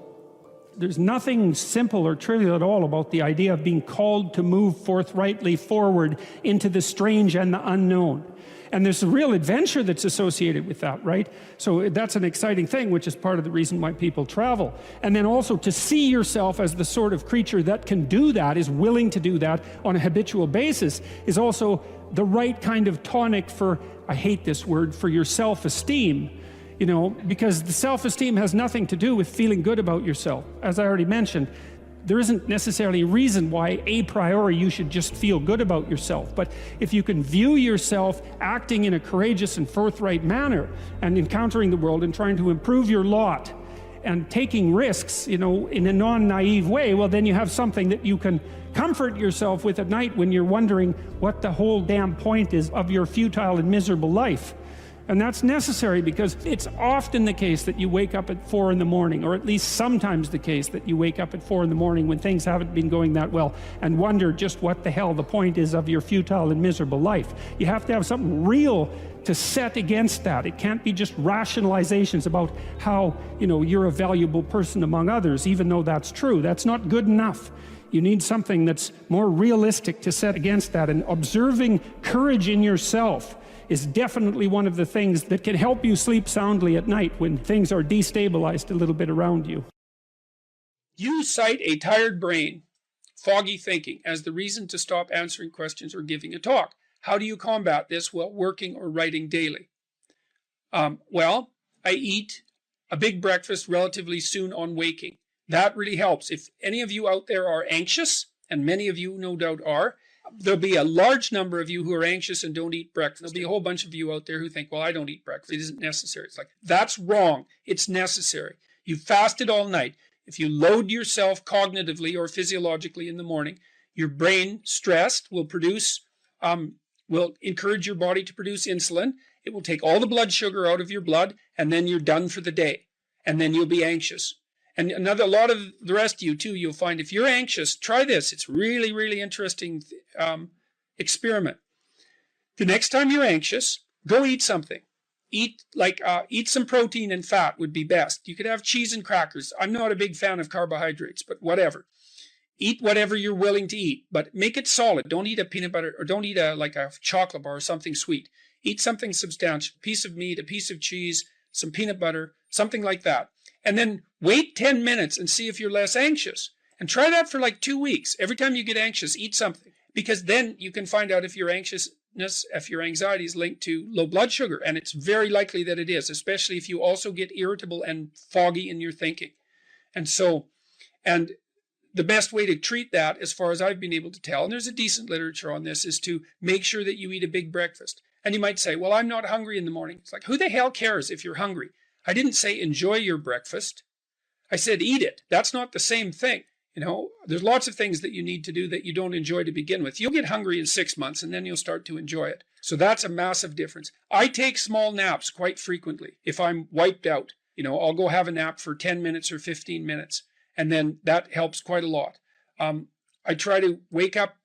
there's nothing simple or trivial at all about the idea of being called to move forthrightly forward into the strange and the unknown. And there's a real adventure that's associated with that, right? So that's an exciting thing, which is part of the reason why people travel. And then also to see yourself as the sort of creature that can do that, is willing to do that on a habitual basis, is also the right kind of tonic for, I hate this word, for your self-esteem. Because the self-esteem has nothing to do with feeling good about yourself. As I already mentioned, there isn't necessarily a reason why a priori you should just feel good about yourself. But if you can view yourself acting in a courageous and forthright manner and encountering the world and trying to improve your lot and taking risks, in a non-naive way, well, then you have something that you can comfort yourself with at night when you're wondering what the whole damn point is of your futile and miserable life. And that's necessary because it's often the case that you wake up at 4 in the morning, or at least sometimes the case that you wake up at 4 in the morning when things haven't been going that well and wonder just what the hell the point is of your futile and miserable life. You have to have something real to set against that. It can't be just rationalizations about how, you're a valuable person among others, even though that's true. That's not good enough. You need something that's more realistic to set against that. And observing courage in yourself is definitely one of the things that can help you sleep soundly at night when things are destabilized a little bit around you. You cite a tired brain, foggy thinking, as the reason to stop answering questions or giving a talk. How do you combat this while working or writing daily? Well, I eat a big breakfast relatively soon on waking. That really helps. If any of you out there are anxious, and many of you no doubt are, there'll be a large number of you who are anxious and don't eat breakfast. There'll be a whole bunch of you out there who think, well, I don't eat breakfast. It isn't necessary. It's like, that's wrong. It's necessary. You fasted all night. If you load yourself cognitively or physiologically in the morning, your brain, stressed, will encourage your body to produce insulin. It will take all the blood sugar out of your blood, and then you're done for the day. And then you'll be anxious. And a lot of the rest of you too, you'll find if you're anxious, try this. It's really, really interesting experiment. The next time you're anxious, go eat something. Eat some protein and fat would be best. You could have cheese and crackers. I'm not a big fan of carbohydrates, but whatever. Eat whatever you're willing to eat, but make it solid. Don't eat a peanut butter, or don't eat a chocolate bar or something sweet. Eat something substantial, a piece of meat, a piece of cheese, some peanut butter, something like that. And then wait 10 minutes and see if you're less anxious. And try that for like 2 weeks. Every time you get anxious, eat something. Because then you can find out if your anxiety is linked to low blood sugar. And it's very likely that it is, especially if you also get irritable and foggy in your thinking. And the best way to treat that, as far as I've been able to tell, and there's a decent literature on this, is to make sure that you eat a big breakfast. And you might say, well, I'm not hungry in the morning. It's like, who the hell cares if you're hungry? I didn't say enjoy your breakfast. I said eat it. That's not the same thing. There's lots of things that you need to do that you don't enjoy to begin with. You'll get hungry in 6 months and then you'll start to enjoy it. So that's a massive difference. I take small naps quite frequently. If I'm wiped out, I'll go have a nap for 10 minutes or 15 minutes. And then that helps quite a lot. I try to wake up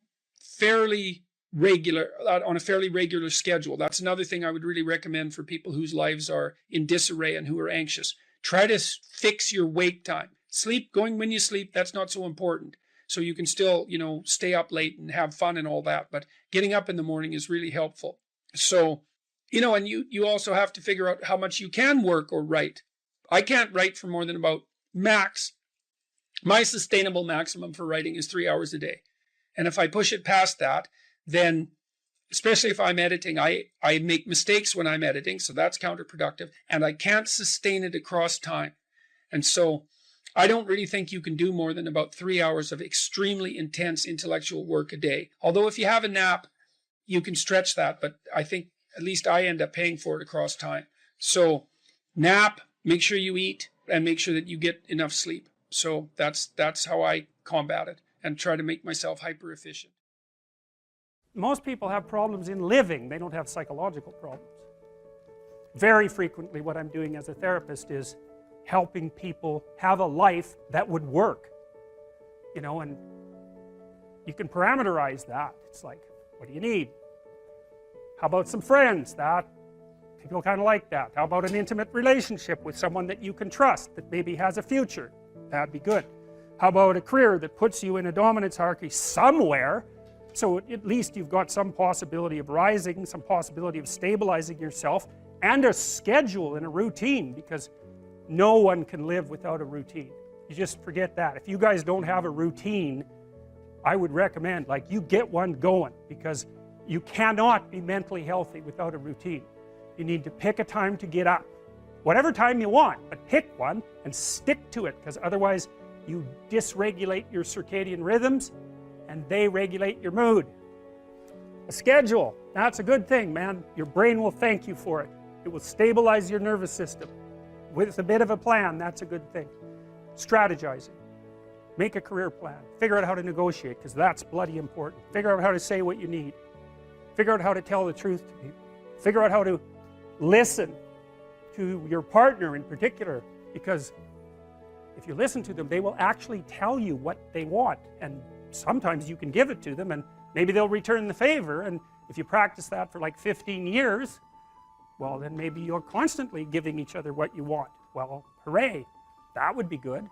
on a fairly regular schedule. That's another thing I would really recommend for people whose lives are in disarray and who are anxious. Try to fix your wake time. Going when you sleep, that's not so important. So you can still, stay up late and have fun and all that. But getting up in the morning is really helpful. So, and you also have to figure out how much you can work or write. I can't write for more than about max. My sustainable maximum for writing is 3 hours a day. And if I push it past that, then, especially if I'm editing, I make mistakes when I'm editing, so that's counterproductive, and I can't sustain it across time. And so I don't really think you can do more than about 3 hours of extremely intense intellectual work a day. Although if you have a nap, you can stretch that, but I think at least I end up paying for it across time. So nap, make sure you eat, and make sure that you get enough sleep. So that's how I combat it and try to make myself hyper efficient. Most people have problems in living. They don't have psychological problems. Very frequently what I'm doing as a therapist is helping people have a life that would work. And you can parameterize that. It's like, what do you need? How about some friends? People kind of like that. How about an intimate relationship with someone that you can trust, that maybe has a future? That'd be good. How about a career that puts you in a dominance hierarchy somewhere, so at least you've got some possibility of rising, some possibility of stabilizing yourself, and a schedule and a routine, because no one can live without a routine. You just forget that. If you guys don't have a routine, I would recommend, you get one going, because you cannot be mentally healthy without a routine. You need to pick a time to get up. Whatever time you want, but pick one and stick to it, because otherwise you dysregulate your circadian rhythms and they regulate your mood. A schedule, that's a good thing, man. Your brain will thank you for it. It will stabilize your nervous system. With a bit of a plan, that's a good thing. Strategizing. Make a career plan. Figure out how to negotiate, because that's bloody important. Figure out how to say what you need. Figure out how to tell the truth to people. Figure out how to listen to your partner in particular, because if you listen to them, they will actually tell you what they want, and sometimes you can give it to them and maybe they'll return the favor. And if you practice that for like 15 years, well, then maybe you're constantly giving each other what you want. Well, hooray, that would be good.